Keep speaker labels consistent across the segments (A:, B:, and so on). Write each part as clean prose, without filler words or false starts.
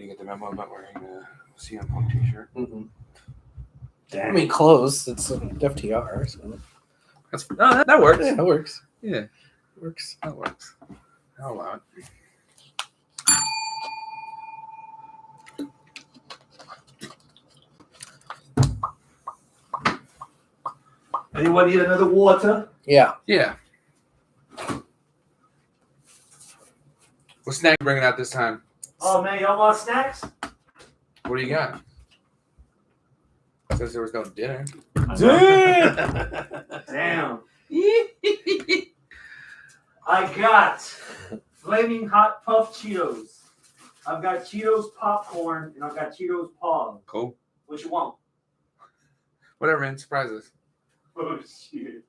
A: didn't get the memo about wearing a CM Punk t-shirt.
B: Mm-hmm. I mean, close. It's an FTR. So.
A: That works.
B: Yeah, that works.
A: Yeah,
B: it works.
A: That works. I'll allow it.
C: Anyone need another water?
B: Yeah.
A: Yeah. What snack you bringing out this time?
C: Oh man, y'all want snacks?
A: What do you got? Since there was no dinner.
C: Damn. I got flaming hot puff Cheetos. I've got Cheetos popcorn and I've got Cheetos pog.
A: Cool.
C: What you want?
A: Whatever, man. Surprise us.
C: Oh shit.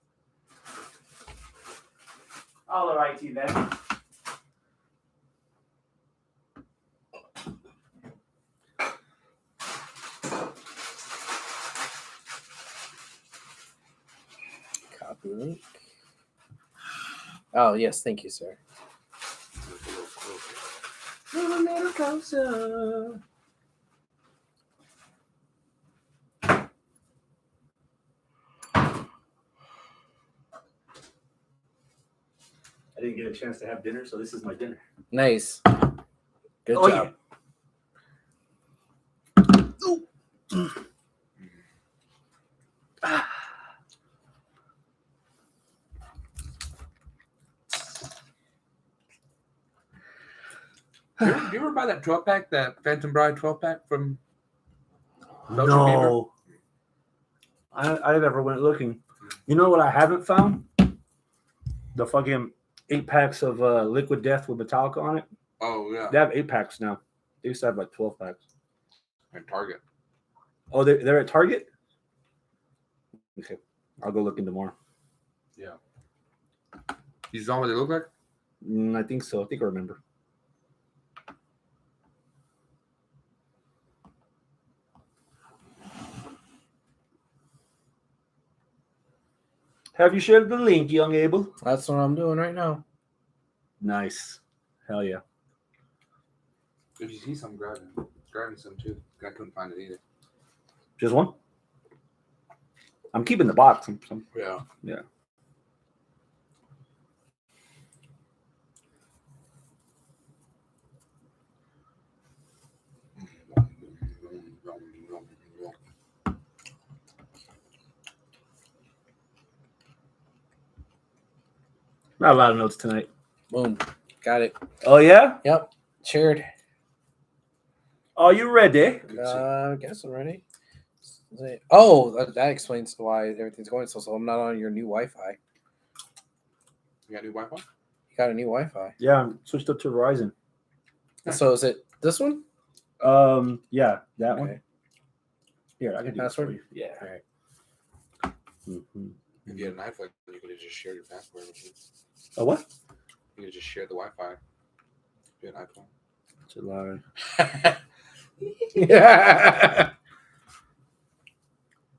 C: All right, then.
B: Copy link. Oh, yes. Thank you, sir.
A: A little closer.
C: I didn't get a chance to have dinner, so this is my dinner.
B: Nice. Good
C: Oh,
B: job.
C: Yeah.
A: Do you ever buy that 12-pack, that Phantom Bride 12-pack from
C: No. I never went looking. You know what I haven't found? The fucking 8-packs of Liquid Death with Metallica on it.
A: Oh, yeah.
C: They have 8-packs now. They used to have like 12-packs.
A: At Target.
C: Oh, they're at Target? Okay. I'll go look into more.
A: Yeah. You saw what they look like?
C: I think so. I think I remember. Have you shared the link, young Abel?
B: That's what I'm doing right now.
C: Nice. Hell yeah.
A: If you see some, grabbing some too. I couldn't find it either.
C: Just one? I'm keeping the box.
A: Yeah.
C: Yeah. Not a lot of notes tonight.
B: Boom. Got it.
C: Oh, yeah?
B: Yep. Shared.
C: Are you ready?
B: I guess I'm ready. Oh, that explains why everything's going so slow. I'm not on your new Wi-Fi.
A: You got new Wi-Fi?
B: You got a new Wi-Fi.
C: Yeah, I'm switched up to Verizon.
B: So is it this one?
C: Yeah, that one. Here, I can do
B: Password?
C: this for you. Yeah.
B: All right.
C: Mm-hmm.
A: If you had an iPhone, you could have just shared your password with you.
C: Oh, what?
A: You could have just shared the Wi-Fi. If you had an iPhone.
C: It's a lie.
B: Yeah.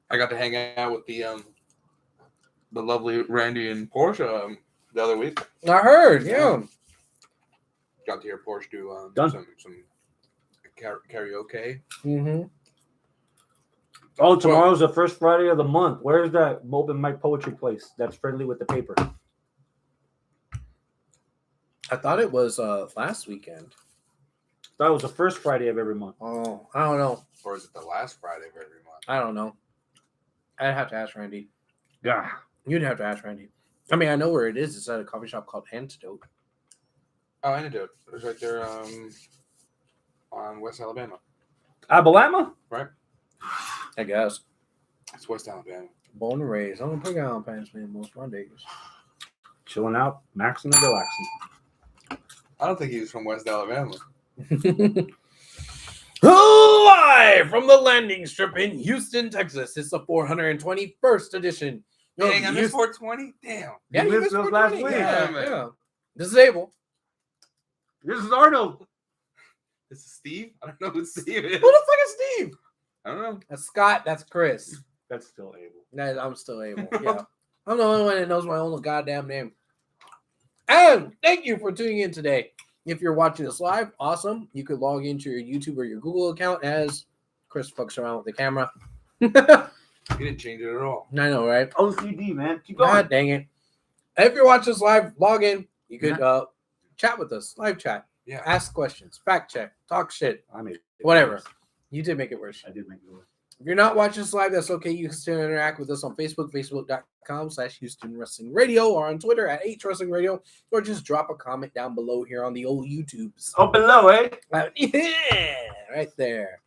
A: I got to hang out with the lovely Randy and Portia the other week.
B: I heard, yeah.
A: Got to hear Portia do
C: Done.
A: some karaoke.
B: Mm-hmm.
C: Oh, tomorrow's the first Friday of the month. Where's that open mic poetry place that's friendly with the paper?
B: I thought it was last weekend.
C: That was the first Friday of every month.
B: Oh, I don't know.
A: Or is it the last Friday of every month?
B: I don't know. I'd have to ask Randy.
C: Yeah.
B: You'd have to ask Randy. I mean, I know where it is. It's at a coffee shop called Antidote.
A: Oh, Antidote. It's right there on West Alabama.
C: Alabama?
A: Right?
B: I guess.
A: It's West Alabama.
B: Born and raised. I'm gonna put on pants, man, most of my days.
C: Chilling out, maxing and relaxing.
A: I don't think he was from West Alabama.
B: Live from the landing strip in Houston, Texas. It's the 421st edition.
A: Dang, I missed 420? Damn.
B: Yeah,
C: You missed those last
B: 420.
C: week.
B: Yeah,
A: man.
B: yeah. This is Abel.
C: This is Arnold.
A: This is Steve? I don't know who Steve is.
B: Who the fuck is Steve?
A: I don't know.
B: That's Scott. That's Chris.
C: That's still Abel.
B: Nah, I'm still Abel. Yeah. I'm the only one that knows my own goddamn name. And thank you for tuning in today. If you're watching this live, awesome. You could log into your YouTube or your Google account as Chris fucks around with the camera.
A: You didn't change it at all.
B: I know, right?
C: OCD, man. Keep going.
B: God dang it. If you're watching this live, log in. You could chat with us, live chat.
A: Yeah.
B: Ask questions, fact check, talk shit,
C: I made it
B: whatever.
C: worse.
B: You did make it worse.
C: I did make it worse.
B: If you're not watching this live, that's okay. You can still interact with us on Facebook, facebook.com/Houston Wrestling Radio, or on Twitter at H Wrestling Radio, or just drop a comment down below here on the old YouTubes.
C: Oh, below, eh?
B: Yeah, right there.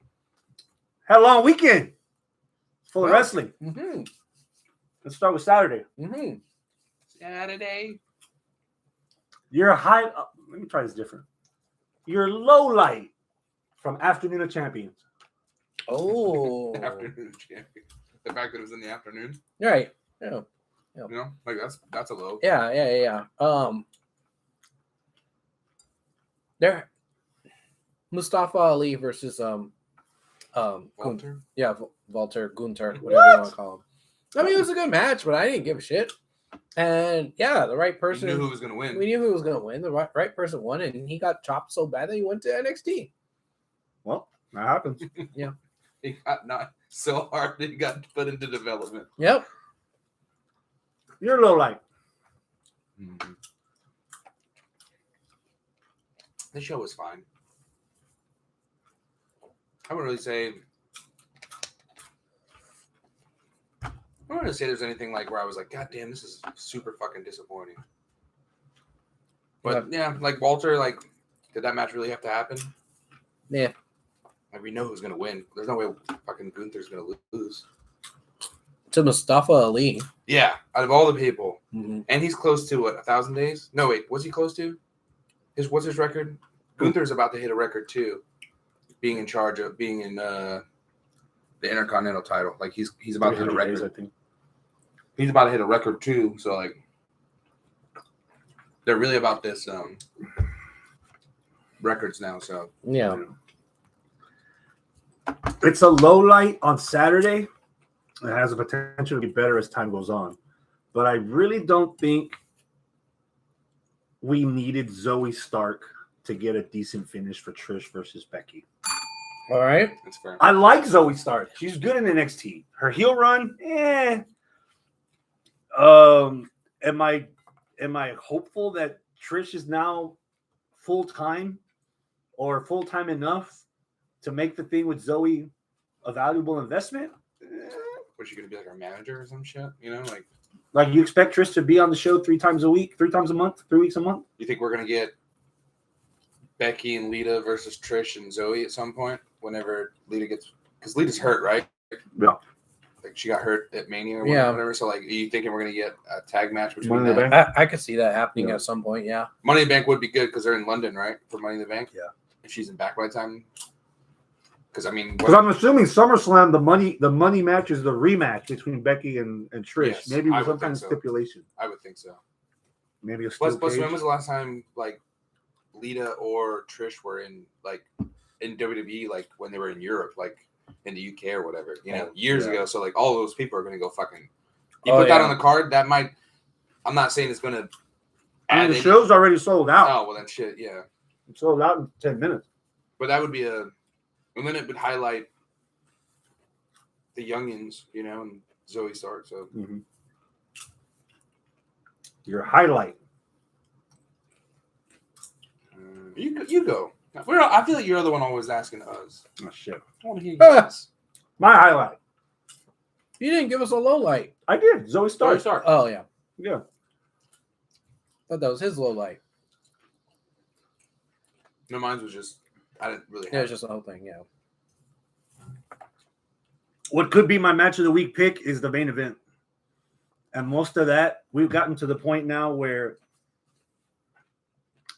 C: Had a long weekend. Full of
B: Wow.
C: wrestling.
B: Mm-hmm.
C: Let's start with Saturday.
B: Mm-hmm.
A: Saturday.
C: Your high. Let me try this different. Your low light from Afternoon of Champions.
B: Oh,
A: Afternoon champion. The fact that it was in the afternoon.
B: right. Yeah.
A: You know, like that's a low.
B: Yeah. There, Mustafa Ali versus
A: Walter.
B: Walter Gunter, whatever you want to call him. I mean, it was a good match, but I didn't give a shit. And yeah, the right person.
A: We knew who was gonna win.
B: We knew who was going to win. The right person won, and he got chopped so bad that he went to NXT.
C: Well, that happens.
A: He got not so hard that he got put into development.
B: Yep.
C: Your low light.
A: Mm-hmm. The show was fine. I wouldn't really say. I wouldn't really say there's anything like where I was like, God damn, this is super fucking disappointing. But yeah, like Walter, like, did that match really have to happen?
B: Yeah.
A: Like, we know who's gonna win. There's no way fucking Gunther's gonna lose.
B: To Mustafa Ali.
A: Yeah, out of all the people,
B: Mm-hmm.
A: and he's close to what, 1,000 days? No, wait, what's he close to? What's his record? Gunther's about to hit a record too, being in charge of being in the Intercontinental title. Like he's about to hit a
C: 300 days,
A: record.
C: I think.
A: He's about to hit a record too. So like, they're really about this records now. So
B: Yeah.
A: you know.
C: It's a low light on Saturday. It has the potential to get better as time goes on. But I really don't think we needed Zoe Stark to get a decent finish for Trish versus Becky.
B: All right.
A: That's fair.
C: I like Zoe Stark. She's good in NXT. Her heel run, Am I hopeful that Trish is now full-time or full-time enough to make the thing with Zoe a valuable investment?
A: Was she gonna be like our manager or some shit? You know,
C: Like you expect Trish to be on the show 3 times a week, 3 times a month, 3 weeks a month?
A: you think we're gonna get Becky and Lita versus Trish and Zoe at some point? Whenever Lita gets, because Lita's hurt, right?
C: Yeah.
A: Like she got hurt at Mania or
B: Yeah.
A: whatever. So like, are you thinking we're gonna get a tag match between
C: Money in the
A: them?
C: Bank?
B: I could see that happening
C: Yeah.
B: at some point. Yeah.
A: Money in the Bank would be good because they're in London, right? For Money in the Bank.
C: Yeah.
A: If she's in back by the time. Because I mean,
C: Because I'm assuming SummerSlam, the money match is the rematch between Becky and Trish.
A: Yes,
C: Maybe
A: I
C: with
A: would
C: some kind of
A: think so.
C: stipulation.
A: I would think so.
C: Maybe a steel
A: Plus,
C: cage.
A: when was the last time like Lita or Trish were in WWE, like when they were in Europe, like in the UK or whatever, years
C: Yeah.
A: ago. So like all those people are gonna go fucking. You
B: Oh,
A: put that
B: yeah.
A: on the card, that might. I'm not saying it's gonna.
C: I mean,
A: add
C: the
A: any-
C: show's already sold out.
A: Oh well, then shit, yeah.
C: It's sold out in 10 minutes.
A: But that would be and then it would highlight the youngins, and Zoe Stark. So
C: Your highlight.
A: you go. I feel like you're the one always asking us.
C: Oh, shit.
A: I want to hear you guys.
C: My highlight.
B: You didn't give us a low light.
C: I did. Zoe Stark.
A: Zoe Stark.
B: Oh yeah.
C: Yeah.
B: Thought that was his low light.
A: No, mine was just I didn't really.
B: Yeah,
A: Have
B: it's just the whole thing. Yeah.
C: What could be my match of the week pick is the main event. And most of that, we've gotten to the point now where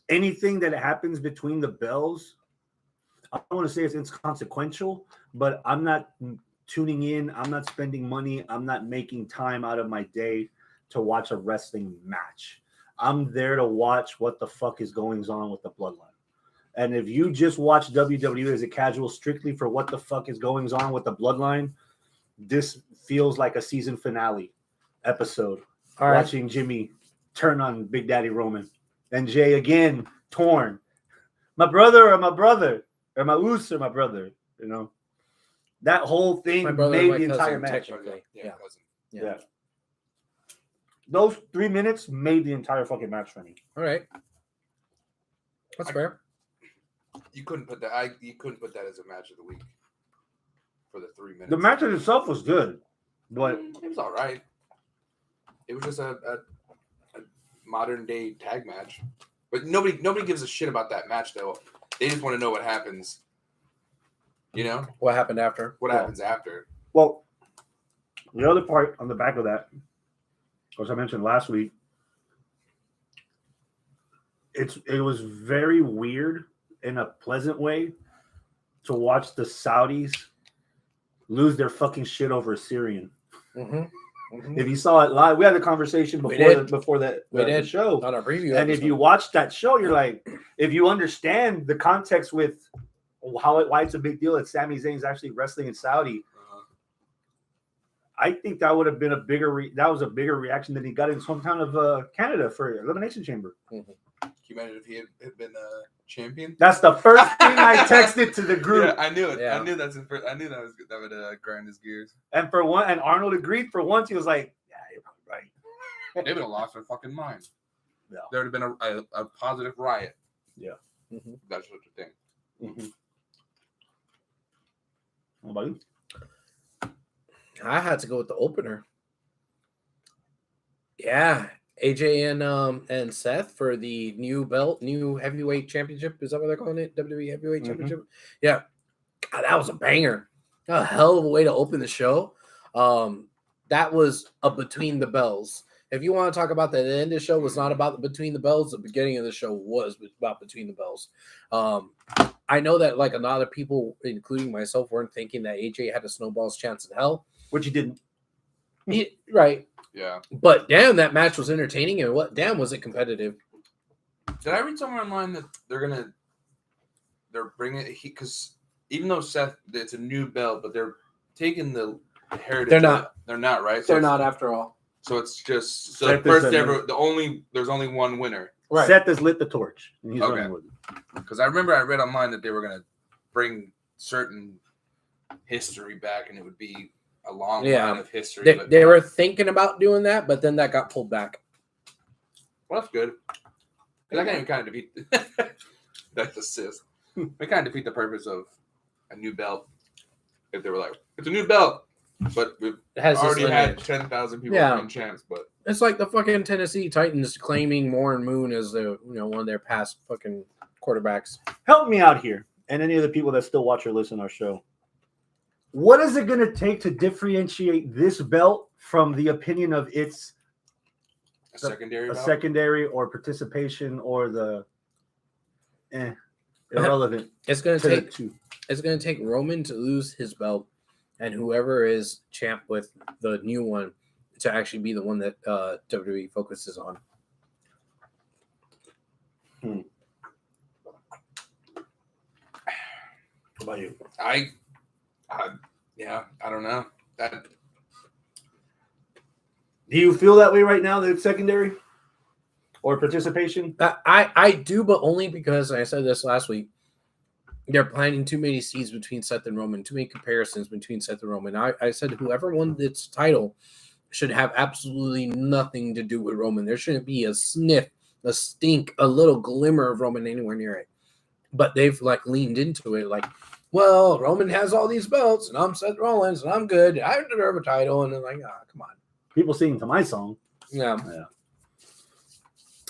C: anything that happens between the bells, I don't want to say it's inconsequential, but I'm not tuning in. I'm not spending money. I'm not making time out of my day to watch a wrestling match. I'm there to watch what the fuck is going on with the bloodline. And if you just watch WWE as a casual strictly for what the fuck is going on with the bloodline, this feels like a season finale episode.
B: All right.
C: Watching Jimmy turn on Big Daddy Roman and Jay again torn. my brother or my brother or my oos or my brother. You know, that whole thing
B: My brother,
C: made
B: my
C: the entire
B: cousin,
C: match.
B: technically. Yeah.
A: Cousin.
C: Yeah. Those 3 minutes made the entire fucking match for me.
B: All right. That's fair.
A: You couldn't put that. You couldn't put that as a match of the week for the 3 minutes.
C: The match in itself was good, but
A: it was all right. It was just a modern day tag match, but nobody gives a shit about that match though. They just want to know what happens. You know
B: What happened after?
A: what happens after.
C: well, the other part on the back of that, as I mentioned last week, it was very weird in a pleasant way to watch the Saudis lose their fucking shit over Syrian.
B: Mm-hmm. Mm-hmm.
C: If you saw it live, we had a conversation before the show.
B: On our preview
C: And if you watch that show, you're like, if you understand the context with why it's a big deal that Sami Zayn's actually wrestling in Saudi, I think that would have been a bigger reaction than he got in his hometown of Canada for Elimination Chamber.
B: Mm-hmm.
A: Can you imagine if he had been a champion?
C: That's the first thing I texted to the group.
A: Yeah, I knew it.
B: Yeah.
A: I knew that would grind his gears.
C: And for one, and Arnold agreed. For once, he was like, "Yeah, you're probably right."
A: They would have lost their fucking mind.
C: Yeah.
A: There would have been a positive riot.
C: Yeah.
A: Mm-hmm. That's what you think.
C: Mm-hmm. What about you?
B: I had to go with the opener. Yeah, AJ and Seth for the new heavyweight championship. Is that what they're calling it? WWE heavyweight championship. Yeah, God, that was a banger. A hell of a way to open the show. That was a between the bells. If you want to talk about the end of the show was not about the between the bells, the beginning of the show was about between the bells. I know that like a lot of people, including myself, weren't thinking that AJ had a snowball's chance in hell.
C: Which he didn't.
B: Right.
A: Yeah.
B: But damn, that match was entertaining, and damn was it competitive.
A: Did I read somewhere online that they're bringing it because even though Seth, it's a new belt, but they're taking the heritage.
B: They're not.
A: They're not, right?
B: They're not after all.
A: So it's just
C: Seth
A: first
C: is
A: ever. There's only one winner.
B: Right.
C: Seth has lit the torch. And he's
A: Okay.
C: running with it.
A: Because I remember I read online that they were gonna bring certain history back, and it would be a long line of history.
B: They were thinking about doing that, but then that got pulled back.
A: Well, that's good. That can even kind of defeat. That's assist. They kind of defeat the purpose of a new belt. If they were like, it's a new belt, but we've
B: It has
A: already
B: this
A: had
B: lineage.
A: 10,000 people
B: Yeah.
A: in champs. But
B: It's like the fucking Tennessee Titans claiming Warren Moon as the one of their past fucking quarterbacks.
C: Help me out here, and any of the people that still watch or listen to our show. What is it going to take to differentiate this belt from the opinion of its
A: a secondary belt?
C: secondary or participation or the irrelevant?
B: It's gonna
C: to the
B: take
C: two.
B: It's gonna take Roman to lose his belt, and whoever is champ with the new one to actually be the one that WWE focuses on.
C: What about you?
A: I don't know. That
C: Do you feel that way right now that it's secondary or participation?
B: I do, but only because I said this last week. They're planting too many seeds between Seth and Roman, too many comparisons between Seth and Roman. I said whoever won this title should have absolutely nothing to do with Roman. There shouldn't be a sniff, a stink, a little glimmer of Roman anywhere near it. But they've like leaned into it, like, well, Roman has all these belts, and I'm Seth Rollins, and I'm good. I deserve a title, and they're like, come on.
C: People singing to my song.
B: Yeah.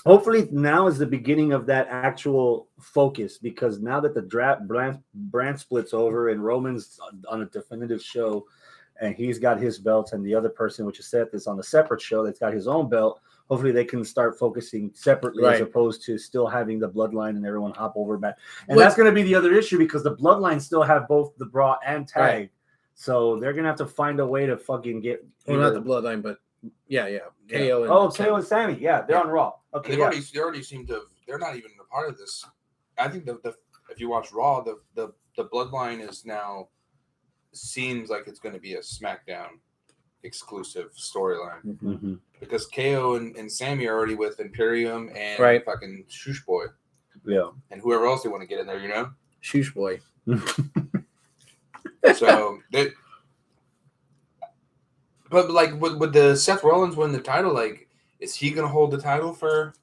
C: Hopefully now is the beginning of that actual focus, because now that the draft brand splits over and Roman's on a definitive show and he's got his belts and the other person, which is Seth, is on a separate show that's got his own belt, hopefully they can start focusing separately as opposed to still having the bloodline and everyone hop over back. And that's going to be the other issue, because the bloodline still have both the bra and tag.
B: Right.
C: So they're going to have to find a way to fucking get...
B: Well, not the bloodline, but yeah. KO and
C: KO and Sammy. Yeah, they're on Raw. Okay,
A: they already seem to. They're not even a part of this. I think the if you watch Raw, the bloodline is now seems like it's going to be a SmackDown exclusive storyline,
C: Mm-hmm.
A: because KO and Sammy are already with Imperium and fucking Shush Boy.
C: Yeah.
A: and whoever else they want to get in there, you know.
B: Shoosh boy.
A: So, but like, would the Seth Rollins win the title? Like, is he gonna hold the title for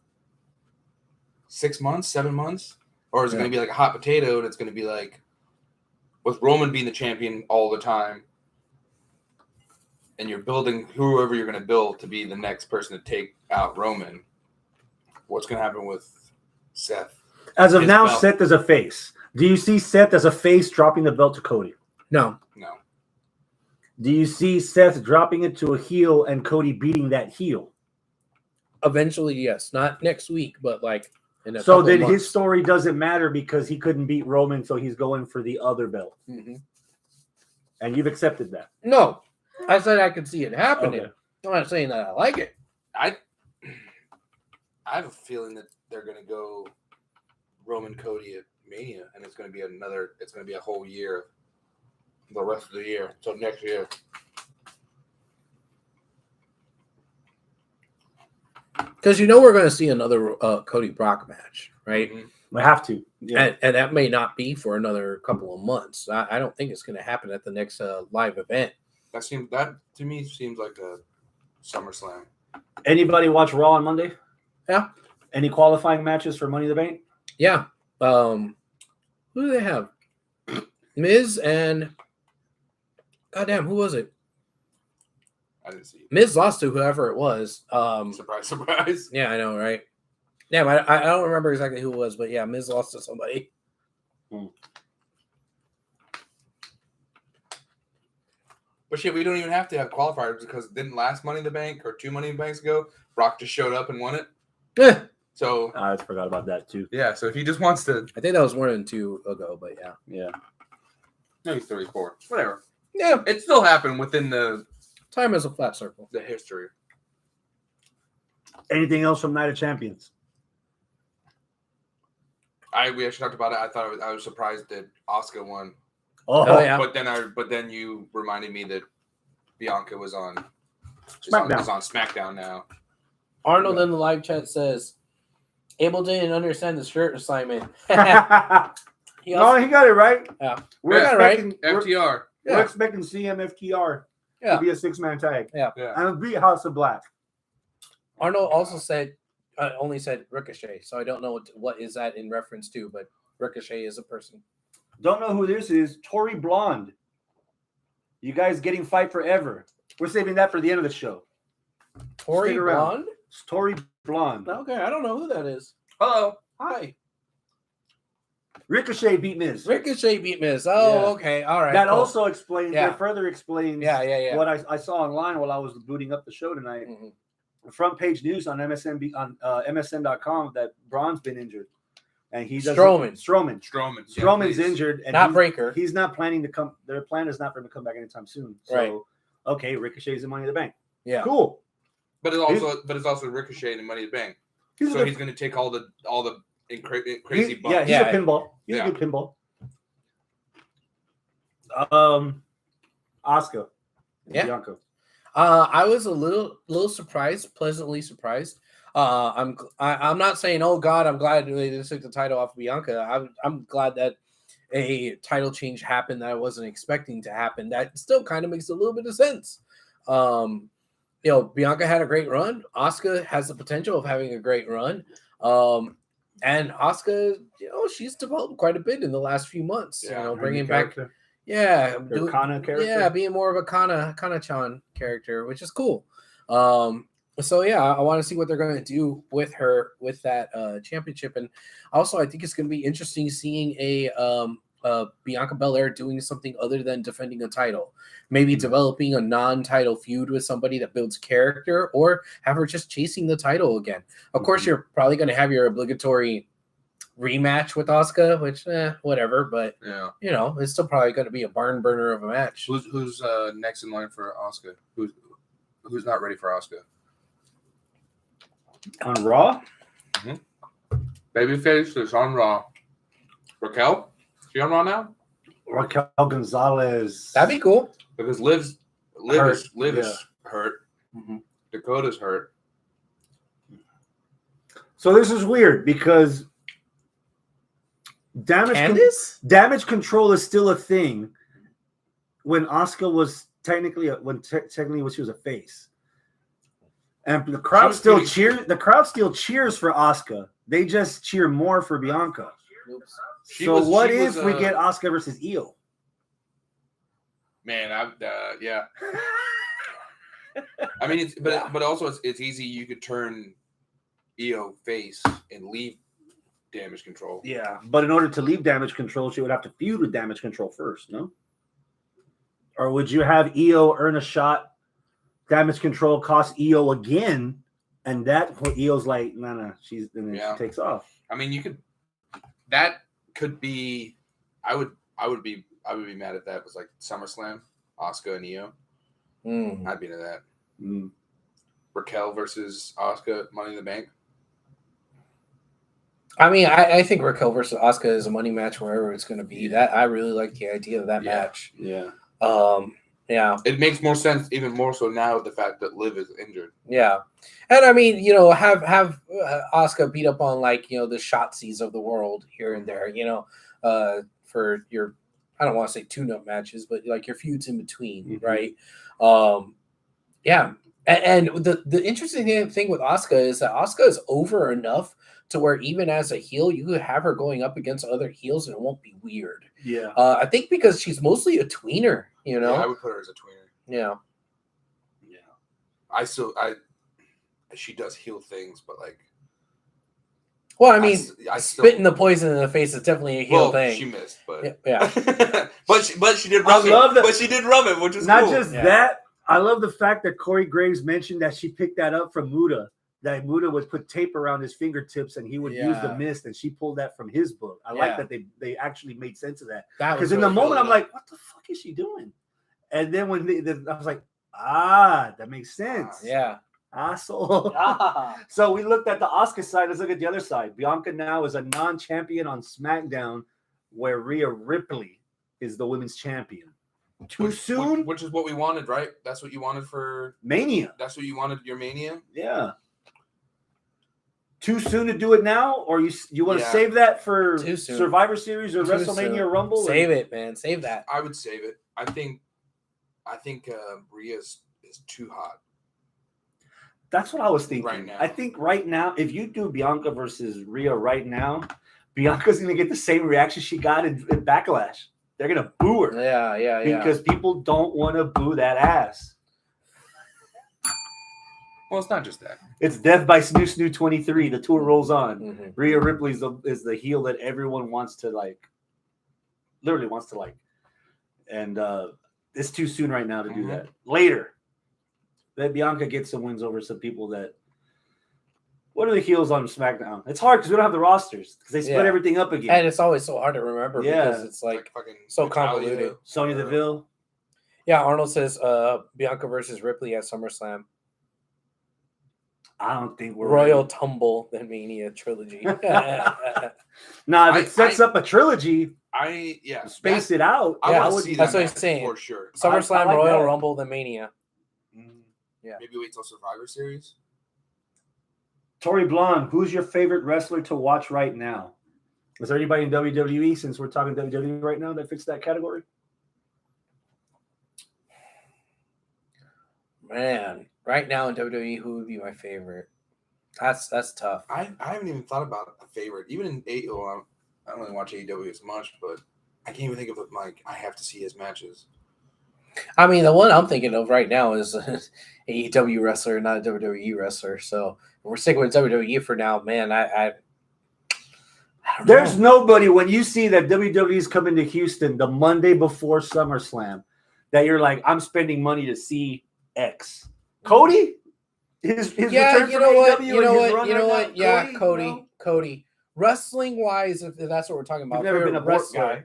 A: 6 months, 7 months, or is it gonna be like a hot potato and it's gonna be like with Roman being the champion all the time, and you're building whoever you're gonna build to be the next person to take out Roman? What's gonna happen with Seth?
C: As of
A: His
C: now,
A: belt.
C: Seth is a face. Do you see Seth as a face dropping the belt to Cody?
B: No.
A: No.
C: Do you see Seth dropping it to a heel and Cody beating that heel?
B: Eventually, yes. Not next week, but like in a
C: So
B: couple
C: then
B: of
C: his
B: months.
C: story doesn't matter because he couldn't beat Roman, so he's going for the other belt.
B: Mm-hmm.
C: And you've accepted that.
B: No, I said I could see it happening.
C: Okay.
B: I'm not saying that I like it.
A: I have a feeling that they're gonna go Roman Cody at Mania, and it's gonna be a whole year, the rest of the year, until next year.
B: Because we're going to see another Cody Brock match, right?
A: Mhm.
C: We have to. Yeah.
B: And that may not be for another couple of months. I don't think it's going to happen at the next live event.
A: That to me seems like a SummerSlam.
C: Anybody watch Raw on Monday?
B: Yeah.
C: Any qualifying matches for Money in the Bank?
B: Yeah. Who do they have? Miz and goddamn, who was it?
A: I didn't see.
B: Miz lost to whoever it was.
A: Surprise, surprise.
B: Yeah, I know, right? Yeah, but I don't remember exactly who it was, but yeah, Miz lost to somebody.
A: But shit, we don't even have to have qualifiers because didn't last Money in the Bank or 2 Money in the Banks ago, Brock just showed up and won it.
B: Yeah.
A: So
C: I just forgot about that too.
A: yeah, so if he just wants to,
B: I think that was more than 2 ago, but yeah.
C: Yeah.
A: maybe 3, 4, whatever.
B: Yeah,
A: It still happened within the
B: time is a flat circle.
A: history.
C: Anything else from Night of Champions?
A: We actually talked about it. I was surprised that Asuka won.
B: Oh, yeah.
A: But then you reminded me that Bianca was on
C: SmackDown.
A: Is on SmackDown now.
B: Arnold in the live chat says, Abel didn't understand the shirt assignment. He
C: No, he got it right.
B: Yeah.
C: We're
A: Yeah,
C: expecting,
A: FTR.
C: we're expecting CMFTR
B: Yeah.
C: to be a 6-man tag.
A: Yeah.
C: And beat House of Black.
B: Arnold also said, only said Ricochet, so I don't know what is that in reference to, but Ricochet is a person.
C: Don't know who this is. Tori Blonde. You guys getting Fight Forever. We're saving that for the end of the show.
B: Tori
C: Stick around.
B: Blonde?
C: It's Tori Blonde.
B: Okay, I don't know who that is.
A: Hello.
B: Hi.
C: Ricochet beat Miz.
B: Ricochet beat Miz. Oh,
C: Yeah.
B: okay. All right.
C: That
B: cool.
C: also explains,
B: Yeah.
C: that further explains
B: Yeah.
C: what I saw online while I was booting up the show tonight.
B: Mhm.
C: Front page news on MSN.com that Braun's been injured, and he doesn't.
B: Strowman.
C: Strowman's injured, and
B: Not Breaker.
C: He's not planning to come. Their plan is not for him to come back anytime soon. So,
B: Right.
C: okay, Ricochet's in Money in the Bank.
B: Yeah.
C: Cool.
A: But it's also Ricochet and Money in the Bank.
C: He's
A: So
C: a good,
A: he's going to take all the crazy bumps.
C: yeah, he's
B: Yeah.
C: a pinball. He's
A: Yeah.
C: a good pinball. Asuka.
B: Yeah.
C: Bianca.
B: I was a little surprised, pleasantly surprised. I'm not saying, oh God, I'm glad they just took the title off of Bianca. I'm glad that a title change happened that I wasn't expecting to happen. That still kind of makes a little bit of sense. Bianca had a great run. Asuka has the potential of having a great run. And Asuka, she's developed quite a bit in the last few months.
A: Yeah,
B: Bringing back.
C: Character.
B: Yeah,
C: Her Kana character.
B: Yeah, being more of a Kana-chan character, which is cool. So yeah, I want to see what they're going to do with her with that championship, and also I think it's going to be interesting seeing a Bianca Belair doing something other than defending a title, maybe developing a non-title feud with somebody that builds character, or have her just chasing the title again. Of course, you're probably going to have your obligatory rematch with Asuka, which whatever, but
A: Yeah.
B: it's still probably going to be a barn burner of a match.
A: Who's next in line for Asuka? Who's not ready for Asuka?
C: On Raw?
A: Babyface is on Raw. Raquel? Is she on Raw now?
C: Raquel Gonzalez.
B: That'd be cool.
A: Because Liv
C: Hurt,
A: is hurt.
C: Mhm.
A: Dakota's hurt.
C: So this is weird because damage control is still a thing when Asuka was technically she was a face. And the crowd still cheers. The crowd still cheers for Asuka. They just cheer more for Bianca. What if we get Asuka versus Io?
A: Man, yeah. I mean, but also it's easy. You could turn Io face and leave damage control.
C: Yeah, but in order to leave damage control, she would have to feud with damage control first, no? Or would you have Io earn a shot? Damage control costs Io again, and that Io's like, no, she takes off.
A: I mean, you could. That could be. I would be mad if that was like SummerSlam, Asuka and Io. I'd be into that. Raquel versus Asuka, Money in the Bank.
B: I mean, I think Raquel versus Asuka is a money match wherever it's going to be. That I really like the idea of that match.
C: Yeah.
B: Yeah.
A: It makes more sense, even more so now with the fact that Liv is injured.
B: Yeah. And I mean, have Asuka beat up on the Shotzi's of the world here and there, for your, I don't want to say tune-up matches, but like your feuds in between, right? Yeah. And the interesting thing with Asuka is that Asuka is over enough to where even as a heel, you could have her going up against other heels and it won't be weird.
C: Yeah.
B: I think because she's mostly a tweener,
A: Yeah, I would put her as a tweener.
B: Yeah.
A: Yeah. She does heel things, but like.
B: Well, I mean, spitting the poison in the face is definitely a heel thing.
A: She missed, but
B: yeah.
A: but she did rub it. But she did rub it, which is
C: not
A: cool.
C: just that. I love the fact that Corey Graves mentioned that she picked that up from Muda. That Muda would put tape around his fingertips and he would use the mist, and she pulled that from his book. I like that they actually made sense of that. Because in the moment I'm like, what the fuck is she doing? And then when I was like, that makes sense.
B: Yeah.
C: Asshole. So we looked at the Asuka side. Let's look at the other side. Bianca now is a non-champion on SmackDown, where Rhea Ripley is the women's champion. Too soon?
A: Which is what we wanted, right? That's what you wanted for
C: Mania.
A: That's what you wanted your Mania?
C: Yeah. Too soon to do it now, or you want to save that for Survivor Series or WrestleMania Rumble?
B: Save it, man. Save that.
A: I would save it. I think Rhea is too hot.
C: That's what I was thinking.
A: Right now.
C: I think right now, if you do Bianca versus Rhea right now, Bianca's going to get the same reaction she got in Backlash. They're going to boo her.
B: Yeah.
C: Because people don't want to boo that ass.
A: Well, it's not just that.
C: It's Death by Snoo 23. The tour rolls on. Rhea Ripley is the heel that everyone wants to like. Literally wants to like. And it's too soon right now to do that. Later. That Bianca gets some wins over some people that. What are the heels on SmackDown? It's hard because we don't have the rosters because they split everything up again.
B: And it's always so hard to remember because it's like so convoluted.
C: Sonya Deville.
B: Yeah, Arnold says Bianca versus Ripley at SummerSlam.
C: I don't think we're
B: Royal Tumble, the Mania trilogy.
C: If it sets up a trilogy, space it out.
A: I would see
B: that's
A: that
B: what he's saying
A: for sure.
B: SummerSlam,
C: I like
B: Royal
C: that.
B: Rumble, the Mania.
A: Yeah. Maybe wait till Survivor Series.
C: Tori Blonde, who's your favorite wrestler to watch right now? Is there anybody in WWE, since we're talking WWE right now, that fits that category?
B: Man, right now in WWE, who would be my favorite? That's tough.
A: I haven't even thought about a favorite. Even in AEW, I don't really watch AEW as much, but I can't even think of like I have to see his matches.
B: I mean, the one I'm thinking of right now is an AEW wrestler, not a WWE wrestler. So we're sticking with WWE for now, man. I don't
C: There's
B: know.
C: nobody, when you see that WWE's coming to Houston the Monday before SummerSlam, that you're like, I'm spending money to see X. Cody? His return
B: you know what?
C: AEW
B: You know
C: and his
B: what?
C: run
B: You know
C: right
B: what?
C: now?
B: Yeah,
C: Cody.
B: Cody. Wrestling wise, if that's what we're talking about,
C: You've never been a Bork
B: wrestler.
C: guy.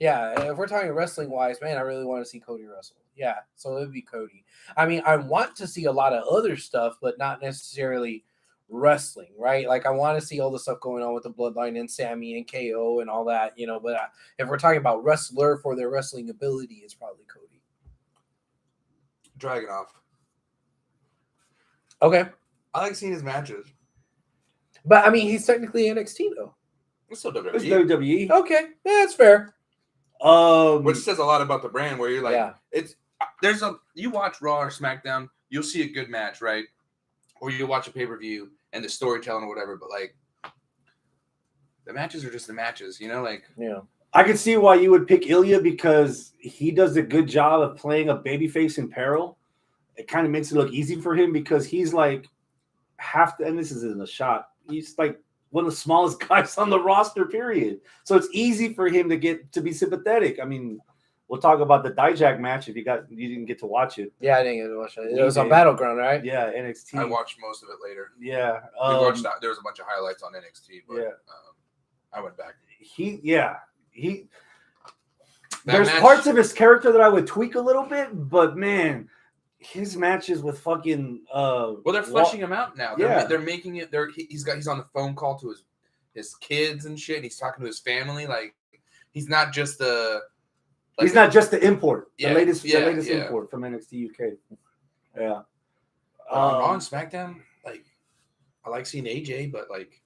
B: Yeah, if we're talking wrestling wise, man, I really want to see Cody wrestle. Yeah, so it would be Cody. I mean, I want to see a lot of other stuff, but not necessarily wrestling, right? Like I want to see all the stuff going on with the Bloodline and Sammy and KO and all that, you know. But if we're talking about wrestler for their wrestling ability, it's probably Cody.
A: Dragunov.
B: Okay,
A: I like seeing his matches.
B: but I mean, he's technically NXT though.
A: It's still WWE.
C: It's WWE.
B: Okay, yeah, that's fair.
A: Which says a lot about the brand. Where you're like,
B: Yeah.
A: you watch Raw or SmackDown, you'll see a good match, right? Or you watch a pay-per-view and the storytelling or whatever, but like the matches are just the matches, like
B: Yeah.
C: I can see why you would pick Ilya because he does a good job of playing a babyface in peril. It kind of makes it look easy for him because he's like and this isn't a shot. He's like one of the smallest guys on the roster, period. So it's easy for him to be sympathetic. I mean, we'll talk about the Dijak match if you didn't get to watch it.
B: Yeah, I didn't get to watch it. It
C: We
B: was on
C: did.
B: Battleground, right?
C: Yeah, NXT.
A: I watched most of it later.
C: Yeah.
A: We watched that. There was a bunch of highlights on NXT, but
C: Yeah.
A: I went back.
C: There's parts of his character that I would tweak a little bit, but man, his matches with fucking
A: well, they're fleshing him out now.
C: Yeah.
A: They're making it. He's on the phone call to his kids and shit. And he's talking to his family. Like he's not just
C: he's not just the import.
A: Yeah,
C: the latest
A: yeah.
C: import from NXT UK. Yeah.
A: On Raw and SmackDown, like I like seeing AJ, but like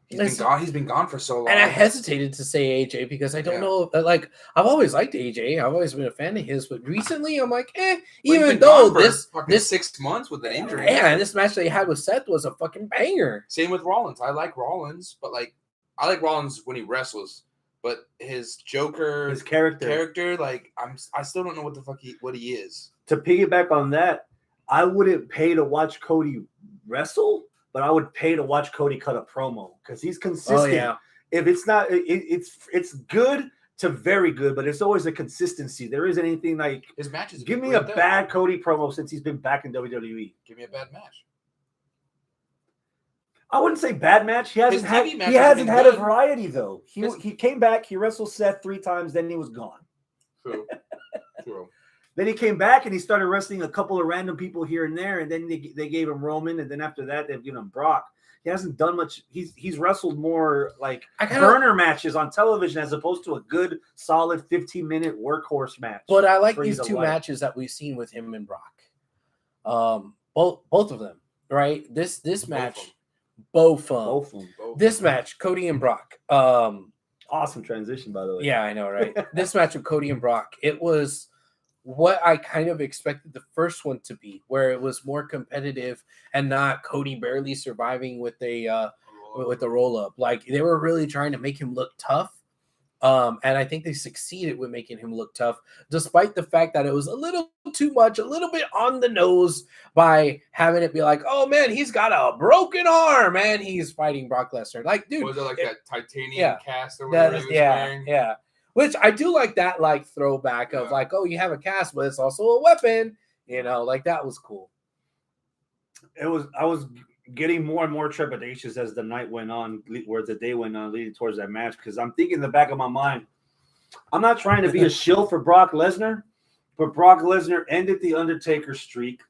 A: he's been gone for so long.
B: And I hesitated to say AJ because I don't know. Like I've always liked AJ. I've always been a fan of his, but recently I'm like, even though this
A: 6 months with an injury.
B: Yeah, and this match that he had with Seth was a fucking banger.
A: Same with Rollins. I like Rollins, but like I like Rollins when he wrestles, but his Joker,
C: his character,
A: like I still don't know what the fuck what he is.
C: To piggyback on that, I wouldn't pay to watch Cody wrestle, but I would pay to watch Cody cut a promo because he's consistent.
B: Oh, yeah.
C: If it's not, it's good to very good, but it's always a consistency. There isn't anything like
A: his matches.
C: Give me a bad Cody promo since he's been back in WWE.
A: Give me a bad match.
C: I wouldn't say bad match. He hasn't had a variety though. He came back. He wrestled Seth 3 times. Then he was gone.
A: True.
C: Then he came back and he started wrestling a couple of random people here and there, and then they gave him Roman, and then after that they've given him Brock. He hasn't done much. He's wrestled more like burner matches on television as opposed to a good, solid 15-minute workhorse match.
B: But I like these 2 matches that we've seen with him and Brock. Both of them, right? This match, both of them. This match, Cody and Brock.
C: Awesome transition, by the way.
B: Yeah, I know, right? This match with Cody and Brock, it was what I kind of expected the first one to be, where it was more competitive and not Cody barely surviving with the roll up. Like they were really trying to make him look tough. And I think they succeeded with making him look tough, despite the fact that it was a little too much, a little bit on the nose by having it be like, oh man, he's got a broken arm and he's fighting Brock Lesnar. Like, dude,
A: was it like that titanium cast or whatever?
B: Yeah. Which I do like that, like throwback of like, oh, you have a cast, but it's also a weapon. Like that was cool.
C: I was getting more and more trepidatious as the night went on, or the day went on, leading towards that match, because I'm thinking in the back of my mind, I'm not trying to be a shill for Brock Lesnar, but Brock Lesnar ended the Undertaker streak.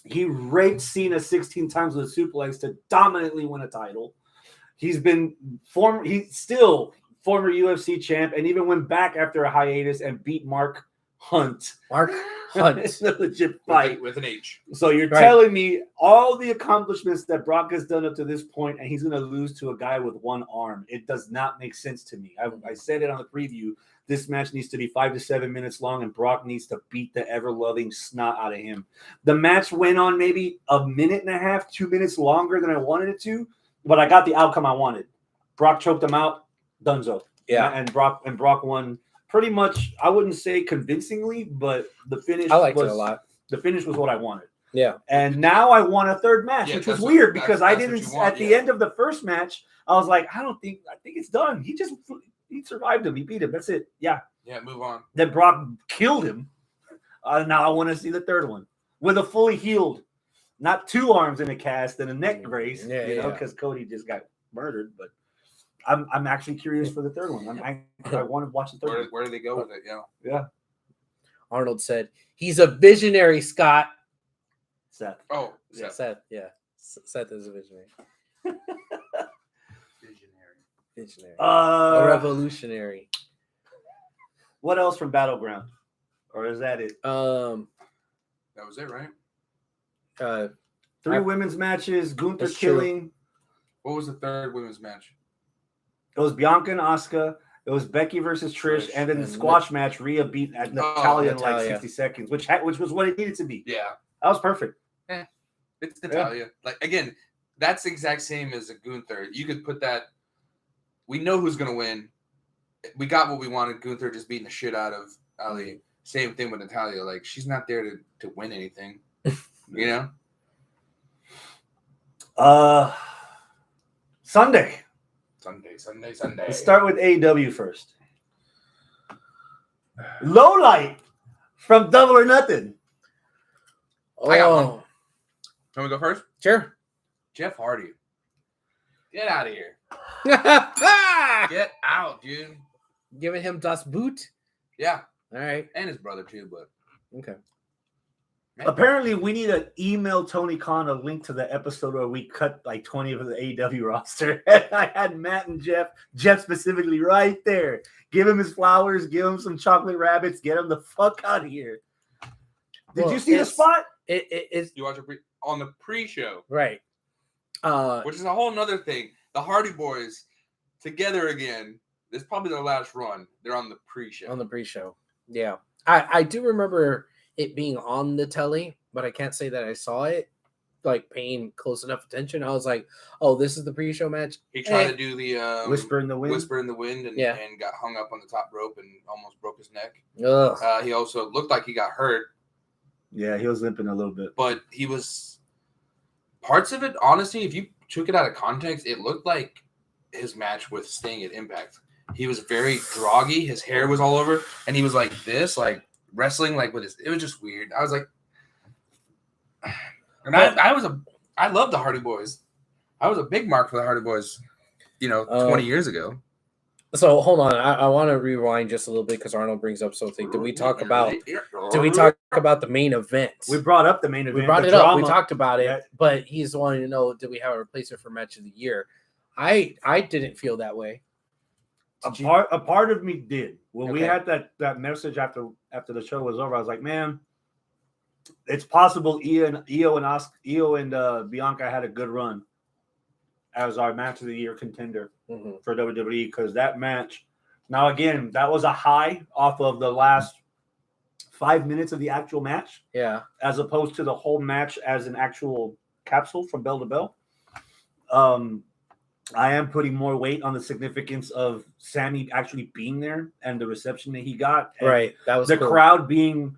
C: He raped Cena 16 times with a suplex to dominantly win a title. He's still former UFC champ, and even went back after a hiatus and beat Mark Hunt. It's a legit fight
A: with an H.
C: So you're telling me all the accomplishments that Brock has done up to this point, and he's going to lose to a guy with one arm. It does not make sense to me. I said it on the preview. This match needs to be 5 to 7 minutes long, and Brock needs to beat the ever-loving snot out of him. The match went on maybe a minute and a half, 2 minutes longer than I wanted it to, but I got the outcome I wanted. Brock choked him out. Dunzo.
B: Yeah.
C: And Brock won pretty much, I wouldn't say convincingly, but the finish
B: it a lot.
C: The finish was what I wanted.
B: Yeah.
C: And now I want a third match, which was weird because I didn't at the end of the first match, I was like, I think it's done. He survived him. He beat him. That's it. Yeah.
A: Yeah, move on.
C: Then Brock killed him. Now I want to see the third one with a fully healed, not 2 arms in a cast and a neck brace, because Cody just got murdered, but I'm actually curious for the third one. I want to watch the third one.
A: Where do they go with it?
C: Yeah.
B: Arnold said he's a visionary, Scott.
C: Seth.
A: Oh,
B: yeah. Seth. Yeah. Seth is a visionary. Visionary. A revolutionary.
C: What else from Battleground? Or is that it?
A: That was it, right? 3
C: women's matches. Gunther killing.
A: What was the third women's match?
C: It was Bianca and Asuka. It was Becky versus Trish, and then the
B: and
C: squash match. Rhea beat Natalia in like
B: Natalya.
C: 60 seconds, which was what it needed to be.
A: Yeah.
C: That was perfect.
A: It's Natalia. Like, again, that's the exact same as a Gunther. You could put that. We know who's going to win. We got what we wanted. Gunther just beating the shit out of Ali. Same thing with Natalia. Like, she's not there to win anything. You know?
C: Sunday.
A: Sunday.
C: Let's start with AEW first. Low light from Double or Nothing.
A: I got one. Can we go first?
B: Sure.
A: Jeff Hardy. Get out of here.
B: Giving
A: Get out, dude.
B: him Das Boot.
A: Yeah.
B: All right.
A: And his brother, too, but.
B: Okay.
A: Man.
C: Apparently, we need to email Tony Khan a link to the episode where we cut like 20 of the AEW roster. I had Matt and Jeff specifically right there. Give him his flowers, give him some chocolate rabbits, get him the fuck out of here. Did you see the spot?
B: It's
A: You watch on the pre-show.
B: right.
A: Which is a whole nother thing. The Hardy Boys together again. This is probably their last run. They're on the pre-show.
B: On the pre-show. Yeah. I do remember it being on the telly, but I can't say that I saw it, like paying close enough attention. I was like, oh, this is the pre-show match.
A: He tried to do the
C: Whisper in the Wind.
A: Whisper in the Wind and got hung up on the top rope and almost broke his neck.
B: Ugh.
A: He also looked like he got hurt,
C: Yeah, he was limping a little bit.
A: but he was parts of it. Honestly, if you took it out of context, it looked like his match with Sting at Impact. He was very droggy. His hair was all over, and he was like this, like wrestling, like with his. It was just weird. I was like, and I love the Hardy Boys. I was a big mark for the Hardy Boys, 20 years ago.
B: So hold on, I want to rewind just a little bit because Arnold brings up something. Did we talk about the main event?
C: We brought up the main event.
B: We brought it up. We talked about it,
C: Yeah.
B: but he's wanting to know, did we have a replacement for match of the year? I didn't feel that way.
C: A part of me did. When we
B: Okay.
C: had that message after the show was over, I was like, man, it's possible Io and Bianca had a good run as our match of the year contender for WWE, because that match. Now again, that was a high off of the last 5 minutes of the actual match,
B: Yeah.
C: as opposed to the whole match as an actual capsule from bell to bell. I am putting more weight on the significance of Sammy actually being there and the reception that he got. And
B: Right. That was
C: the
B: cool.
C: crowd being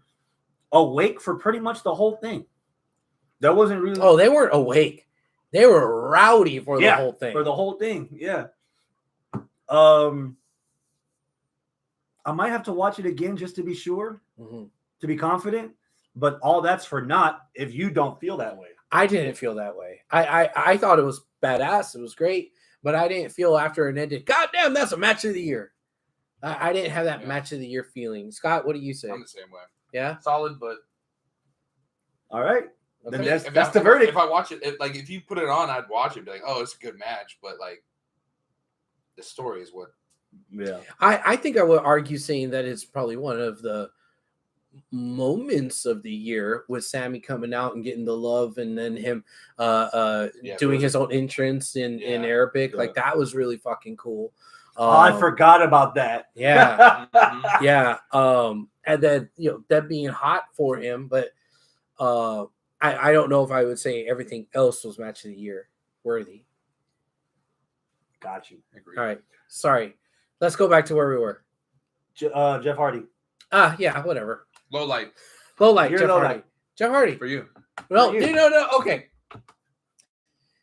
C: awake for pretty much the whole thing. There wasn't really
B: Oh, they weren't awake. They were rowdy for the whole thing.
C: For the whole thing, yeah. I might have to watch it again just to be sure, to be confident. But all that's for naught if you don't feel that way.
B: I didn't feel that way. I thought it was badass. It was great, but I didn't feel after it ended, God damn, that's a match of the year. I didn't have that match of the year feeling. Scott, what do you say?
A: I'm the same way.
B: Yeah?
A: Solid, but
C: All right.
B: Okay.
C: Then that's the verdict.
A: If I watch it, if you put it on, I'd watch it and be like, oh, it's a good match. But, like, the story is what.
C: Yeah.
B: I think I would argue saying that it's probably one of the moments of the year with Sammy coming out and getting the love, and then him doing his own entrance in Arabic.
C: Yeah.
B: Like, that was really fucking cool.
C: I forgot about that.
B: Yeah. Yeah. And then, that being hot for him, but I don't know if I would say everything else was match of the year worthy.
C: Got you.
A: Agreed.
B: All right. Sorry. Let's go back to where we were.
C: Jeff Hardy.
B: Yeah, whatever.
A: Low light
B: Low light,
C: You're
B: Jeff
C: low
B: Hardy.
C: light.
B: Jeff Hardy.
A: for you.
B: Well,
C: For you.
B: no, okay.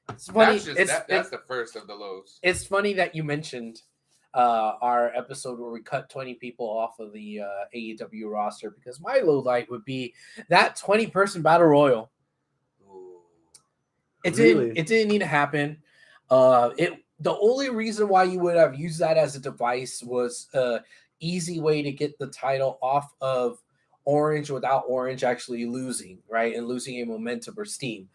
B: It's funny.
A: That's the first of the lows.
B: It's funny that you mentioned our episode where we cut 20 people off of the AEW roster, because my low light would be that 20-person battle royal.
A: Ooh.
B: It
C: Really?
B: didn't need to happen. The only reason why you would have used that as a device was easy way to get the title off of Orange without Orange actually losing, right? And losing a momentum or steam.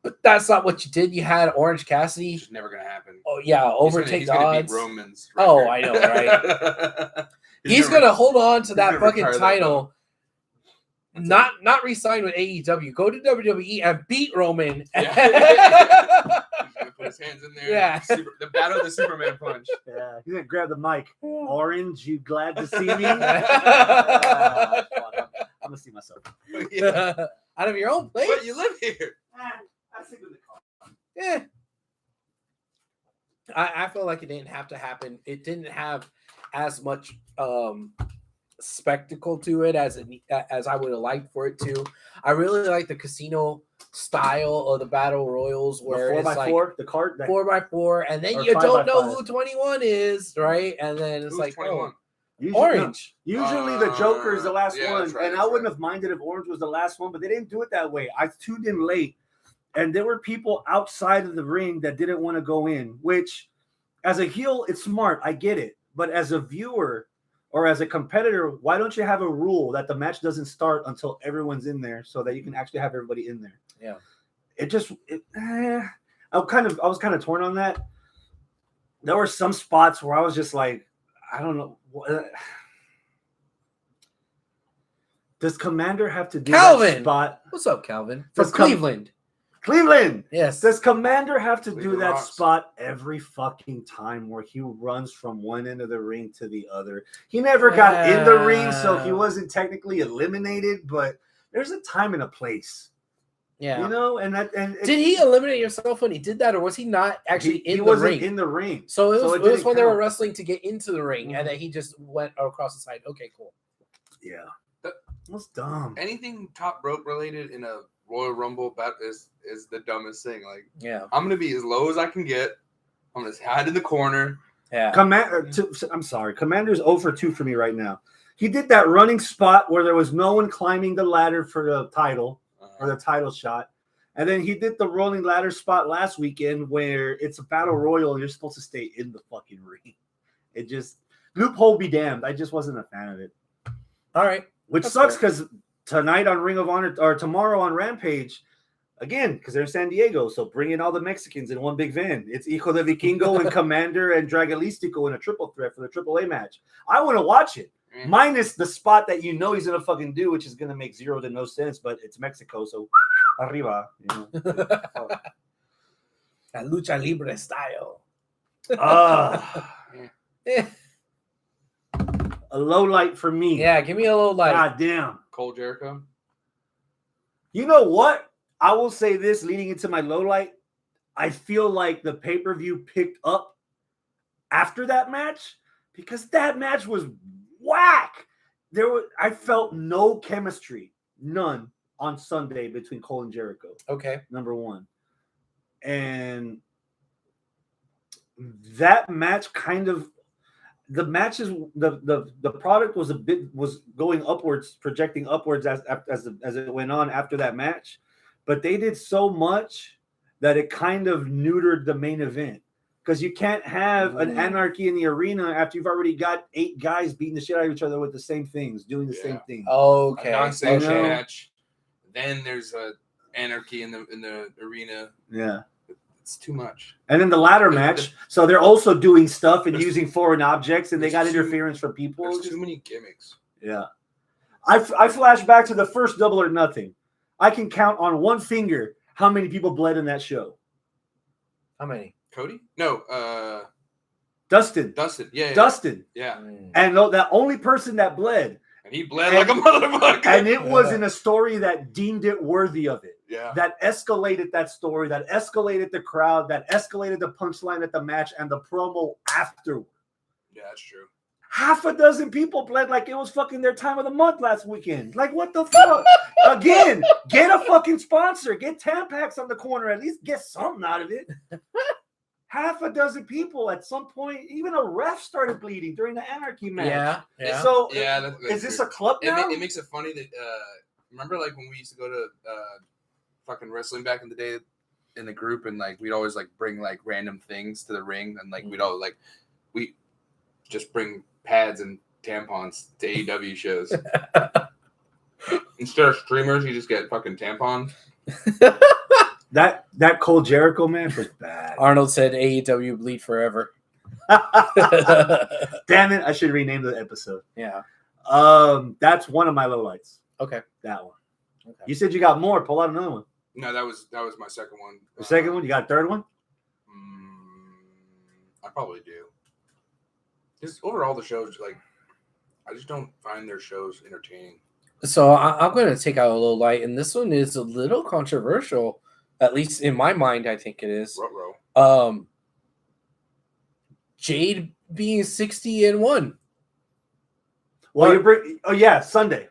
B: But that's not what you did. You had Orange Cassidy.
A: It's just never gonna happen.
B: Oh yeah, overtake
A: he's
B: the
A: gonna
B: odds.
A: beat Roman's
B: Oh,
A: record.
B: I know, right? He's
A: gonna
B: gonna hold on to that
A: gonna
B: fucking
A: retire that
B: title Not re-sign with AEW. Go to WWE and beat Roman.
A: Yeah. He's gonna put his hands in there.
B: Yeah.
A: The battle of the Superman punch.
C: Yeah, he's gonna grab the mic. Orange, you glad to see me? I'm gonna see myself.
A: Yeah.
B: Out of your own place.
A: But you live here.
C: I think with the car.
B: Yeah. I feel like it didn't have to happen. It didn't have as much spectacle to it as I would have liked for it to. I really like the casino style of the battle royals where
C: the 4x4,
B: it's like
C: the card,
B: 4x4, and then
C: or
B: you don't know
C: 5x5.
B: who 21 is, right? And then it's
A: Who's
B: like
A: 21?
B: Orange.
C: Usually the Joker is the last
A: yeah,
C: one,
A: that's right,
C: and I
A: that's
C: wouldn't
A: right.
C: have minded if Orange was the last one, but they didn't do it that way. I tuned in late, and there were people outside of the ring that didn't want to go in, which as a heel, it's smart. I get it. But as a viewer or as a competitor, why don't you have a rule that the match doesn't start until everyone's in there so that you can actually have everybody in there?
B: Yeah.
C: I was kind of torn on that. There were some spots where I was just like, I don't know. Does Commander have to do
B: Calvin!
C: that spot?
B: What's up, Calvin? From
C: Does
B: Cleveland.
C: Cleveland!
B: Yes.
C: Does Commander have to do
A: Cleveland
C: that
A: rocks.
C: spot every fucking time where he runs from one end of the ring to the other? He never got in the ring, so he wasn't technically eliminated, but there's a time and a place.
B: Yeah.
C: You know,
B: Did he eliminate himself when he did that, or was he not actually
C: he
B: in the
C: wasn't
B: ring?
C: in the ring.
B: So it was,
C: it
B: it was
C: didn't
B: when they were
C: count.
B: wrestling to get into the ring,
C: Mhm.
B: and then he just went across the side. Okay, cool.
C: Yeah.
A: The-
C: That's dumb.
A: Anything top rope related in a Royal Rumble bat is the dumbest thing. Like,
B: Yeah.
A: I'm gonna be as low as I can get. I'm gonna hide in the corner.
B: Yeah.
C: I'm sorry. Commander's 0 for 2 for me right now. He did that running spot where there was no one climbing the ladder for the title or the title shot. And then he did the rolling ladder spot last weekend where it's a battle royal and you're supposed to stay in the fucking ring. It just, loophole be damned. I just wasn't a fan of it.
B: All right.
C: Which
B: That's
C: sucks
B: fair.
C: because tonight on Ring of Honor or tomorrow on Rampage, again, because they're in San Diego, so bring in all the Mexicans in one big van. It's Hijo de Vikingo and Commander and Dragalistico in a triple threat for the AAA match. I want to watch it.
A: Mm.
C: Minus the spot that you know he's gonna fucking do, which is gonna make zero to no sense, but it's Mexico, so arriba. You know?
B: La lucha libre style.
C: A low light for me.
B: Yeah, give me a little light.
C: God damn.
A: Cole Jericho.
C: You know what? I will say this leading into my low light. I feel like the pay-per-view picked up after that match because that match was whack. I felt no chemistry, none on Sunday between Cole and Jericho.
B: Okay.
C: Number one. And that match kind of the product was going upwards, projecting upwards as it went on after that match, but they did so much that it kind of neutered the main event because you can't have an anarchy in the arena after you've already got 8 guys beating the shit out of each other with the same things, doing the same thing.
B: Okay.
A: A non-sanction
C: You know?
A: match. Then there's a anarchy in the arena.
C: Yeah.
A: It's too much.
C: And then the ladder match, so they're also doing stuff and
A: There's-
C: using foreign objects, and they got
A: there's too-
C: interference from people.
A: There's too many gimmicks.
C: Yeah. I flash back to the first Double or Nothing. I can count on one finger how many people bled in that show.
B: How many?
A: Cody? No,
C: Dustin.
A: Dustin. Yeah.
C: Dustin.
A: Yeah.
C: And that only person that bled.
A: And he bled like a motherfucker.
C: And it was in a story that deemed it worthy of it.
A: Yeah.
C: That escalated that story, that escalated the crowd, that escalated the punchline at the match and the promo afterward.
A: Yeah, that's true.
C: Half a dozen people bled like it was fucking their time of the month last weekend. Like, what the fuck? Again, get a fucking sponsor. Get Tampax on the corner. At least get something out of it. Half a dozen people at some point, even a ref started bleeding during the Anarchy match.
B: Yeah. Yeah.
C: So,
A: Yeah, that's
C: is this
A: weird.
C: a club now?
A: It makes it funny that remember like when we used to go to fucking wrestling back in the day in the group and like we'd always like bring like random things to the ring and like we'd all like we just bring pads and tampons to AEW shows. Instead of streamers, you just get fucking tampons.
C: That Cole Jericho match was bad.
B: Arnold said AEW bleed forever.
C: Damn it, I should rename the episode.
B: Yeah.
C: That's one of my lowlights.
B: Okay.
C: That one.
B: Okay.
C: You said you got more. Pull out another one.
A: No, that was my second one.
C: The second one. You got a third one?
A: I probably do. Just overall, the shows like I just don't find their shows entertaining.
B: So I'm going to take out a little light, and this one is a little controversial, at least in my mind. I think it is.
A: Ruh-roh.
B: Jade being 60-1.
C: Well, you bring. Oh yeah, Sunday.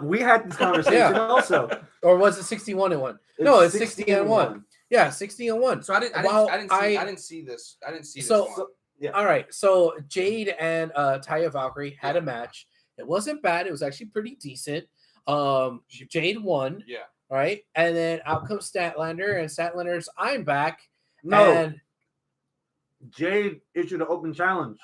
C: We had this conversation also.
B: Or was it 61-1? No, it's 60-1. Yeah, 60-1.
A: So I didn't see this. I didn't see this one.
C: Yeah.
B: All right. So Jade and Taya Valkyrie had a match. It wasn't bad. It was actually pretty decent. Jade won.
A: Yeah.
B: Right. And then out comes Statlander, and Statlander's I'm back.
C: No.
B: And,
C: Jade issued an open challenge.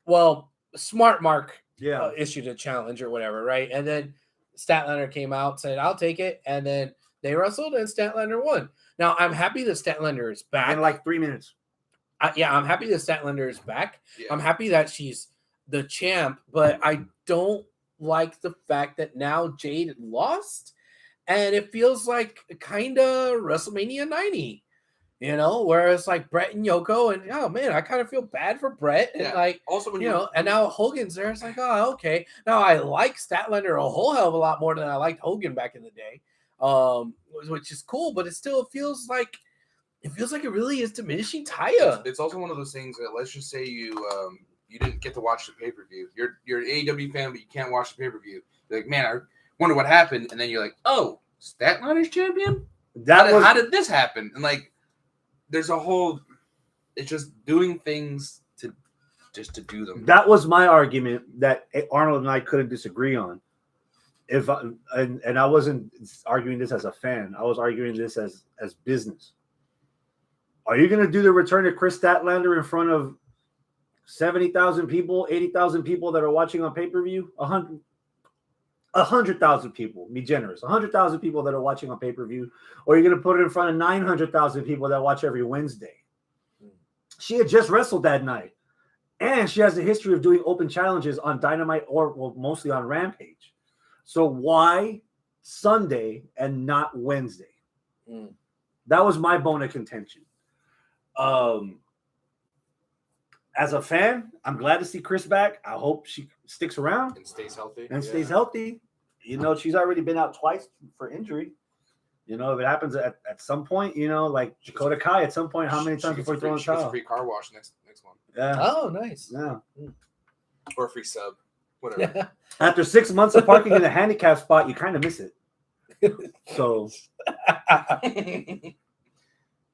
B: well, Smart Mark
C: Yeah.
B: issued a challenge or whatever, right? And then Statlander came out, said, I'll take it. And then they wrestled, and Statlander won. Now, I'm happy that Statlander is back.
C: In like 3 minutes.
B: I'm happy that Statlander is back.
A: Yeah.
B: I'm happy that she's the champ, but I don't like the fact that now Jade lost, and it feels like kind of WrestleMania 90, where it's like Brett and Yoko, and oh man, I kind of feel bad for Brett, and like
A: also when
B: and now Hogan's there. It's like, oh, okay. Now I like Statlander a whole hell of a lot more than I liked Hogan back in the day, which is cool, but it still feels like it really is diminishing Taya.
A: It's also one of those things that let's just say you didn't get to watch the pay-per-view. You're an AEW fan, but you can't watch the pay-per-view. You're like, man, I wonder what happened, and then you're like, oh, Statlander's champion? How did this happen? And like, there's a whole. It's just doing things to do them.
C: That was my argument that Arnold and I couldn't disagree on. And I wasn't arguing this as a fan. I was arguing this as business. Are you going to do the return of Chris Statlander in front of 70,000 people, 80,000 people that are watching on pay-per-view? 100,000 people, be generous. 100,000 people that are watching on pay-per-view. Or are you going to put it in front of 900,000 people that watch every Wednesday? She had just wrestled that night. And she has a history of doing open challenges on Dynamite or mostly on Rampage. So why Sunday and not Wednesday? That was my bone of contention. As a fan, I'm glad to see Chris back. I hope she sticks around
A: and stays healthy.
C: Stays healthy. She's already been out twice for injury. If it happens at some point, like Dakota Kai, at some point, how many times before throwing a towel?
A: She gets a free car wash next one.
C: Yeah.
B: Oh, nice.
C: Yeah.
A: Or a free sub. Whatever.
C: After 6 months of parking in a handicap spot, you kind of miss it. So.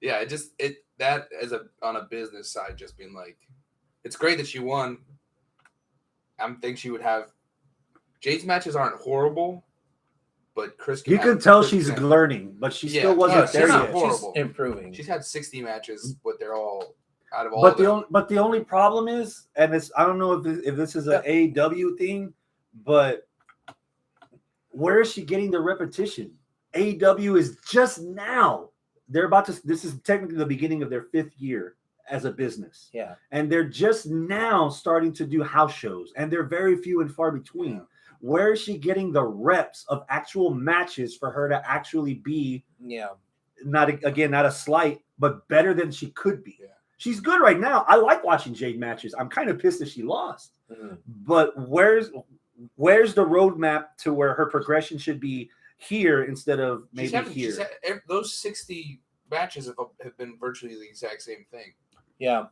A: Yeah, that as on a business side, just being like, it's great that she won. I think she would have. Jade's matches aren't horrible, but Chris.
C: You can tell she's learning, but she still wasn't there yet.
B: She's improving.
A: She's had 60 matches, but they're all out of all.
C: But the only problem is, and I don't know if this is an AEW thing, but where is she getting the repetition? AEW is just now. They're about to. This is technically the beginning of their 5th year as a business.
B: Yeah,
C: and they're just now starting to do house shows, and they're very few and far between. Yeah. Where is she getting the reps of actual matches for her to actually be? Yeah, not a slight, but better than she could be. Yeah. She's good right now. I like watching Jade matches. I'm kind of pissed that she lost, but where's the roadmap to where her progression should be? Here instead of maybe here.
A: Those 60 matches have been virtually the exact same thing.
B: Yeah.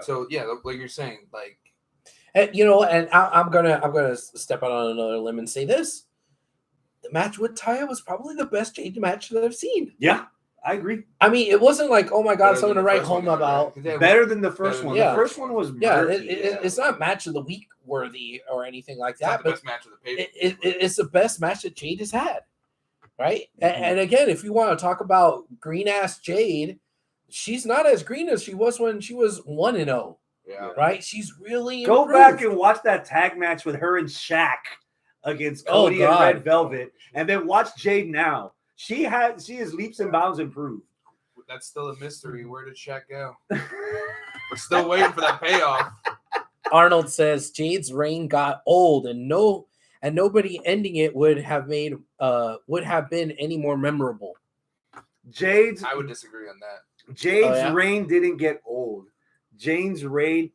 A: So yeah, like you're saying, like,
B: and I'm gonna step out on another limb and say this: the match with Taya was probably the best Jade match that I've seen.
C: Yeah, I agree.
B: I mean, it wasn't like, oh my god, something to write home about.
C: Better than the first one.
B: Yeah.
C: The first one was
B: it's not match of the week worthy or anything like that.
A: It's not the best match of the pay.
B: It's the best match that Jade has had, right? And again, if you want to talk about green ass Jade, she's not as green as she was when she was 1-0.
A: Yeah.
B: Right. She's really
C: go back and watch that tag match with her and Shaq against Cody and Red Velvet, and then watch Jade now. She is leaps and bounds improved.
A: That's still a mystery. Where did Shaq go? We're still waiting for that payoff.
B: Arnold says Jade's reign got old, and and nobody ending it would have been any more memorable.
C: Jade's
A: I would disagree on that.
C: Jade's
B: yeah?
C: reign didn't get old. Jade's reign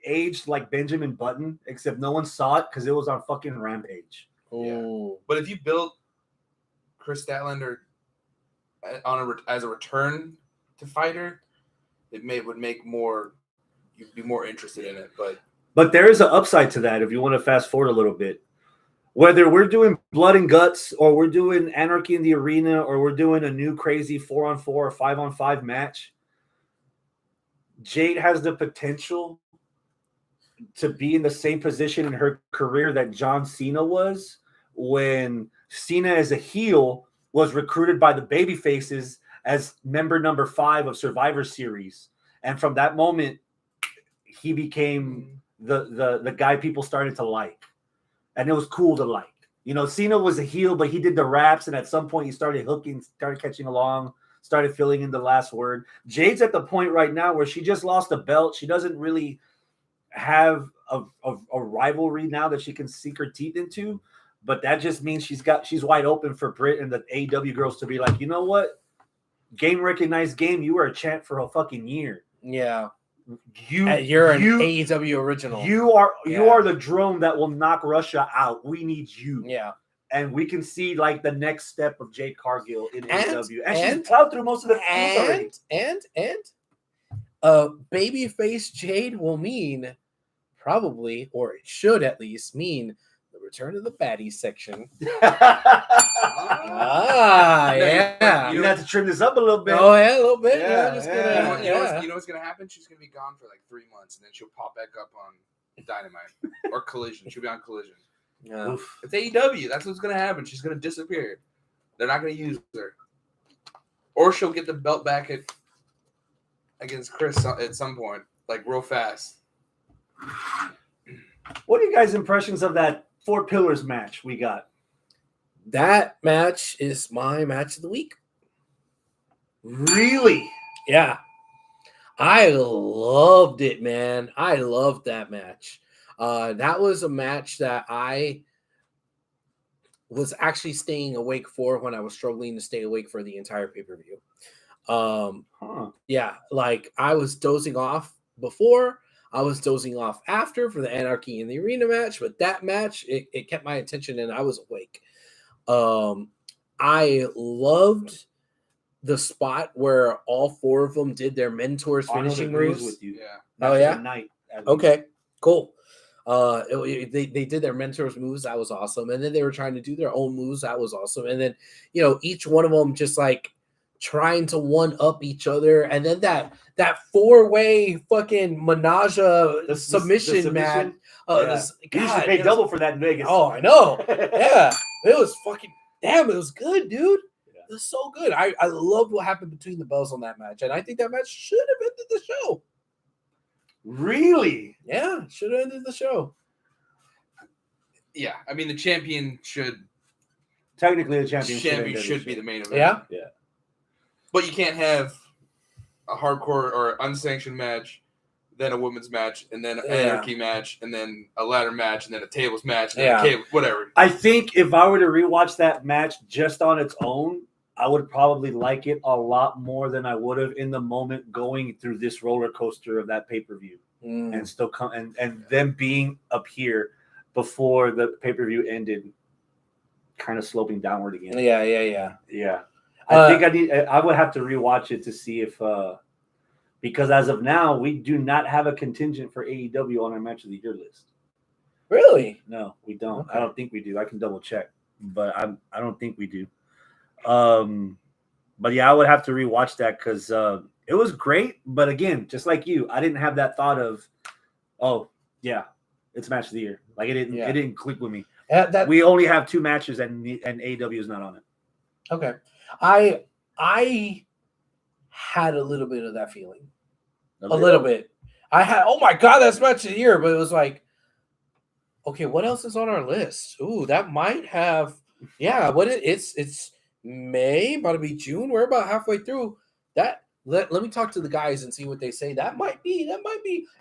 C: aged like Benjamin Button, except no one saw it because it was on fucking Rampage.
B: Ooh.
A: But if you built Chris Statlander as a return to fighter, would make more. You'd be more interested in it.
C: But there is an upside to that if you want to fast forward a little bit. Whether we're doing Blood and Guts or we're doing Anarchy in the Arena or we're doing a new crazy 4-on-4 or 5-on-5 match, Jade has the potential to be in the same position in her career that John Cena was when Cena as a heel was recruited by the baby faces as member number 5 of Survivor Series. And from that moment, he became the guy people started to like. And it was cool to like. You know, Cena was a heel, but he did the raps, and at some point he started hooking, started catching along, started filling in the last word. Jade's at the point right now where she just lost a belt. She doesn't really have a rivalry now that she can sink her teeth into, but that just means she's wide open for Britt and the AEW girls to be like, you know what? Game recognized game. You were a champ for a fucking year.
B: Yeah.
C: You're
B: an AEW original.
C: You are the drone that will knock Russia out. We need you.
B: Yeah.
C: And we can see like the next step of Jade Cargill in AEW. And
B: she's
C: plowed through most of the already.
B: Babyface Jade will mean probably, or it should at least mean, the return of the baddies section. Yeah.
C: You have to trim this up a little bit.
B: Oh yeah, a little bit.
A: You know what's gonna happen? She's gonna be gone for like 3 months, and then she'll pop back up on Dynamite or Collision. She'll be on Collision.
B: Yeah.
A: It's AEW. That's what's gonna happen. She's gonna disappear. They're not gonna use her, or she'll get the belt back against Chris at some point, like real fast.
C: What are you guys' impressions of that 4 Pillars match we got?
B: That match is my match of the week.
C: Really?
B: Yeah. I loved it, man. I loved that match. That was a match that I was actually staying awake for when I was struggling to stay awake for the entire pay-per-view. Yeah, like I was dozing off before, I was dozing off after for the Anarchy in the Arena match, but that match, it kept my attention and I was awake. I loved the spot where all 4 of them did their mentors finishing moves.
C: With you.
A: Yeah.
B: Oh yeah.
C: Night,
B: okay. Cool. They did their mentors moves. That was awesome. And then they were trying to do their own moves. That was awesome. And then, each one of them just like trying to one up each other. And then that 4-way fucking menage submission match.
C: You used to pay double for that in Vegas.
B: Oh, I know. Yeah. It was fucking damn. It was good, dude. Yeah. It was so good. I loved what happened between the bells on that match. And I think that match should have ended the show.
C: Really?
B: Yeah, should have ended the show.
A: Yeah, I mean the champion should
C: technically the champion
A: should be the main event.
B: Yeah,
C: yeah.
A: But you can't have a hardcore or unsanctioned match, then a women's match, and then an anarchy match, and then a ladder match, and then a tables match, and then whatever.
C: I think if I were to rewatch that match just on its own, I would probably like it a lot more than I would have in the moment going through this roller coaster of that pay-per-view and still come and them being up here before the pay-per-view ended, kind of sloping downward again.
B: Yeah.
C: I would have to rewatch it to see if because as of now we do not have a contingent for AEW on our match of the year list.
B: Really?
C: No, we don't.
B: Okay.
C: I don't think we do. I can double check, but I don't think we do. But yeah, I would have to rewatch that because it was great. But again, just like you, I didn't have that thought of, oh yeah, it's match of the year. Like it didn't click with me. We only have 2 matches and AEW is not on it.
B: Okay, I had a little bit of that feeling. A little bit. I had, oh my god, that's match of the year, but it was like, okay, what else is on our list? Ooh, that might have. Yeah, it's May, about to be June. We're about halfway through that. Let me talk to the guys and see what they say. That might be.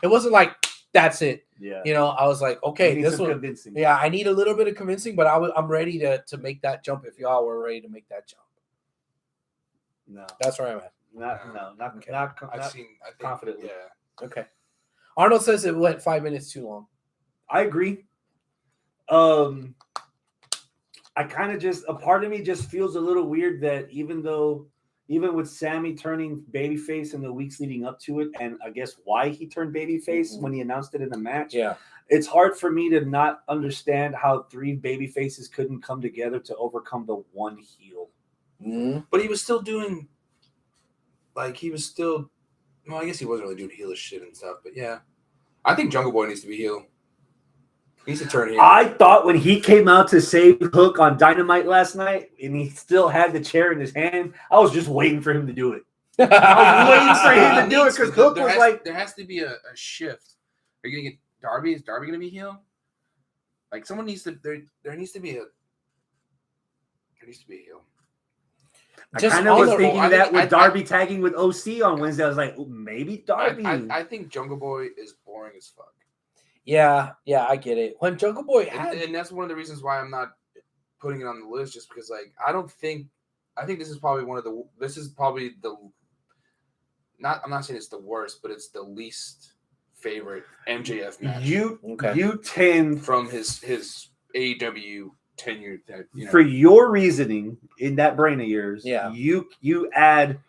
B: It wasn't like That's it.
C: Yeah.
B: You know, I was like,
C: You
B: okay,
C: need
B: this
C: some
B: one.
C: convincing.
B: Yeah, I need a little bit of convincing, but I'm ready to make that jump if y'all were ready to make that jump.
C: No.
B: That's where I'm at.
C: Not
B: Okay.
C: not
A: I've
C: not
A: seen. I think,
C: confidently.
A: Yeah.
B: Okay. Arnold says it went 5 minutes too long.
C: I agree. I kind of just a part of me just feels a little weird that even with Sammy turning babyface in the weeks leading up to it, and I guess why he turned babyface when he announced it in the match,
B: Yeah.
C: it's hard for me to not understand how 3 baby faces couldn't come together to overcome the one heel.
B: Mm-hmm.
A: But he was still doing, well, I guess he wasn't really doing heelish shit and stuff, but yeah. I think Jungle Boy needs to be heel. He needs to turn heel.
C: I thought when he came out to save Hook on Dynamite last night and he still had the chair in his hand, I was just waiting for him to do it. I was waiting for him to do it because Hook was like...
A: There has to be a shift. Are you going to get Darby? Is Darby going to be heel? Like, someone needs to... There needs to be a heel.
C: I kind of was thinking that with Darby tagging with OC on Wednesday. I was like, maybe Darby.
A: I think Jungle Boy is boring as fuck.
B: Yeah, I get it. When Jungle Boy
A: and that's one of the reasons why I'm not putting it on the list, just because I think this is probably I'm not saying it's the worst, but it's the least favorite MJF match.
C: You tend
A: from his AEW tenure,
C: for your reasoning in that brain of yours.
B: Yeah,
C: you add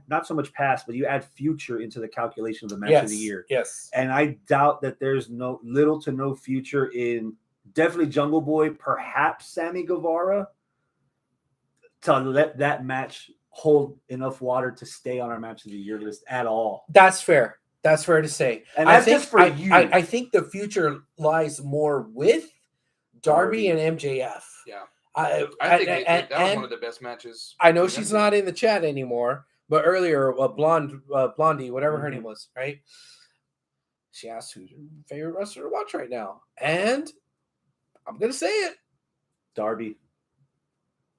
C: not so much past, but you add future into the calculation of the match of the year.
B: Yes,
C: and I doubt that there's little to no future in definitely Jungle Boy, perhaps Sammy Guevara, to let that match hold enough water to stay on our match of the year list at all.
B: That's fair. That's fair to say.
C: And that's just for you.
B: I think the future lies more with Darby and MJF.
A: Yeah. I think that was one of the best matches.
B: I know she's not in the chat anymore, but earlier, Blondie, whatever her name was, right? She asked who's your favorite wrestler to watch right now. And I'm going to say it.
C: Darby.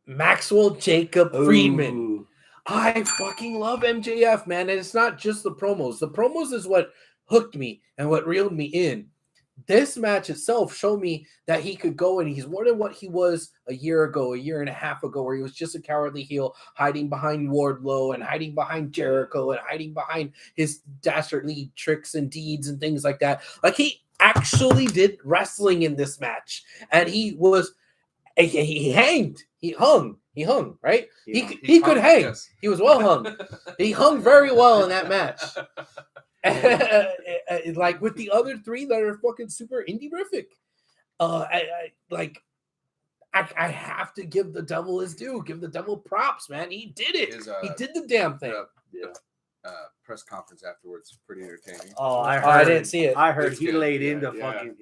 B: Maxwell Jacob Friedman. I fucking love MJF, man. And it's not just the promos. The promos is what hooked me and what reeled me in. This match itself showed me that he could go, and he's more than what he was a year and a half ago, where he was just a cowardly heel hiding behind Wardlow and hiding behind Jericho and hiding behind his dastardly tricks and deeds and things like that. Like, he actually did wrestling in this match, and he hung, right? He could hang. Yes. He was well hung. He hung very well in that match. Like with the other 3 that are fucking super indie-rific. I have to give the devil his due. Give the devil props, man. He did it. He did the damn thing.
A: Press conference afterwards, pretty entertaining.
C: Oh,
B: I didn't see it.
C: I heard he laid into fucking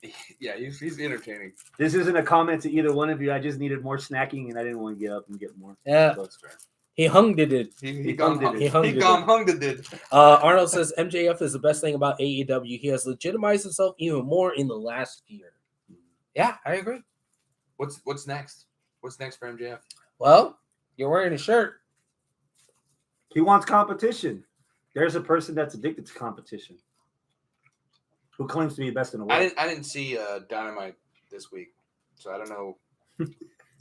A: he's entertaining.
C: This isn't a comment to either one of you. I just needed more snacking, and I didn't want to get up and get more.
B: Yeah,
C: so that's fair.
B: He hung it.
C: He hung it.
B: Arnold says MJF is the best thing about AEW. He has legitimized himself even more in the last year. Yeah, I agree.
A: What's next? What's next for MJF?
B: Well, you're wearing a shirt.
C: He wants competition. There's a person that's addicted to competition who claims to be best in the world.
A: I didn't see Dynamite this week, so I don't know.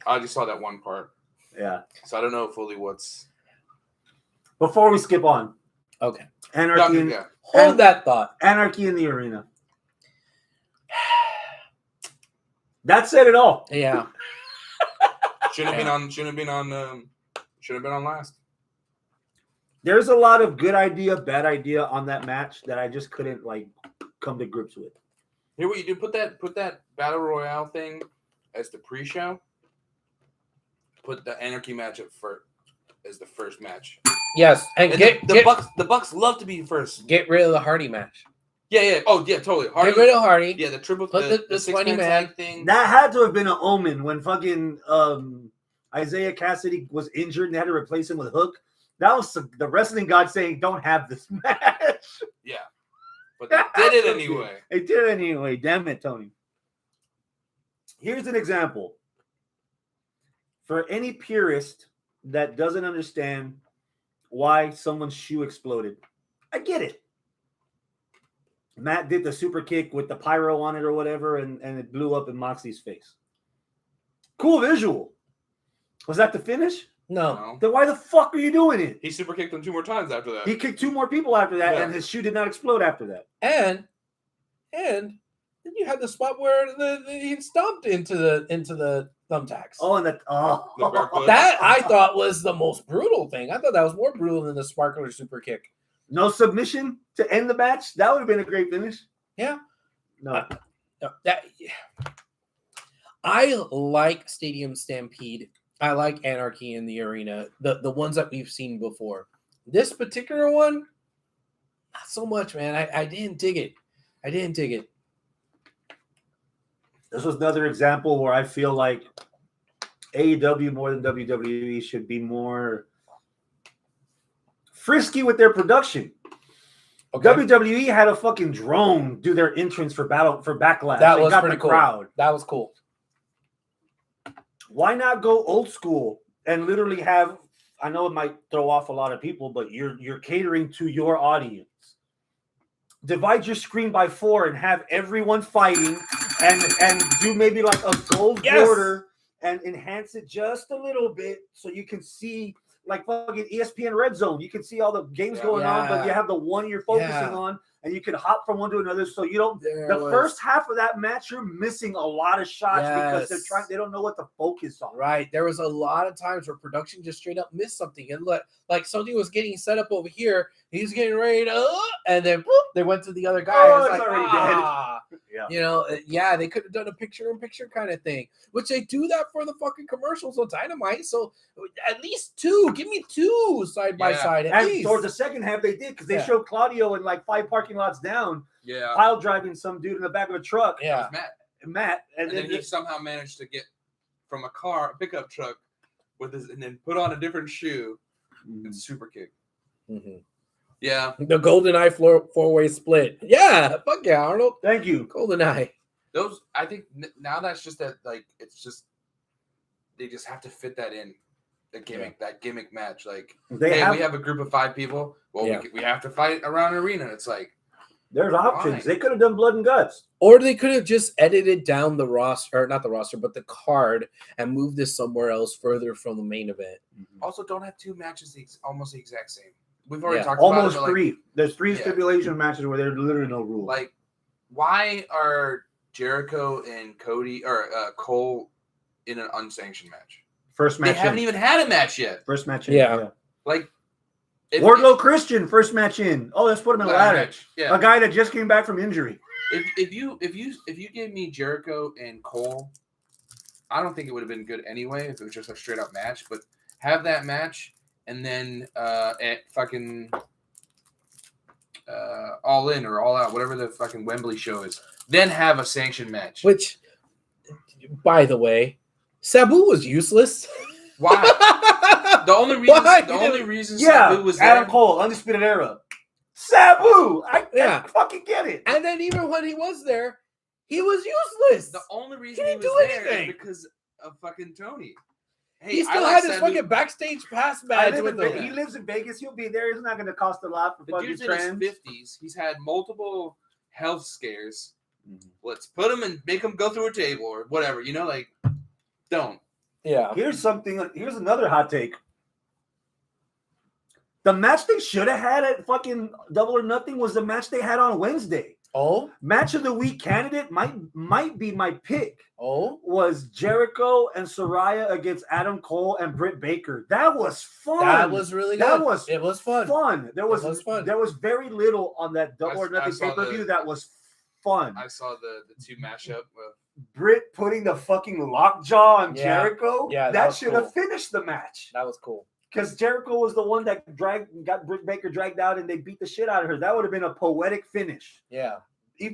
A: I just saw that one part.
C: Yeah.
A: So I don't know fully what's.
C: Before we skip on.
B: Okay.
C: Anarchy.
B: Hold that thought.
C: Anarchy in the arena. That said it all.
B: Yeah.
A: Shouldn't have been on last.
C: There's a lot of good idea, bad idea on that match that I just couldn't come to grips with.
A: Here, what you do? Put that Battle Royale thing as the pre-show. Put the Anarchy match up as the first match.
B: Yes, and
A: the Bucks love to be first.
B: Get rid of the Hardy match.
A: Yeah. Oh, yeah, totally.
B: Hardy, get rid of Hardy.
A: Yeah, the triple.
B: Put the 20-man
A: thing.
C: That had to have been an omen when fucking Isaiah Cassidy was injured and they had to replace him with Hook. That was the wrestling god saying, "Don't have this match."
A: Yeah, but they did it anyway.
C: They did it anyway. Damn it, Tony. Here's an example. For any purist that doesn't understand why someone's shoe exploded. I get it. Matt did the super kick with the pyro on it or whatever, and it blew up in Moxley's face. Cool visual. Was that the finish?
B: No.
C: Then why the fuck are you doing it?
A: He super kicked him 2 more times after that.
C: He kicked 2 more people after that, and his shoe did not explode after that.
B: And then you had the spot where he stomped into the thumbtacks.
C: Oh, and that
B: That I thought was the most brutal thing. I thought that was more brutal than the sparkler super kick.
C: no submission to end the match. That would have been a great finish.
B: Yeah.
C: No.
B: I like Stadium Stampede. I like Anarchy in the Arena. The ones that we've seen before. This particular one, not so much, man. I didn't dig it.
C: This was another example where I feel like AEW more than WWE should be more frisky with their production.
B: Okay.
C: WWE had a fucking drone do their entrance for Backlash.
B: That
C: They
B: was
C: got
B: pretty
C: the
B: cool.
C: crowd.
B: That was cool.
C: Why not go old school and literally have? I know it might throw off a lot of people, but you're catering to your audience. Divide your screen by 4 and have everyone fighting, and do maybe like a gold border and enhance it just a little bit so you can see like fucking ESPN Red Zone. You can see all the games going on, but you have the one you're focusing on, and you can hop from one to another. So you don't. First half of that match, you're missing a lot of shots because they don't know what to focus on.
B: Right. There was a lot of times where production just straight up missed something, and like something was getting set up over here. He's getting ready to, and then whoop, they went to the other guy.
C: Oh,
B: it's
C: like, already dead.
B: Yeah. You know, they could have done a picture-in-picture kind of thing, which they do that for the fucking commercials on Dynamite. So at least 2. Give me 2 side by side. At least.
C: Towards the second half, they did because they showed Claudio in like 5 parking lots down.
A: Yeah.
C: Pile driving some dude in the back of a truck.
B: Yeah.
A: Matt.
C: And
A: then he somehow managed to get from a pickup truck and then put on a different shoe and super kick.
B: Mm-hmm.
A: Yeah.
B: The Golden Eye four-way split. Yeah. Fuck yeah, Arnold.
C: Thank you.
B: Golden Eye.
A: Those, I think now that's just that, like, it's just, they just have to fit that in. The gimmick, that gimmick match. Like, we have a group of 5 people. Well, we have to fight around an arena. It's like,
C: there's options. They could have done blood and guts.
B: Or they could have just edited down the roster, or not the roster, but the card and moved this somewhere else further from the main event.
A: Also, don't have 2 matches almost the exact same. We've already talked
C: almost
A: about it.
C: 3. There's 3 stipulation matches where there's literally no rules.
A: Like, why are Jericho and Cody or Cole in an unsanctioned match?
C: First match.
A: They haven't even had a match yet.
C: First match.
B: Yeah.
A: Like,
C: Wardlow Christian, first match in. Oh, let's put him in a ladder.
A: Match. Yeah.
C: A guy that just came back from injury.
A: If you gave me Jericho and Cole, I don't think it would have been good anyway if it was just a straight up match. But have that match and then at fucking All In or All Out, whatever the fucking Wembley show is, then have a sanctioned match.
B: Which, by the way, Sabu was useless.
A: Why? The only reason Sabu was there.
C: Adam Cole, Undisputed Era. Sabu! I fucking get it.
B: And then even when he was there, he was useless.
A: The only reason
B: he
A: he was
B: do
A: there
B: anything.
A: is because of fucking Tony. Hey,
B: he still had his fucking backstage pass badge with him.
C: He lives in Vegas. He'll be there. It's not going to cost a lot for
A: the
C: fucking
A: dude's
C: trans.
A: in his 50s. He's had multiple health scares. Let's put him and make him go through a table or whatever. You know, like, don't.
B: Yeah.
C: Here's another hot take. The match they should have had at fucking Double or Nothing was the match they had on Wednesday.
B: Oh,
C: match of the week candidate might be my pick.
B: Oh,
C: was Jericho and Saraya against Adam Cole and Britt Baker. That was fun.
B: That was really good. It was fun.
C: There was very little on that Double or Nothing pay-per-view that was fun.
A: I saw the 2 mashup with
C: Britt putting the fucking lockjaw on Jericho.
B: Yeah,
C: that should have finished the match.
B: That was cool.
C: Because Jericho was the one that got Britt Baker dragged out and they beat the shit out of her. That would have been a poetic finish.
B: Yeah.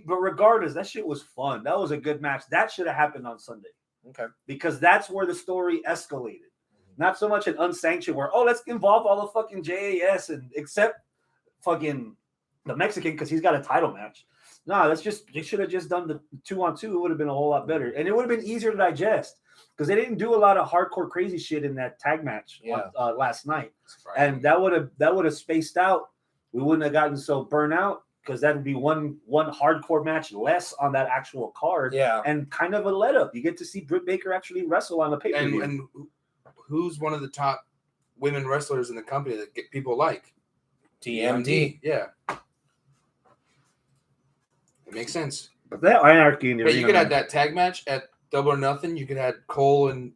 C: But regardless, that shit was fun. That was a good match. That should have happened on Sunday.
B: Okay.
C: Because that's where the story escalated. Not so much an unsanctioned where, let's involve all the fucking JAS and except fucking the Mexican because he's got a title match. No, they should have just done the 2-on-2. It would have been a whole lot better. And it would have been easier to digest. because they didn't do a lot of hardcore crazy shit in that tag match last night, and that would have spaced out. We wouldn't have gotten so burnt out because that would be one hardcore match less on that actual card.
B: Yeah.
C: And kind of a let up. You get to see Britt Baker actually wrestle on the pay per view.
A: And who's one of the top women wrestlers in the company that get people like?
B: TMD.
A: Yeah. It makes sense.
C: But that anarchy in the
A: you could have that tag match at Double or Nothing. You could have Cole and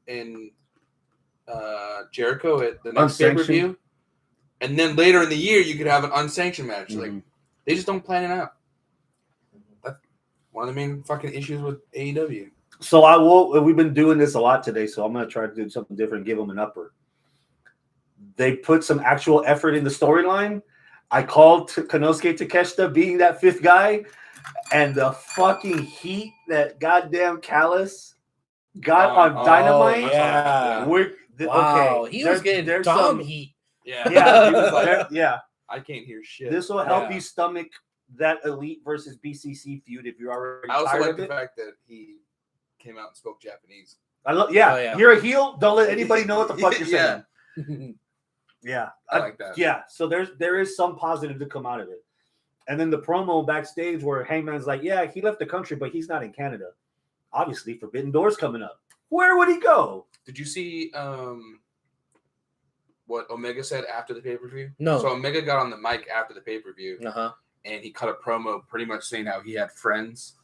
A: Jericho at the next pay-per-view. And then later in the year, you could have an unsanctioned match.
C: Mm-hmm.
A: Like, they just don't plan it out. That's one of the main fucking issues with AEW.
C: So we've been doing this a lot today, so I'm going to try to do something different, give them an upper. They put some actual effort in the storyline. I called Konosuke Takeshita being that fifth guy, and the fucking heat that goddamn Callus got on Dynamite.
B: Yeah.
C: Okay.
B: He was getting dumb heat.
A: Yeah.
C: Yeah. He was like, yeah.
A: I can't hear shit.
C: This will help you stomach that Elite versus BCC feud if you're already tired of it.
A: I also like the fact that he came out and spoke Japanese.
C: You're a heel. Don't let anybody know what the fuck you're saying. Yeah,
A: I like that.
C: Yeah, so there is some positive to come out of it. And then the promo backstage where Hangman's like, yeah, he left the country, but he's not in Canada. Obviously, Forbidden Door's coming up. Where would he go?
A: Did you see what Omega said after the pay-per-view?
B: No.
A: So Omega got on the mic after the pay-per-view,
B: Uh-huh.
A: and he cut a promo pretty much saying how he had friends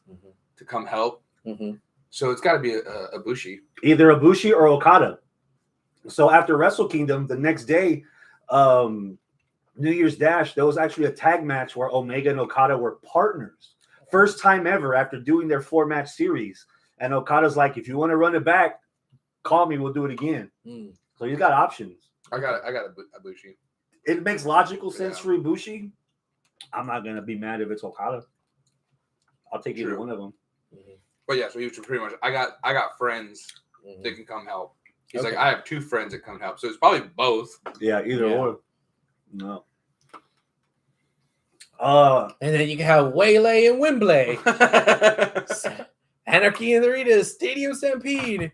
A: to come help.
B: Mm-hmm.
A: So it's got to be a Ibushi.
C: Either Ibushi or Okada. So after Wrestle Kingdom, the next day, New Year's Dash, there was actually a tag match where Omega and Okada were partners. First time ever after doing their 4-match series. And Okada's like, if you want to run it back, call me, we'll do it again. So he's got options.
A: I got Ibushi.
C: It makes logical sense for Ibushi. I'm not going to be mad if it's Okada. I'll take either one of them.
A: But yeah, so he was pretty much, I got friends that can come help. He's like, I have 2 friends that come help. So it's probably both.
C: Yeah, either or. No.
B: And then you can have Waylay and Wembley. Anarchy in the Arena, Stadium Stampede.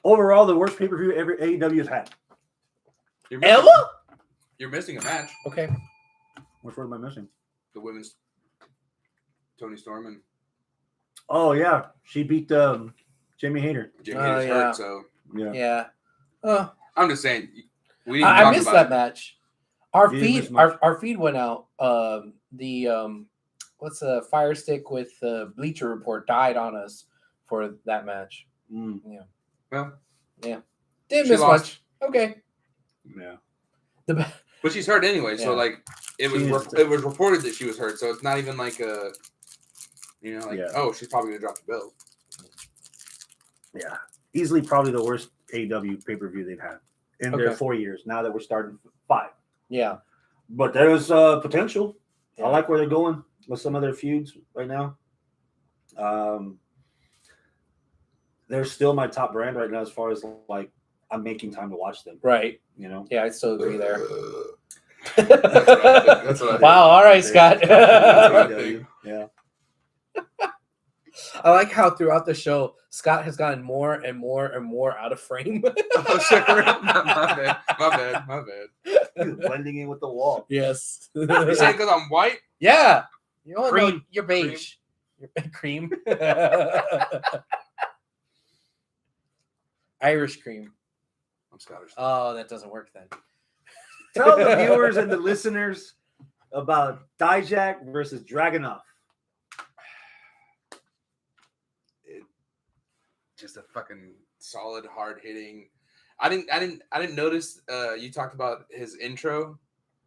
C: Overall, the worst pay-per-view ever AEW's had.
A: You're missing a match.
B: Okay.
C: Which one am I missing?
A: The women's Toni Storm and
C: oh yeah, she beat Jamie Hayter.
A: Jamie Hayter's hurt, so
B: yeah.
A: I'm just saying.
B: I missed that match. Our
C: You
B: feed, our feed went out. What's the Fire Stick with Bleacher Report died on us for that match. Yeah.
A: Well,
B: yeah. Didn't miss much. Okay.
C: Yeah.
A: But she's hurt anyway, so like it was reported that she was hurt, so it's not even like a, oh, she's probably gonna drop the belt.
C: Yeah, easily probably the worst AEW pay-per-view they've had in their 4 years. Now that we're starting 5.
B: Yeah,
C: but there's potential. Yeah. I like where they're going with some of their feuds right now. They're still my top brand right now as far as like I'm making time to watch them.
B: Right.
C: Yeah,
B: I still agree there.
A: That's what I
B: wow. All right, Scott.
C: Yeah.
B: I like how throughout the show, Scott has gotten more and more and more out of frame.
A: Oh, shit. My bad.
C: Blending in with the wall.
B: Yes.
A: You saying because I'm white?
B: Yeah. You know,
C: cream.
B: You're beige. You're cream. Irish cream.
A: I'm Scottish.
B: Oh, that doesn't work then.
C: Tell the viewers and the listeners about Dijak versus Dragunov.
A: Just a fucking solid, hard hitting. I didn't notice. You talked about his intro.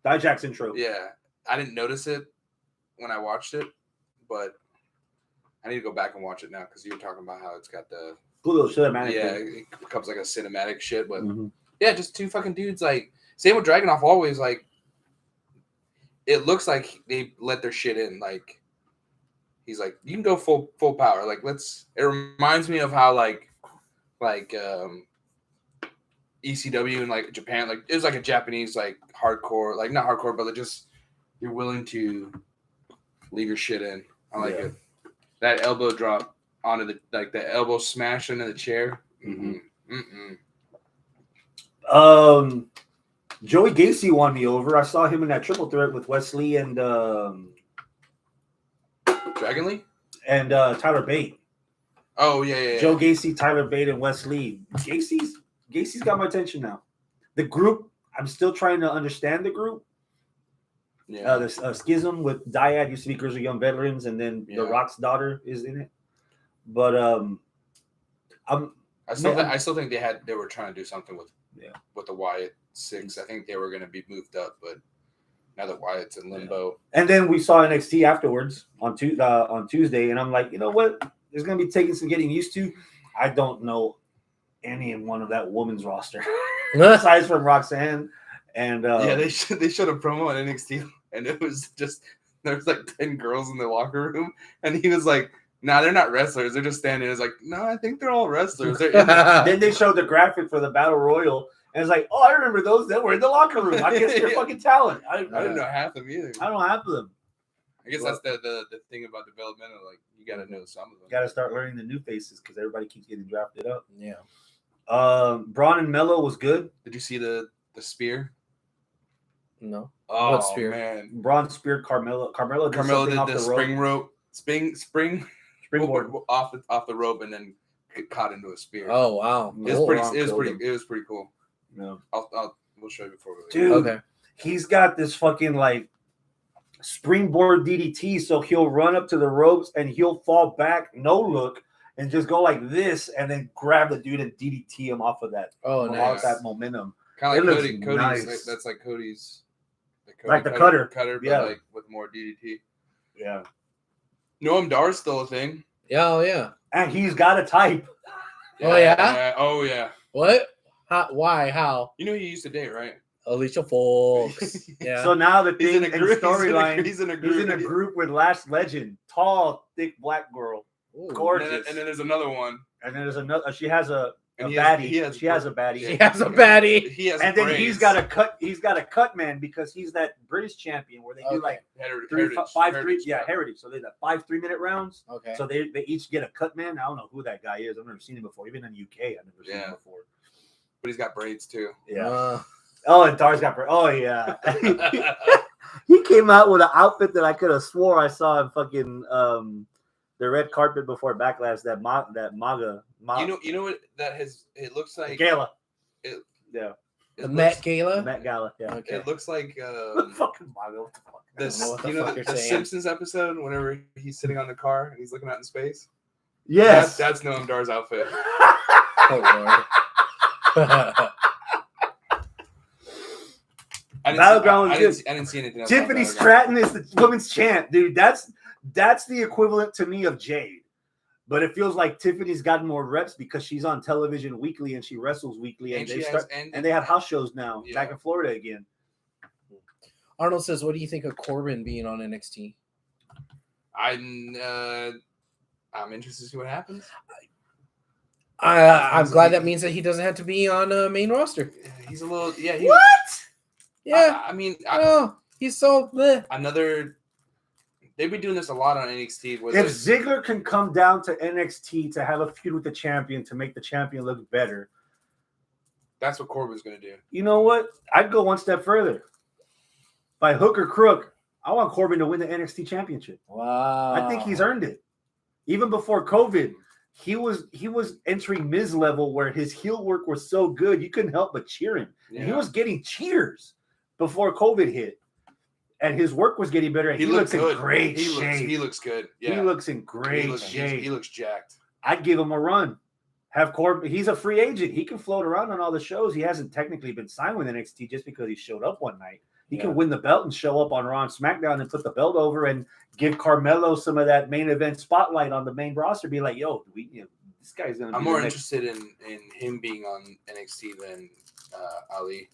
C: Dijak's intro.
A: Yeah, I didn't notice it when I watched it, but I need to go back and watch it now because you were talking about how it's got the
C: little cinematic.
A: Yeah, it becomes like a cinematic shit, but yeah, just 2 fucking dudes. Like same with Dragunov. Always like it looks like they let their shit in. Like he's like, you can go full power. Like it reminds me of how like ECW and like Japan, like it was like a Japanese like hardcore, like not hardcore, but just you're willing to leave your shit in. I like it. That elbow drop onto the elbow smash into the chair.
C: Mhm.
A: Mm-mm.
C: Joey Gacy won me over. I saw him in that triple threat with Wesley and
A: Dragon Lee?
C: Tyler Bate.
A: Oh yeah.
C: Joe Gacy, Tyler Bate, and Wesley. Gacy's got my attention now. The group, I'm still trying to understand the group.
A: Yeah.
C: The schism with Dyad used to be Grizzly Young Veterans, and then The
A: Yeah.
C: Rock's daughter is in it. But
A: I still think they were trying to do something with the Wyatt 6. I think they were going to be moved up, but now that Wyatt's in limbo.
C: And then we saw NXT afterwards on Tuesday, and I'm like, you know what? There's going to be taking some getting used to. I don't know any one of that woman's roster aside from Roxanne. And
A: they showed a promo on NXT, and it was just there was like 10 girls in the locker room, and he was like, "Nah, they're not wrestlers. They're just standing." It's like, "No, I think they're all wrestlers." They're in the-
C: Then they showed the graphic for the Battle Royal, and it's like, "Oh, I remember those. They were in the locker room. I guess they're fucking talent." I
A: didn't know half of them either.
C: I don't know half of them.
A: I guess that's the thing about developmental. Like, you got to know some of them.
C: Got to start learning the new faces because everybody keeps getting drafted up.
B: Yeah.
C: Braun and Mello was good.
A: Did you see the spear?
B: No.
A: Oh,
B: What spear?
A: man.
C: Braun speared Carmelo. Carmelo did
A: Carmelo
C: something
A: did
C: off
A: the
C: the
A: spring
C: rope.
A: springboard
C: Springboard.
A: off the rope and then caught into a spear.
B: Oh wow.
C: Yeah.
A: It
B: Cool.
A: was pretty cool.
C: Yeah.
A: We'll show you before we leave.
C: Dude,
B: Okay.
C: he's got this fucking like springboard DDT, so he'll run up to the ropes and he'll fall back, no look, and just go like this, and then grab the dude and DDT him off of that.
B: Oh,
C: off
B: nice.
C: that momentum.
A: Kind
C: It
A: of like
C: looks
A: Cody's.
C: nice.
A: That's like Cody's.
C: Like the cutter.
A: But
C: Yeah.
A: like with more DDT.
C: Yeah.
A: Noam Dar's still a thing.
B: Yeah. Oh yeah.
C: And he's got a type.
B: Oh, yeah?
A: Oh yeah.
B: What? How? Why? How?
A: You know he used to date, right?
B: Alicia Fox. Yeah.
C: So now the
A: He's
C: thing
A: in a
C: in
A: group.
C: storyline,
A: He's in a
C: he's in a
A: group.
C: group with Last Legend, tall, thick black girl,
B: Ooh.
C: gorgeous.
A: And then there's another one.
C: And then there's another. She has a
A: And
C: baddie.
A: he has
C: she has a baddie.
B: She has a baddie.
A: He has
C: And then
A: braids.
C: he's got a cut. He's got a cut man because he's that British champion where they do
B: Okay.
C: like
A: Heritage.
C: heritage. So they do 5 3-minute rounds.
B: Okay.
C: So they each get a cut man. I don't know who that guy is. I've never seen him before. Even in the UK, I've never seen him before.
A: But he's got braids too.
C: Yeah. Oh, and Dar's got. Oh yeah. He came out with an outfit that I could have swore I saw in fucking the red carpet before Backlash. That MAGA.
A: You know what that has? It looks like
C: Gala.
A: It-
C: Yeah.
B: The Met Gala.
C: Met Gala. Yeah.
B: Okay.
A: It looks like
C: Fucking MAGA. What the fuck?
A: this.
B: know what the
A: You know
B: fuck you're
A: the
B: saying.
A: Simpsons episode whenever he's sitting on the car and he's looking out in space.
C: Yes.
A: That's Noam Dar's outfit.
B: Oh Lord.
C: Battleground was
A: I didn't see anything else.
C: Tiffany
A: on Battleground.
C: Stratton is the women's champ, dude. That's the equivalent to me of Jade. But it feels like Tiffany's gotten more reps because she's on television weekly and she wrestles weekly, and they have house shows now back in Florida again.
B: Arnold says, "What do you think of Corbin being on NXT?"
A: I'm interested to see what happens.
B: I'm glad that means that he doesn't have to be on a main roster.
A: He's a little
C: What?
B: Yeah.
A: I mean,
B: He's so. Bleh.
A: another. They've been doing this a lot on NXT.
C: If Ziggler can come down to NXT to have a feud with the champion to make the champion look better,
A: that's what Corbin's going to do.
C: you know what? I'd go one step further. By hook or crook, I want Corbin to win the NXT championship.
B: Wow.
C: I think he's earned it. Even before COVID, he was entering Miz level where his heel work was so good you couldn't help but cheer him. And he was getting cheers before COVID hit. And his work was getting better. He looks
A: good.
C: in great shape.
A: He looks good. Yeah.
C: He looks in great shape.
A: He looks jacked.
C: I'd give him a run. Have Corbin. He's a free agent. He can float around on all the shows. He hasn't technically been signed with NXT just because he showed up one night. He can win the belt and show up on Raw and SmackDown and put the belt over and give Carmelo some of that main event spotlight on the main roster. Be like, yo, this guy's gonna.
A: I'm more interested in him being on NXT than Ali.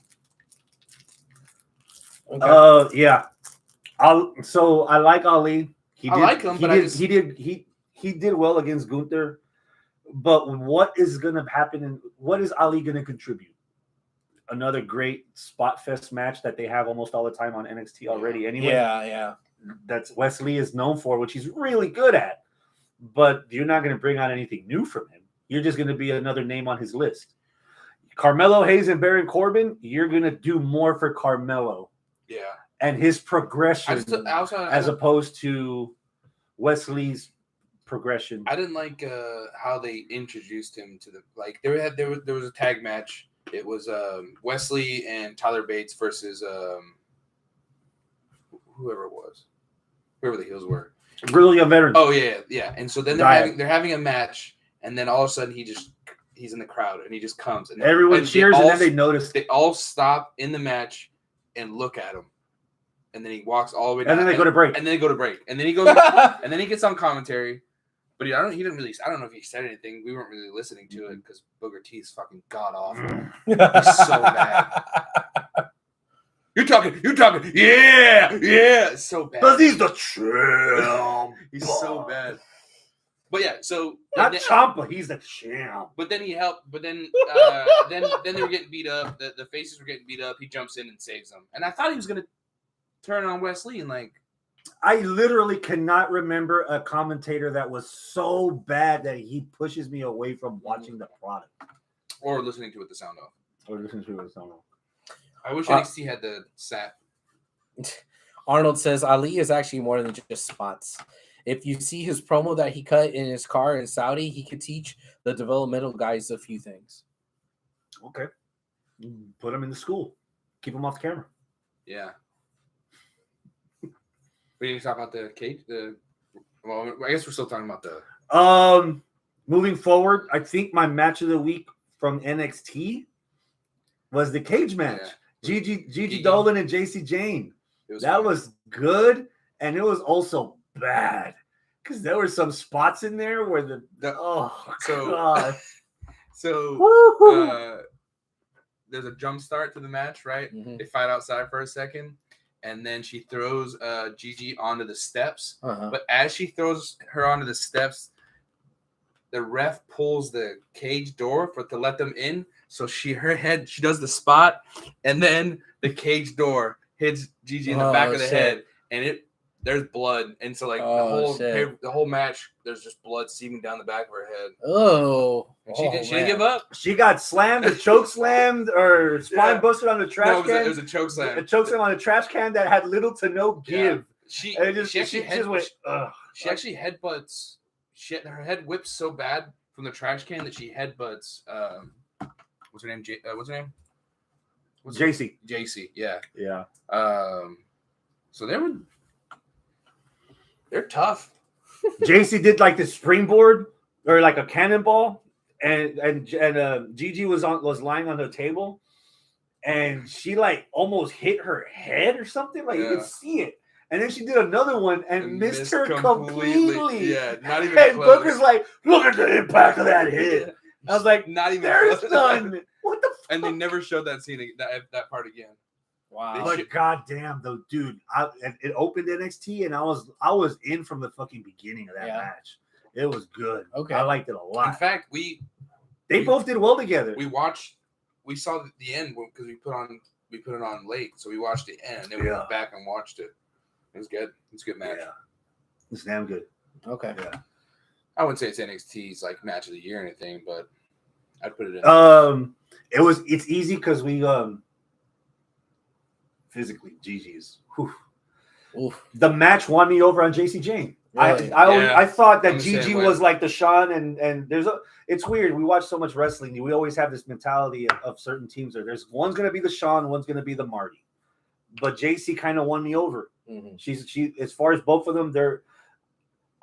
B: Okay.
C: Yeah. So I like Ali.
A: I like him, but
C: he did well against Gunther. But what is going to happen? And what is Ali going to contribute? Another great spot fest match that they have almost all the time on NXT already. Anyway,
B: Yeah.
C: that's Wesley is known for, which he's really good at. but you're not going to bring out anything new from him. You're just going to be another name on his list. Carmelo Hayes and Baron Corbin, you're going to do more for Carmelo.
A: Yeah.
C: And his progression
A: as
C: opposed to Wesley's progression.
A: I didn't like how they introduced him to the there was a tag match. It was Wesley and Tyler Bates versus whoever the heels were.
C: Brilliant veterans.
A: Oh yeah. And so then they're having a match, and then all of a sudden he's in the crowd and he just comes and
C: everyone cheers and then they notice.
A: They all stop in the match and look at him. And then he walks all the way down.
C: And then they go to break.
A: And then they go to break. And then he goes and then he gets on commentary. But I don't know if he said anything. We weren't really listening to it because Booker T's fucking god awful. He's so bad. You're talking, yeah. It's so bad.
C: Because he's the champ.
A: He's so bad. But yeah, so
C: not Ciampa, he's the champ.
A: But then he helped. But then then they were getting beat up. The faces were getting beat up. He jumps in and saves them. And I thought he was gonna turn on Wesley and
C: I literally cannot remember a commentator that was so bad that he pushes me away from watching the product
A: or listening to it the sound off. I wish NXT had the sap.
B: Arnold says Ali is actually more than just spots. If you see his promo that he cut in his car in Saudi, he could teach the developmental guys a few things.
C: Okay. Put him in the school. Keep him off camera.
A: Yeah. We need to talk about the cage. Well, I guess we're still talking about the.
C: Moving forward, I think my match of the week from NXT was the cage match. Yeah. Gigi Dolan and JC Jane. That was good, and it was also bad because there were some spots in there where God.
A: So there's a jump start to the match, right?
B: Mm-hmm.
A: They fight outside for a second. And then she throws Gigi onto the steps.
B: Uh-huh.
A: But as she throws her onto the steps, the ref pulls the cage door to let them in. So she does the spot, and then the cage door hits Gigi in the back of the head, and there's blood. And so the whole match, there's just blood seeping down the back of her head.
B: Oh.
A: And she didn't give up.
C: She got slammed, or choke slammed, or spine busted on the trash can.
A: It was a choke slam.
C: A choke slam on a trash can that had little to no give.
A: Yeah. She actually headbutts. Her head whips so bad from the trash can that she headbutts. What's her name?
C: JC.
A: JC. Yeah.
C: Yeah.
A: So they're tough.
C: JC did like the springboard or like a cannonball, and Gigi was lying on the table, and she almost hit her head or something. You could see it, and then she did another one and missed her completely.
A: Yeah, not even.
C: And
A: close.
C: Booker's like, look at the impact of that hit. I was like,
A: not even.
C: There's
A: close.
C: none. What the?
A: And they never showed that scene, that part again.
B: Wow.
C: But goddamn though, dude, it opened NXT and I was in from the fucking beginning of that match. It was good.
B: Okay,
C: I liked it a lot.
A: In fact,
C: they both did well together.
A: We saw the end because we put it on late, so we watched the end and then we went back and watched it. It was good. It's a good match.
C: Yeah, it's damn good.
B: Okay.
C: Yeah.
A: I wouldn't say it's NXT's match of the year or anything, but I'd put it in.
C: It's easy because we physically Gigi's. The match won me over on JC Jane.
B: Really?
C: I thought that
A: I'm the
C: Gigi
A: same way.
C: was like the Shawn and it's weird. We watch so much wrestling. We always have this mentality of certain teams there's one's gonna be the Shawn, one's gonna be the Marty. But JC kind of won me over.
B: Mm-hmm.
C: She as far as both of them,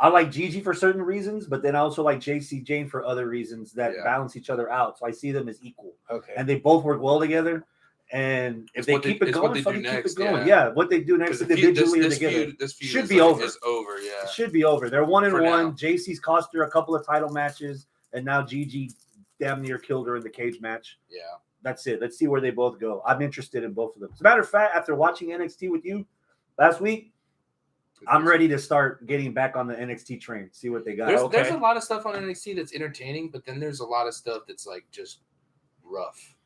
C: I like Gigi for certain reasons, but then I also like JC Jane for other reasons that balance each other out. So I see them as equal.
B: Okay.
C: And they both work well together. And if they keep it going, fucking keep it going. Yeah, what they do next individually or together.
A: This feud
C: should be over.
A: It's over, yeah.
C: It should be over. They're 1-1.
A: now.
C: JC's cost her a couple of title matches, and now Gigi damn near killed her in the cage match.
A: Yeah.
C: That's it. Let's see where they both go. I'm interested in both of them. As a matter of fact, after watching NXT with you last week, I'm ready to start getting back on the NXT train. See what they got.
A: There's a lot of stuff on NXT that's entertaining, but then there's a lot of stuff that's just rough.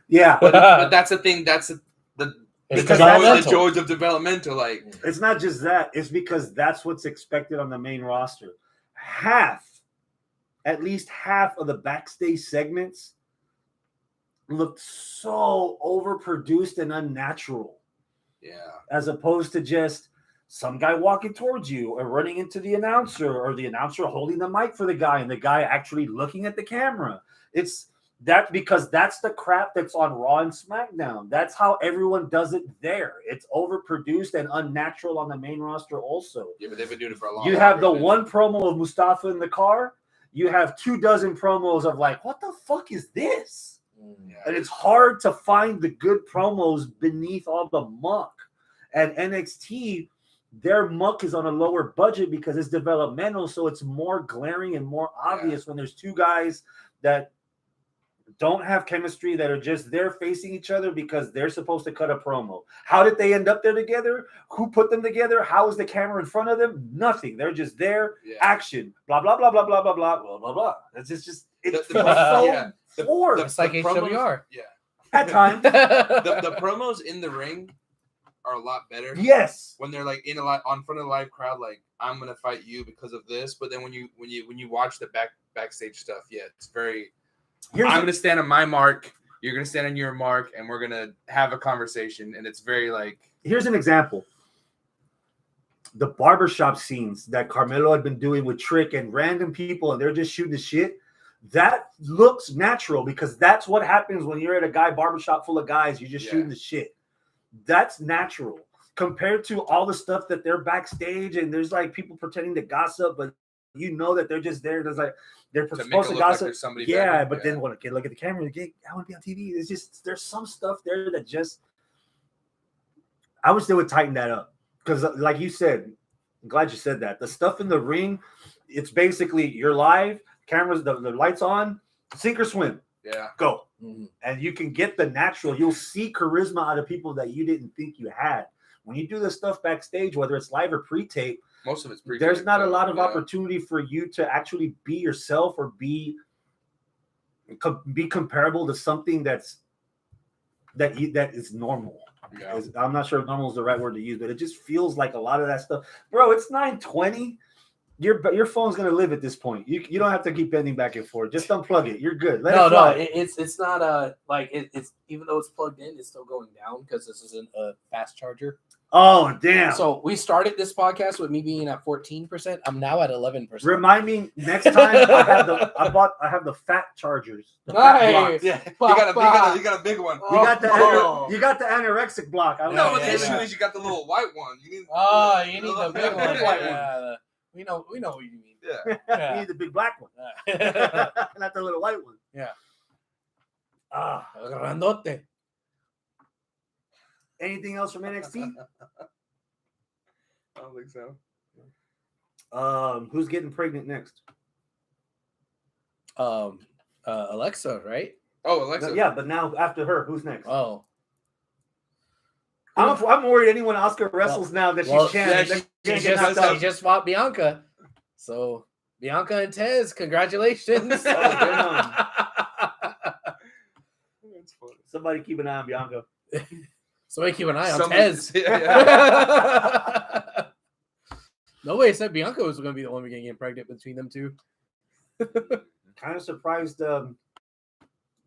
C: Yeah,
A: but that's the thing. That's the joy of developmental.
C: It's not just that. It's because that's what's expected on the main roster. at least half of the backstage segments looked so overproduced and unnatural.
A: Yeah.
C: As opposed to just some guy walking towards you or running into the announcer or the announcer holding the mic for the guy and the guy actually looking at the camera. It's that because that's the crap that's on Raw and SmackDown. That's how everyone does it there. It's overproduced and unnatural on the main roster also.
A: Yeah, but they've been doing it for a long
C: You have the one promo of Mustafa in the car. You have 24 promos of like, what the fuck is this?
A: Yeah.
C: And it's hard to find the good promos beneath all the muck. And NXT, their muck is on a lower budget because it's developmental, so it's more glaring and more obvious when there's two guys that don't have chemistry, that are just there facing each other because they're supposed to cut a promo. How did they end up there together? Who put them together? How is the camera in front of them? Nothing. They're just there.
A: Yeah.
C: Action. Blah, blah, blah, blah, blah, blah, blah, blah, blah, blah. It's just it
A: The-
C: feels
A: yeah.
C: so forced
B: It's like HWR.
A: Yeah.
C: at times.
A: The promos in the ring are a lot better.
C: Yes.
A: When they're like on front of the live crowd, like I'm gonna fight you because of this. But then when you watch the backstage stuff, yeah, it's very. I'm gonna stand on my mark. You're gonna stand on your mark, and we're gonna have a conversation. And it's very like.
C: Here's an example. The barbershop scenes that Carmelo had been doing with Trick and random people, and they're just shooting the shit. That looks natural because that's what happens when you're at a guy barbershop full of guys. You're just shooting the shit. That's natural compared to all the stuff that they're backstage and there's like people pretending to gossip, but you know that they're just there. There's like they're supposed to gossip.
A: Like somebody
C: yeah, but then when look at the camera, I want to be on TV. It's just there's some stuff there that just I wish they would tighten that up because, like you said, I'm glad you said that. The stuff in the ring, it's basically you're live, cameras, the lights on, sink or swim.
A: Yeah,
C: go. And you can get the natural. You'll see charisma out of people that you didn't think you had. When you do this stuff backstage, whether it's live or pre-tape,
A: most of it's pre-tape.
C: There's not a lot of opportunity for you to actually be yourself or be comparable to something that is normal.
A: Yeah.
C: I'm not sure if normal is the right word to use, but it just feels like a lot of that stuff. Bro, it's 9:20. Your phone's gonna live at this point. You don't have to keep bending back and forth. Just unplug it. You're good.
B: No, it's not like it's even though it's plugged in, it's still going down because this isn't a fast charger.
C: Oh damn!
B: So we started this podcast with me being at 14%. I'm now at 11%.
C: Remind me next time I have the fat chargers. The fat blocks.
A: Yeah, you got a big one.
C: You got the anorexic block.
A: No, but the issue is you got the little white one. You need
B: the big one. Yeah. We know what you mean.
C: Yeah. You need the big black one. Not the little white one.
B: Yeah.
C: Grandote. Anything else from NXT?
A: I don't think so.
C: Who's getting pregnant next?
B: Alexa, right?
A: Oh, Alexa.
C: Yeah, but now after her, who's next?
B: Oh.
C: I'm worried anyone Oscar wrestles now that she's champion.
B: She just fought Bianca. So Bianca and Tez, congratulations.
C: Somebody keep an eye on Bianca.
B: Somebody keep an eye on Tez. Yeah. Nobody said Bianca was going to be the one getting pregnant between them two.
C: Kind of surprised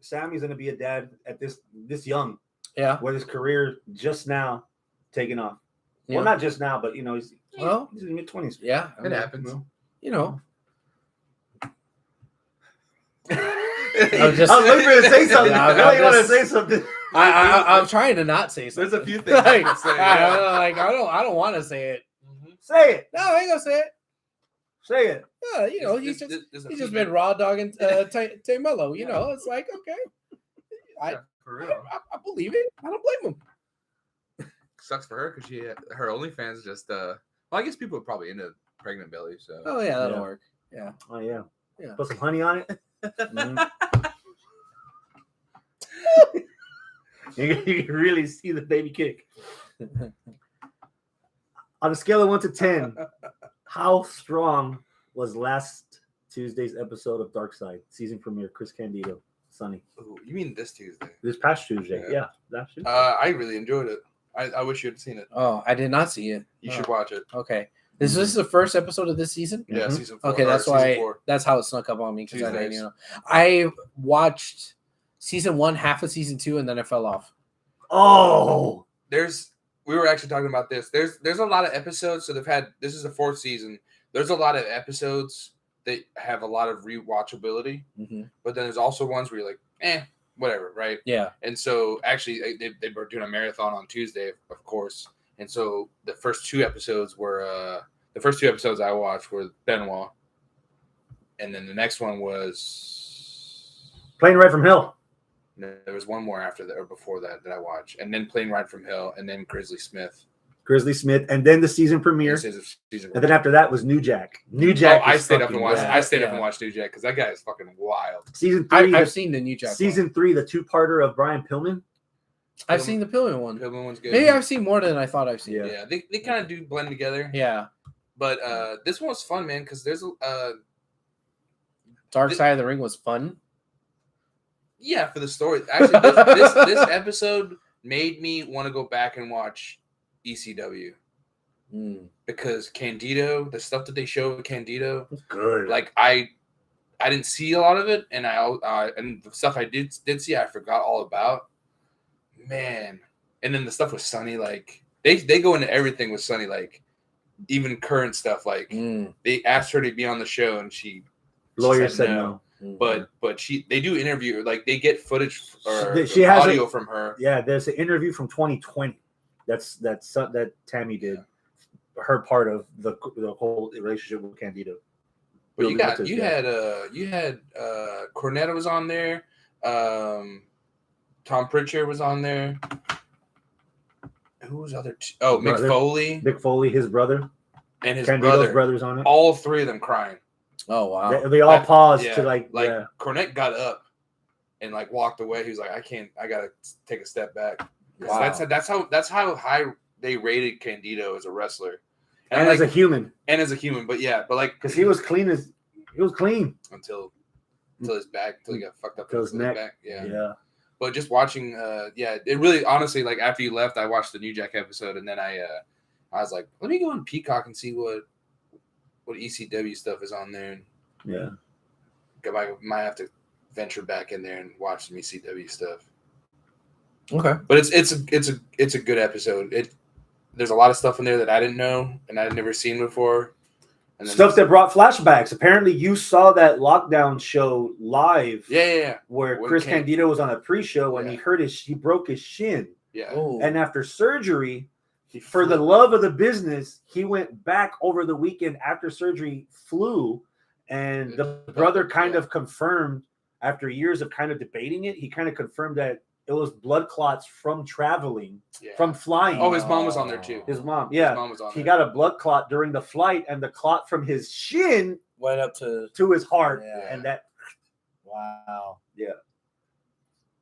C: Sammy's going to be a dad at this young.
B: Yeah.
C: With his career just now taking off.
B: Yeah.
C: Well, not just now, but he's in his mid-20s.
B: Yeah.
A: It happens.
B: You know.
C: I was waiting for you to say something. I want to say something.
B: I'm trying to not say something.
A: There's a few things I can say.
B: I don't want to say it.
C: Say it.
B: No, I ain't gonna say it.
C: Say it.
B: Yeah, he's just been raw dogging Tay Mello. You know, it's like okay.
A: For real.
B: I believe it. I don't blame him.
A: Sucks for her because her OnlyFans just well, I guess people are probably into pregnant belly. So
B: oh yeah, that'll work. Yeah.
C: Oh yeah.
B: Yeah.
C: Put some honey on it. Mm-hmm. You can really see the baby kick. On a scale of 1 to 10, how strong was last Tuesday's episode of Dark Side season premiere? Chris Candido, Sonny.
A: Ooh, you mean this Tuesday?
C: This past Tuesday, yeah. That Tuesday.
A: I really enjoyed it. I wish you had seen it.
B: Oh, I did not see it.
A: You should watch it.
B: Okay. Is this the first episode of this season?
A: Yeah,
C: Mhm.
A: season 4.
B: Okay,
A: or
B: that's
A: season
B: why.
A: 4.
B: That's how it snuck up on me because I didn't
A: Tuesdays.
B: know. I watched season 1, half of season 2, and then I fell off.
C: Oh,
A: We were actually talking about this. There's a lot of episodes. So this is the 4th season. There's a lot of episodes that have a lot of rewatchability, but then there's also ones where you're like, whatever, right?
B: Yeah.
A: And so actually they were doing a marathon on Tuesday, of course. And so the first 2 episodes I watched were Benoit, and then the next one was
C: Plane Ride from Hell.
A: no, there was one more after that or before that I watched, and then Plane Ride from Hell, and then Grizzly Smith.
C: And then the season premiere. And then after that was New Jack. New Jack.
A: I stayed up
C: fucking
A: and watched.
C: rad.
A: I stayed up and watched New Jack because that guy is fucking wild.
C: Season 3.
B: I've seen the New Jack.
C: Season 3, the 2-parter of Brian Pillman.
B: I've seen the Pillman one.
A: Pillman one's good.
B: Maybe I've seen more than I thought I've seen.
C: Yeah.
A: Yeah, they kind of do blend together.
B: Yeah.
A: But this one was fun, man, because there's
B: Dark Side of the Ring was fun.
A: yeah, for the story. Actually, this episode made me want to go back and watch ECW because Candido, the stuff that they show of Candido,
C: Good.
A: like I didn't see a lot of it, and and the stuff I did see, I forgot all about. Man, and then the stuff with Sonny, like they go into everything with Sonny, like even current stuff. Like they asked her to be on the show, and she
C: Lawyer said no.
A: But they do interview, like they get footage or
C: She has
A: audio from her.
C: Yeah, there's an interview from 2020. That Tammy did. Her part of the whole relationship with Candido.
A: But you had Cornetta was on there. Tom Pritchard was on there. Who was other? Mick Foley.
C: Mick Foley, his brother,
A: and his
C: Candido's brother's on it.
A: All 3 of them crying.
B: Oh wow!
C: They all paused to
A: Cornette got up and like walked away. He was like, I gotta take a step back.
B: Wow.
A: That's how high they rated Candido as a wrestler
C: and as a human.
A: But like
C: because he was clean
A: until his back, until he got fucked up
C: until his neck.
A: Back.
C: Yeah.
A: But just watching, it really, honestly, like after you left, I watched the New Jack episode, and then I was like, let me go on Peacock and see what ECW stuff is on there.
C: Yeah,
A: I might have to venture back in there and watch some ECW stuff.
B: Okay,
A: but it's a good episode. There's a lot of stuff in there that I didn't know and I'd never seen before. And
C: stuff that brought flashbacks. Apparently, you saw that lockdown show live.
A: Yeah.
C: Where Chris Candido was on a pre-show and he broke his shin.
A: Yeah.
B: Oh.
C: And after surgery, for the love of the business, he went back over the weekend after surgery, flew, and the brother kind of confirmed after years of kind of debating it. He kind of confirmed that it was blood clots from traveling, from flying.
A: Oh, his mom was on there too.
C: His mom, yeah.
A: His mom was on there.
C: He got a blood clot during the flight, and the clot from his shin
B: went up to
C: his heart,
B: Yeah.
C: and that.
B: Wow.
C: Yeah.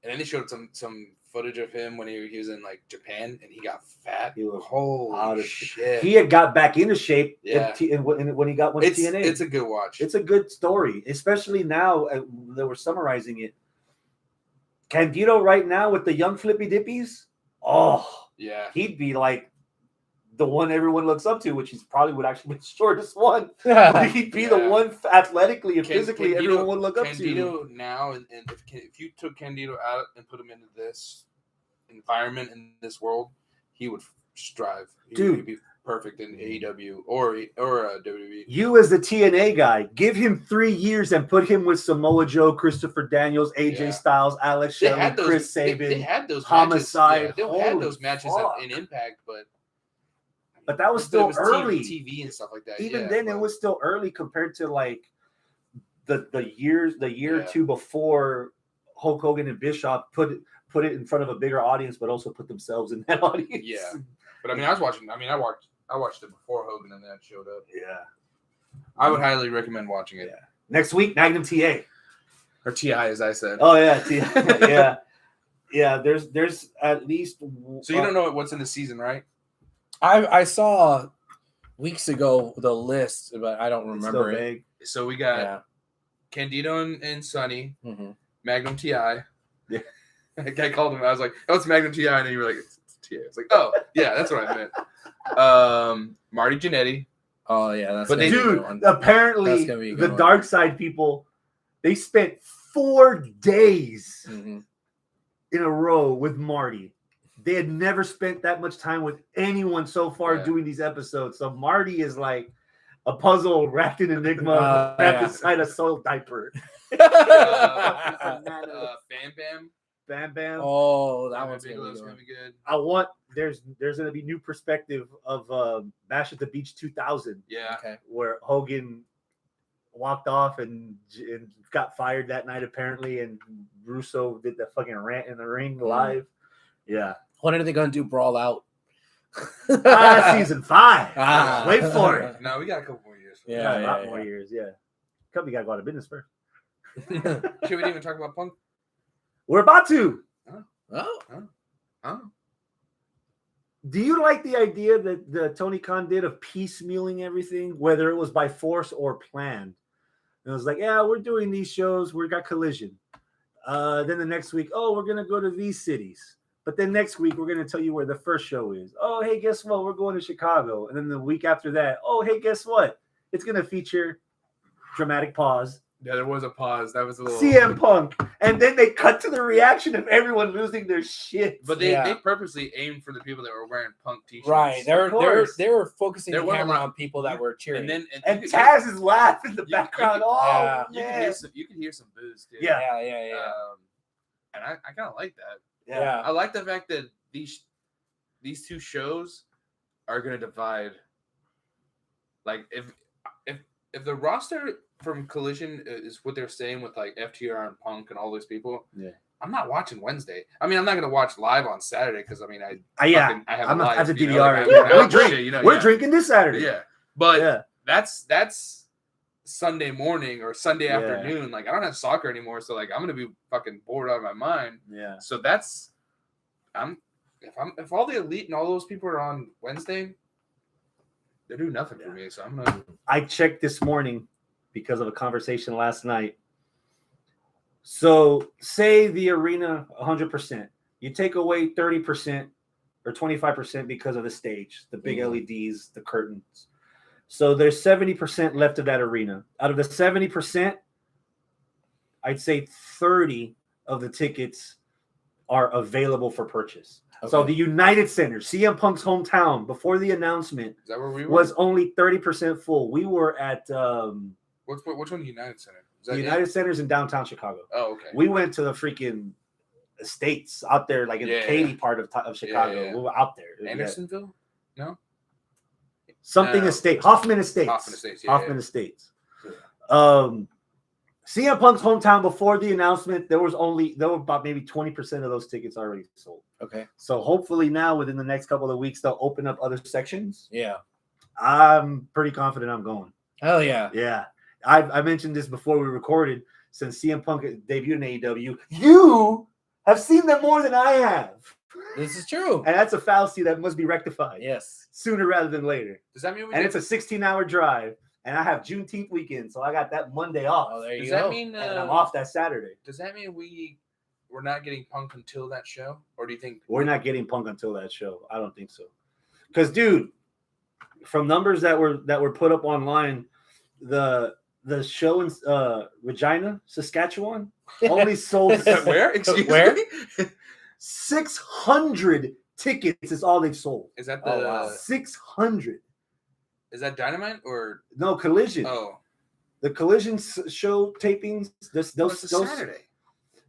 A: And then they showed some footage of him when he was in like Japan, and he got fat.
C: He was
A: holy shit.
C: He had got back into shape.
A: Yeah.
C: When he got with TNA,
A: it's a good watch.
C: It's a good story, especially now that we're summarizing it. Candido right now with the young Flippy Dippies,
A: yeah,
C: he'd be like the one everyone looks up to, which he's probably would actually be the shortest one. But he'd be the one athletically and physically everyone would look up to.
A: Candido now, and if you took Candido out and put him into this environment in this world, he would strive. He'd be perfect in AEW or WWE.
C: You as the TNA guy, give him 3 years and put him with Samoa Joe, Christopher Daniels, AJ Styles, Alex Shelley, Chris Sabin.
A: They had those
C: Homicide.
A: Matches. They had those matches in Impact,
C: but that was still early.
A: TV and stuff like that.
C: Even then, it was still early compared to like the year or two before Hulk Hogan and Bischoff put it in front of a bigger audience, but also put themselves in that audience.
A: Yeah, but I mean, I watched it before Hogan and that showed up.
C: Yeah,
A: I would highly recommend watching it.
C: Yeah. Next week, Magnum TA
A: or TI, as I said.
C: Oh yeah, TI. yeah. There's at least.
A: So you don't know what's in the season, right?
B: I saw weeks ago the list, but I don't remember it.
C: Vague.
A: So we got Candido and Sonny, Magnum TI.
C: Yeah.
A: I called him. I was like, "Oh, it's Magnum TI," and you were like, "It's TI." It's like, "Oh, yeah, that's what I meant." Marty Jannetty,
B: Oh yeah, that's
A: But
B: gonna be a good
C: Dude,
B: one.
C: apparently
B: That's gonna be a
C: the
B: good one.
C: dark side people, they spent 4 days
B: Mhm.
C: in a row with Marty. They had never spent that much time with anyone so far
A: Yeah.
C: doing these episodes. So Marty is like a puzzle wrapped in enigma wrapped
B: Yeah.
C: inside a soil diaper.
A: Bam Bam.
C: Bam Bam.
B: Oh, that
A: Bam
B: one's gonna be
A: Bigelow's
B: good.
A: gonna be good.
C: I want there's gonna be new perspective of Bash at the Beach 2000
A: Yeah.
B: Okay.
C: where Hogan walked off and got fired that night apparently, and Russo did the fucking rant in the ring live. Yeah.
B: When are they gonna do Brawl Out?
C: Season 5.
B: Ah.
C: Wait for it.
A: No, we got a couple more years.
B: Yeah,
C: Yeah, a
B: yeah,
C: lot more years. Yeah. Company got to go out of business first.
A: Should we didn't even talk about Punk?
C: We're about to.
B: Oh,
A: Oh.
C: Do you like the idea that the Tony Khan did of piecemealing everything, whether it was by force or planned? And it was like, yeah, we're doing these shows. We got Collision. Then the next week, oh, we're gonna go to these cities. But then next week, we're gonna tell you where the first show is. Oh, hey, guess what? We're going to Chicago. And then the week after that, oh, hey, guess what? It's gonna feature dramatic pause.
A: Yeah, there was a pause. That was a little.
C: CM Punk, and then they cut to the reaction of everyone losing their shit.
A: But they
B: Yeah.
A: purposely aimed for the people that were wearing Punk t-shirts.
B: right. They
C: course.
B: were focusing
A: There
B: the
A: wasn't
B: camera
A: a lot-
B: on people that were cheering.
C: And
A: you could-
C: Taz is laughing in the
A: you-
C: background.
A: you-
C: Oh
B: yeah.
C: man,
A: you can hear some boos too.
C: Yeah.
B: yeah.
A: And I kind of like that.
B: Yeah.
A: I like the fact that these two shows are going to divide. Like if the roster from Collision is what they're saying with like FTR and Punk and all those people,
C: Yeah.
A: I'm not watching Wednesday. I mean, I'm not going to watch live on Saturday because I mean, I have
C: I'm
A: a
C: at
A: life,
C: the
A: you know,
C: DDR.
A: like,
C: Yeah,
A: I'm
C: we
A: out
C: drink.
A: shit, you know,
C: We're
A: yeah.
C: drinking this Saturday.
A: Yeah, but
C: yeah.
A: that's Sunday morning or Sunday
C: Yeah.
A: afternoon. Like I don't have soccer anymore, so like I'm gonna be fucking bored out of my mind.
C: Yeah.
A: So if all the elite and all those people are on Wednesday, they're doing nothing for me. So I'm gonna.
C: I checked this morning because of a conversation last night. So say the arena 100%. You take away 30% or 25% because of the stage, the big LEDs, the curtains. So there's 70% left of that arena. Out of the 70%, I'd say 30 of the tickets are available for purchase.
B: Okay.
C: So the United Center, CM Punk's hometown, before the announcement,
A: Is that where we were?
C: was only 30% full. We were at
A: Which one? United Center. Is that
C: the
A: it?
C: United Center's in downtown Chicago.
A: Oh, okay.
C: We went to the freaking estates out there, like in the Katy part of Chicago.
A: Yeah.
C: We were out there.
A: Andersonville? No.
C: Something
A: No.
C: estate. Hoffman Estates.
A: Hoffman Estates.
C: Hoffman Estates. CM Punk's hometown, before the announcement, there were about maybe 20% of those tickets already sold.
B: Okay.
C: So hopefully now within the next couple of weeks they'll open up other sections.
B: Yeah.
C: I'm pretty confident I'm going.
B: Hell yeah.
C: Yeah. I mentioned this before we recorded. Since CM Punk debuted in AEW, you have seen them more than I have.
B: This is true.
C: And that's a fallacy that must be rectified
B: Yes.
C: sooner rather than later.
A: Does that mean we?
C: And
A: get-
C: it's a 16-hour drive. And I have Juneteenth weekend, so I got that Monday off.
B: Oh, there you
A: Does
B: go.
A: that mean?
C: And I'm off that Saturday.
A: Does that mean we're not getting Punk until that show, or do you think
C: We're not getting Punk until that show. I don't think so. Because, dude, from numbers that were put up online, the show in Regina, Saskatchewan, only sold
A: where? Excuse
B: Where?
A: me.
C: 600 tickets is all they've sold.
A: Is that the?
B: Oh, wow.
C: 600.
A: Is that Dynamite or?
C: No, Collision.
A: Oh,
C: The Collision show tapings.
A: it's a Saturday,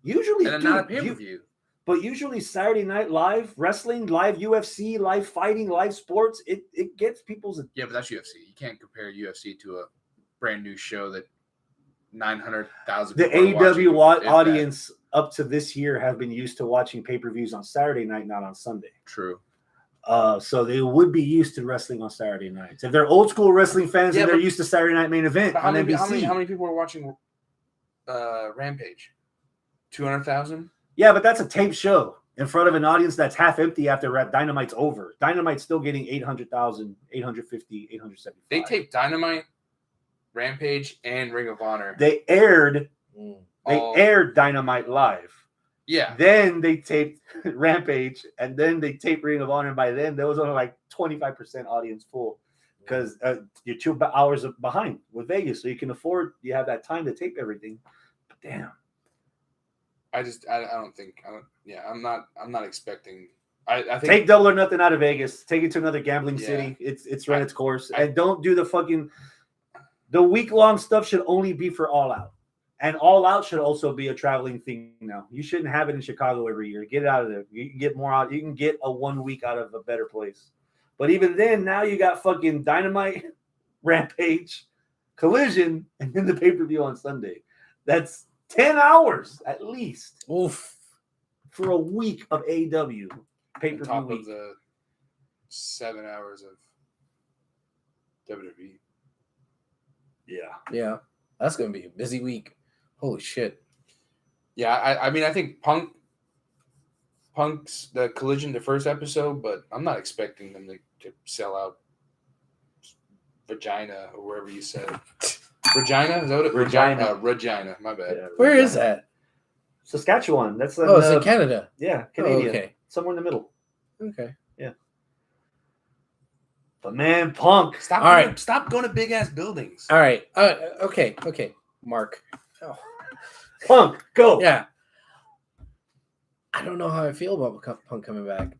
C: Usually,
A: and not a pay per view.
C: but usually Saturday Night Live wrestling, live UFC, live fighting, live sports. It gets people's.
A: Yeah, but that's UFC. You can't compare UFC to a brand new show that 900,000.
C: The
A: people are
C: AEW
A: watching, if that.
C: audience up to this year have been used to watching pay-per-views on Saturday night, not on Sunday.
A: True.
C: So they would be used to wrestling on Saturday nights. If they're old school wrestling fans,
A: Yeah,
C: and they're
A: but-
C: used to Saturday Night Main Event
A: But how
C: on
A: many,
C: NBC.
A: how many people are watching Rampage? 200,000.
C: Yeah, but that's a taped show in front of an audience that's half empty after Dynamite's over. Dynamite's still getting 800,000, 850, 875.
A: They taped Dynamite, Rampage, and Ring of Honor.
C: They aired
A: all-
C: Dynamite live.
A: Yeah.
C: Then they taped Rampage, and then they taped Ring of Honor. And by then, there was only like 25% audience full. because you're 2 hours behind with Vegas, so you have that time to tape everything. But damn,
A: I don't think. I'm not expecting. I think
C: take Double or Nothing out of Vegas. Take it to another gambling city. It's run its course, and don't do the week-long stuff. Should only be for All Out, and All Out should also be a traveling thing now. You shouldn't have it in Chicago every year. Get it out of there. You can get more out. You can get a 1 week out of a better place. But even then, now you got fucking Dynamite, Rampage, Collision, and then the pay-per-view on Sunday. That's 10 hours at least.
B: Oof.
C: For a week of AEW pay-per-view
A: on top
C: week.
A: of the 7 hours of WWE.
B: Yeah. That's gonna be a busy week. Holy shit.
A: Yeah, I mean, I think Punk's the Collision, the first episode, but I'm not expecting them to sell out Vagina or wherever you said. Regina? Is that what it?
C: Regina.
A: Regina. My bad.
C: Yeah,
B: Where is that?
C: Saskatchewan. That's
B: It's in Canada.
C: Yeah, Canadian.
B: Okay.
C: Somewhere in the middle.
B: Okay.
C: But man, Punk.
A: Stop going to big ass buildings.
B: All right. Okay. Mark. Oh.
C: Punk, go.
B: Yeah. I don't know how I feel about Punk coming back.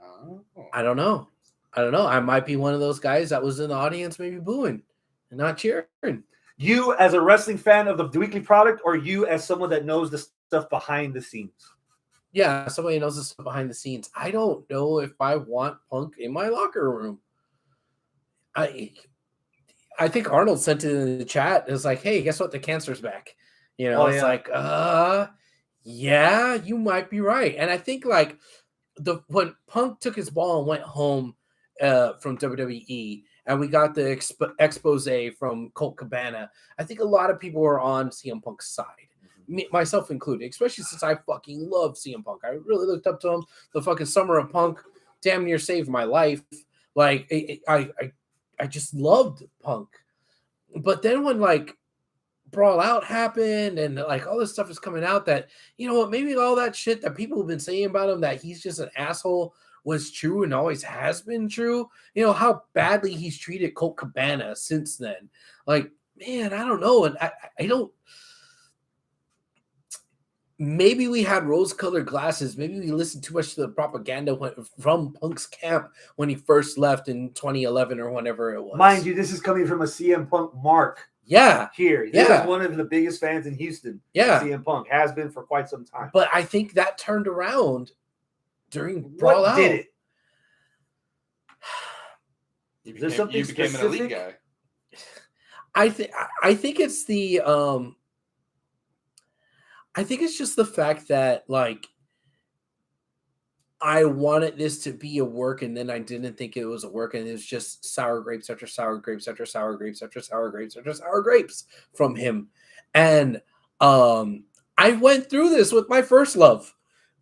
A: Oh.
B: I don't know. I might be one of those guys that was in the audience maybe booing and not cheering.
C: You as a wrestling fan of the weekly product, or you as someone that knows the stuff behind the scenes?
B: Yeah, somebody knows the stuff behind the scenes. I don't know if I want Punk in my locker room. I think Arnold sent it in the chat. It's like, hey, guess what? The cancer's back. It's like, yeah, you might be right. And I think like when Punk took his ball and went home from WWE, and we got the expose from Colt Cabana, I think a lot of people were on CM Punk's side. Myself included, especially since I fucking love CM Punk. I really looked up to him. The fucking summer of Punk damn near saved my life. Like I just loved Punk. But then when like Brawl Out happened and like all this stuff is coming out that, you know what, maybe all that shit that people have been saying about him, that he's just an asshole, was true and always has been true. How badly he's treated Colt Cabana since then. Like, man, I don't know. And I don't. Maybe we had rose-colored glasses. Maybe we listened too much to the propaganda from Punk's camp when he first left in 2011 or whenever it was.
C: Mind you, this is coming from a CM Punk mark.
B: Yeah.
C: Here. This is one of the biggest fans in Houston.
B: Yeah.
C: CM Punk has been for quite some time.
B: But I think that turned around during Brawl Out.
C: What did it?
A: You
C: Is there something
A: became an elite guy.
B: I think it's the I think it's just the fact that like I wanted this to be a work, and then I didn't think it was a work, and it was just sour grapes after sour grapes after sour grapes after sour grapes after sour grapes from him. And I went through this with my first love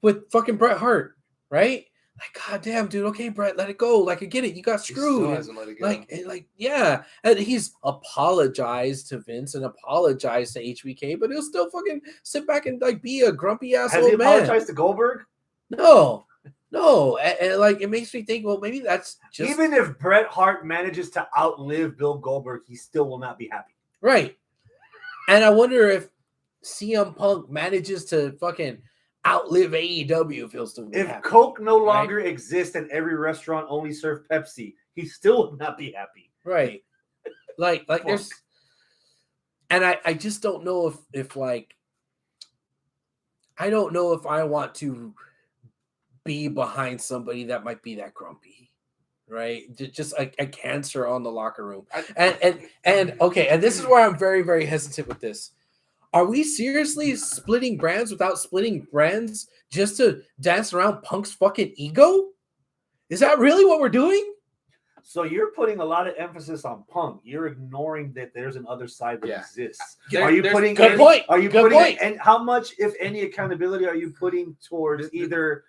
B: with fucking Bret Hart, right? Like, God damn, dude. Okay, Bret, let it go. Like, I get it. You got screwed.
A: He still hasn't let it go.
B: Like, yeah. And he's apologized to Vince and apologized to HBK, but he'll still fucking sit back and like be a grumpy ass
C: Has
B: old
C: he
B: man.
C: apologized to Goldberg?
B: No. And like, it makes me think, well, maybe that's just
C: Even if Bret Hart manages to outlive Bill Goldberg, he still will not be happy.
B: right. And I wonder if CM Punk manages to fucking outlive AEW if he'll still be
C: If
B: happy.
C: Coke no longer exists and every restaurant only served Pepsi, he still would not be happy.
B: Right. Like there's, and I just don't know if like, I don't know if I want to be behind somebody that might be that grumpy, right? Just a cancer on the locker room. And okay, and this is why I'm very, very hesitant with this. Are we seriously splitting brands without splitting brands just to dance around Punk's fucking ego? Is that really what we're doing?
C: So you're putting a lot of emphasis on Punk. You're ignoring that there's an other side that exists. Are you putting
B: good point?
C: Are you
B: Good
C: putting
B: point.
C: and how much, if any, accountability are you putting towards either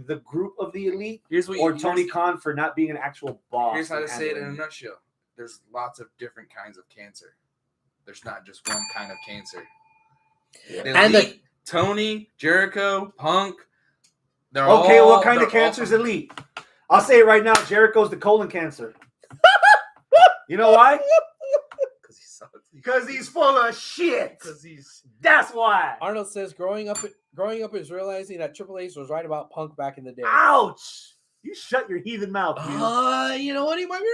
C: the group of the elite or Tony Khan for not being an actual boss?
A: Here's how to say it in a nutshell. There's lots of different kinds of cancer. There's not just one kind of cancer.
B: And
A: Elite, Tony, Jericho, Punk. They're
C: okay,
A: all,
C: what kind of cancer is elite? I'll say it right now. Jericho's the colon cancer. You know why?
A: Because he sucks.
C: Because he's full of shit.
A: Because he's
C: That's why.
B: Arnold says growing up is realizing that Triple H was right about Punk back in the day.
C: Ouch! You shut your heathen mouth, dude.
B: You know what? He might be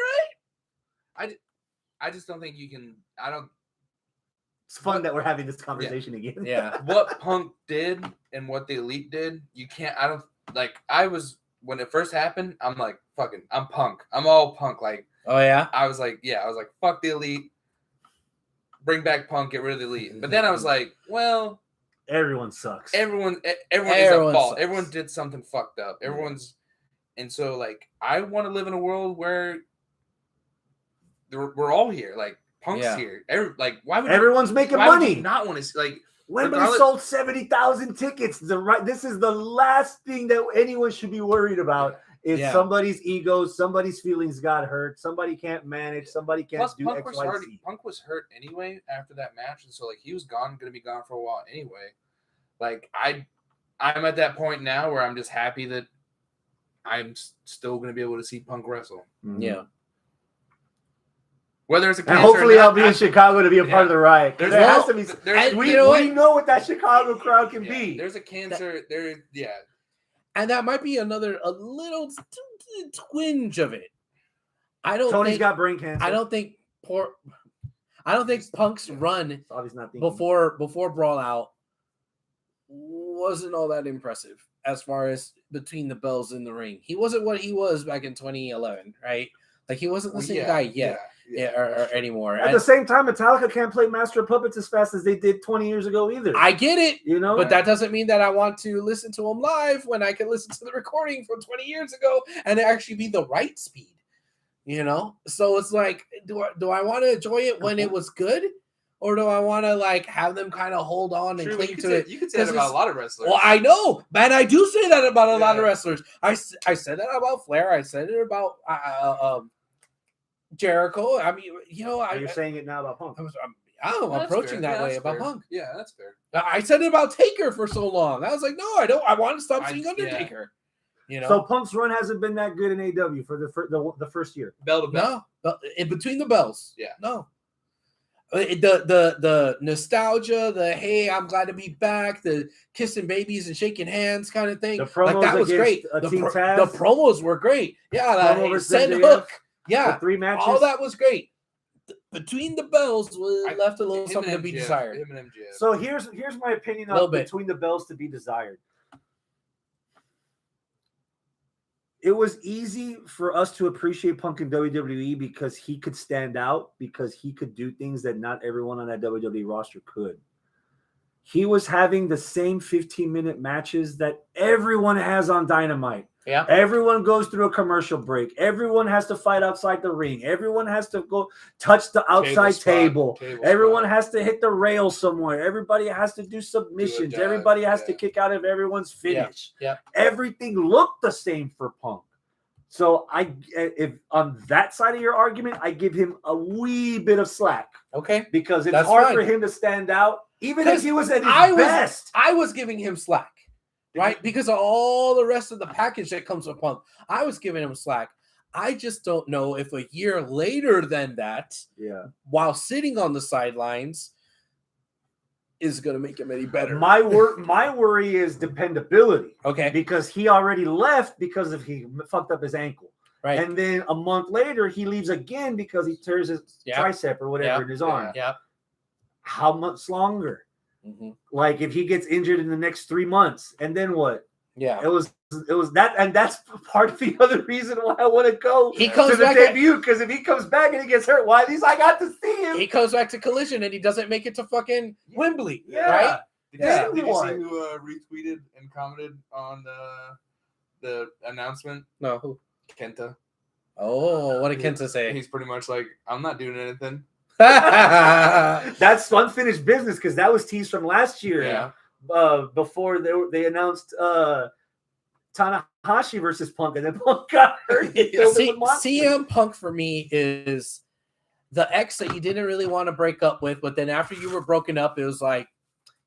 B: right.
A: I just don't think you can. I don't.
C: It's fun that we're having this conversation again.
B: Yeah.
A: What Punk did and what the Elite did, you can't. I don't like. I was when it first happened. I'm like, fucking. I'm Punk. I'm all Punk. Like,
B: Oh yeah.
A: I was like, yeah. I was like, fuck the Elite. Bring back Punk. Get rid of the Elite. But then I was like, well,
C: Everyone sucks.
A: everyone is
B: Everyone
A: at fault.
B: sucks.
A: Everyone did something fucked up. Everyone's, and so like, I want to live in a world where we're all here. Like, Punk's here. Why would
C: Everyone's making
A: why would
C: money.
A: you not want to like?
C: Wembley
A: regardless-
C: sold 70,000 tickets. This is the last thing that anyone should be worried about. Is somebody's ego, somebody's feelings got hurt, somebody can't manage, somebody can't
A: Plus,
C: do X, Y, Z.
A: Punk was hurt anyway after that match, and so like he was going to be gone for a while anyway. Like I'm at that point now where I'm just happy that I'm still going to be able to see Punk wrestle.
B: Yeah.
A: Whether it's a
C: And
A: cancer
C: hopefully
A: or not,
C: I'll be in Chicago to be a part of the riot.
A: There's
C: There
A: no-
C: has to be.
A: there's-
C: We
B: you know what?
C: know what that Chicago crowd can be.
A: There's a cancer.
B: And that might be a little twinge of it. I don't
C: Tony's
B: think
C: got brain cancer.
B: I don't think Punk's run
C: So obviously not thinking.
B: before Brawl Out wasn't all that impressive as far as between the bells in the ring. He wasn't what he was back in 2011, right? Like he wasn't the same guy yet. Or anymore.
C: At the same time, Metallica can't play Master of Puppets as fast as they did 20 years ago either.
B: I get it,
C: you know,
B: but that doesn't mean that I want to listen to them live when I can listen to the recording from 20 years ago and it actually be the right speed. You know, so it's like, do I want to enjoy it when it was good, or do I want to like have them kind of hold on and cling to it?
A: You could say that about a lot of wrestlers.
B: Well, I know, man. I do say that about a lot of wrestlers. I said that about Flair. I said it about Jericho. I mean, you know,
C: you're saying it now about Punk.
B: I'm approaching that way about Punk.
A: Yeah, that's fair.
B: I said it about Taker for so long. I was like, no, I don't. I want to stop seeing Undertaker. You know,
C: so Punk's run hasn't been that good in AW for the first year.
A: Bell to bell.
B: No, in between the bells.
A: Yeah,
B: no. The nostalgia, the hey, I'm glad to be back, the kissing babies and shaking hands kind of thing.
C: The promos
B: like that was great. The promos were great. Yeah, the send hook. Yeah,
C: the 3 matches.
B: All that was great. Between the bells left a little something to be desired.
C: So here's my opinion on between the bells to be desired. It was easy for us to appreciate Punk in WWE because he could stand out, because he could do things that not everyone on that WWE roster could. He was having the same 15-minute matches that everyone has on Dynamite.
B: Yeah.
C: Everyone goes through a commercial break. Everyone has to fight outside the ring. Everyone has to go touch the outside table. Everyone has to hit the rail somewhere. Everybody has to do submissions. Everybody has to kick out of everyone's finish.
B: Yeah.
C: Everything looked the same for Punk. So if on that side of your argument, I give him a wee bit of slack.
B: Okay.
C: Because it's hard for him to stand out, even if he was at his best.
B: I was giving him slack. Right? Because of all the rest of the package that comes with Punk. I was giving him slack. I just don't know if a year later than that, while sitting on the sidelines, is going to make him any better.
C: My worry is dependability.
B: Okay.
C: Because he already left because he fucked up his ankle.
B: Right.
C: And then a month later, he leaves again because he tears his tricep or whatever in his arm.
B: Yeah.
C: How much longer?
B: Mm-hmm.
C: Like if he gets injured in the next 3 months, and then what?
B: Yeah,
C: it was that, and that's part of the other reason why I want to go
B: to the
C: debut, because if he comes back and he gets hurt, why? At least I got to see him.
B: He comes back to Collision and he doesn't make it to fucking Wembley,
C: yeah.
B: Right?
A: Did you see who retweeted and commented on the announcement?
B: No, who?
A: Kenta.
B: Oh, what did Kenta say?
A: He's pretty much like, I'm not doing anything.
C: That's unfinished business because that was teased from last year.
B: Yeah.
C: Before they announced Tanahashi versus Punk, and then Punk got hurt.
B: CM Punk for me is the ex that you didn't really want to break up with, but then after you were broken up, it was like,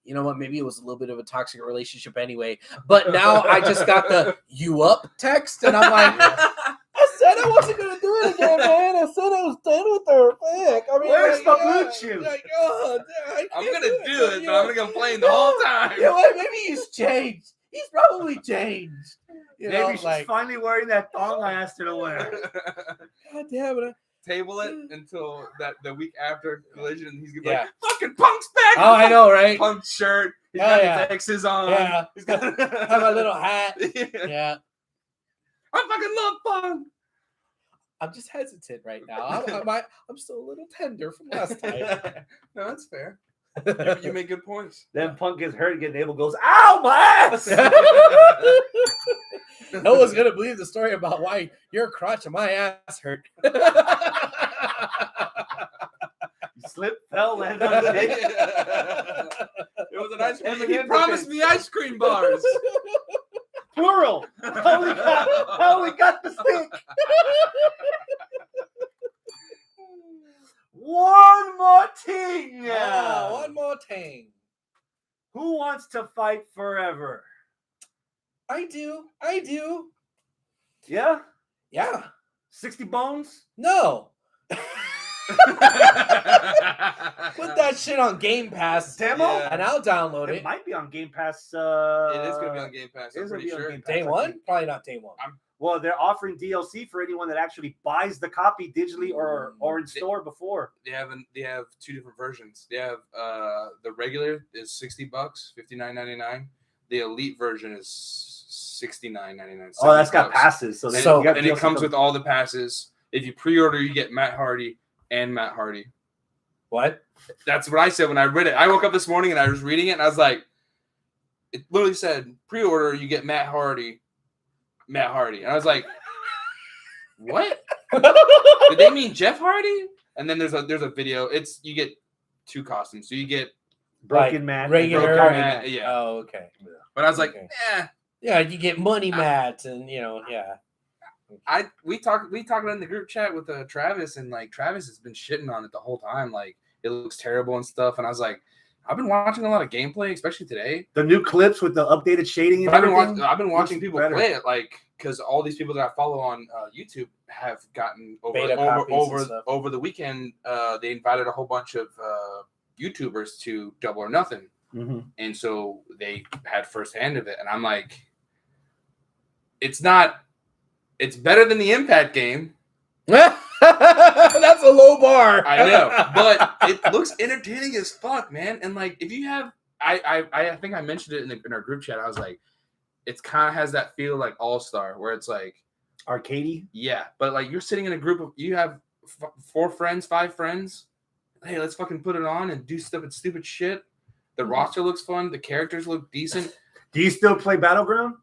B: you know what? Maybe it was a little bit of a toxic relationship anyway. But now I just got the "you up" text, and I'm like, I said I wasn't gonna do it again, man. I said I was done with her changed. You
C: Maybe
B: know,
C: she's
B: like,
C: finally wearing that thong I asked her to wear.
B: God damn it.
A: Table it until the week after Collision. He's gonna be
B: Yeah.
A: like, "Fucking Punk's back!"
B: Oh, I know, right?
A: Punk shirt. He's
B: Hell
A: got
B: yeah.
A: his X's on.
B: Yeah.
A: He's got
B: Have a little hat.
A: Yeah.
B: Yeah.
A: I fucking love Punk.
B: I'm just hesitant right now. I'm still a little tender from last time.
A: No, that's fair. You make good points.
C: Then Punk gets hurt again. Abel goes, "Ow, my ass!"
B: No one's gonna believe the story about why your crotch and my ass hurt.
C: You slip, fell, landed on the dick.
A: It was an ice cream.
C: Eminem
A: He promised me ice cream bars.
C: Plural. How we got the stick. One more thing now.
B: Oh, one more thing.
C: Who wants to fight forever?
B: I do.
C: Yeah?
B: Yeah.
C: 60 bones?
B: No. Put that shit on Game Pass
C: Demo?
A: Yeah.
B: and I'll download
C: It
B: it.
C: might be on Game Pass.
A: It is going to be on Game Pass.
C: it
A: I'm
C: is gonna
A: pretty
C: be on
A: sure.
C: Game Pass,
B: Day
C: I
B: one?
C: think.
B: Probably not day one.
C: Well, they're offering DLC for anyone that actually buys the copy digitally or in store before.
A: They have two different versions. They have the regular is $60, $59.99. The elite version is $69.99.
C: Oh, that's got
A: $70.
C: passes. So,
B: So-
C: you got
A: And it
C: DLC
A: comes with all the passes. If you pre-order, you get Matt Hardy and Matt Hardy.
B: What?
A: That's what I said when I read it. I woke up this morning and I was reading it and I was like, it literally said pre-order, you get Matt Hardy. And I was like, what? Did they mean Jeff Hardy? And then there's a video. You get two costumes. So you get
C: Broken
B: Like
C: Matt.
B: regular-
C: Broken
A: Matt,
C: Matt.
A: yeah.
B: Oh, okay.
A: But I was like,
B: Okay.
A: eh.
B: Yeah, you get money mats and yeah.
A: We talked in the group chat with Travis, and like Travis has been shitting on it the whole time. Like it looks terrible and stuff. And I was like, I've been watching a lot of gameplay, especially today.
C: The new clips with the updated shading and
A: But
C: everything.
A: I've been watching
C: looks
A: people
C: better.
A: play it, like because all these people that I follow on YouTube have gotten
B: Beta copies and stuff.
A: over the weekend. They invited a whole bunch of YouTubers to Double or Nothing,
C: Mhm.
A: and so they had firsthand of it. And I'm like, it's better than the Impact game.
B: That's a low bar.
A: I know, but it looks entertaining as fuck, man. And like, if you have, I think I mentioned it in our group chat. I was like, it's kind of has that feel like All Star, where it's like,
C: Arcadey.
A: yeah, but like you're sitting in a group of, you have 5 friends. Hey, let's fucking put it on and do stupid shit. The roster looks fun. The characters look decent.
C: Do you still play Battleground?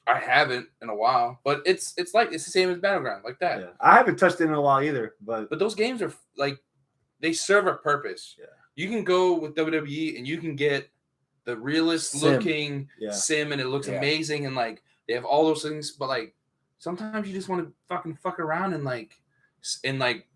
A: I haven't in a while, but it's the same as Battleground, like that.
C: Yeah. I haven't touched it in a while either, but
A: But those games are like, they serve a purpose.
C: Yeah.
A: You can go with WWE and you can get the realest
B: Sim.
A: looking
C: Yeah.
A: sim, and it looks
B: Yeah.
A: amazing, and like they have all those things. But like sometimes you just want to fucking fuck around and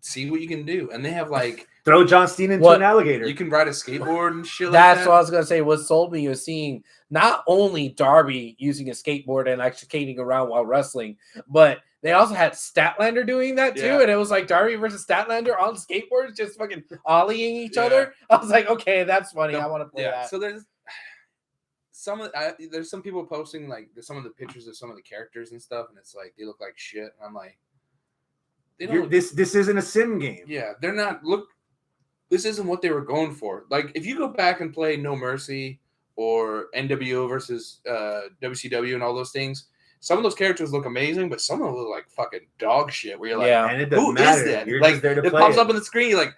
A: see what you can do. And they have like
C: throw John Cena into
B: What?
C: an alligator.
A: you can ride a skateboard and shit.
B: That's
A: like
B: what I
A: that.
B: was gonna say. What sold me was seeing not only Darby using a skateboard and like skating around while wrestling, but they also had Statlander doing that too.
A: Yeah.
B: And it was like Darby versus Statlander on skateboards, just fucking ollieing each
A: Yeah.
B: other. I was like, okay, that's funny.
A: The-
B: I want to play that.
A: So there's some people posting like some of the pictures of some of the characters and stuff, and it's like they look like shit. And I'm like, they don't.
C: This isn't a sim game.
A: Yeah, they're not. Look, this isn't what they were going for. Like, if you go back and play No Mercy or NWO versus WCW and all those things, some of those characters look amazing, but some of them look like fucking dog shit. Where you're like,
B: Yeah.
C: And it doesn't
A: who
C: matter.
A: is that?
C: You're
A: Like,
C: just there to
A: it
C: play
A: pops
C: it.
A: up on the screen. You're like,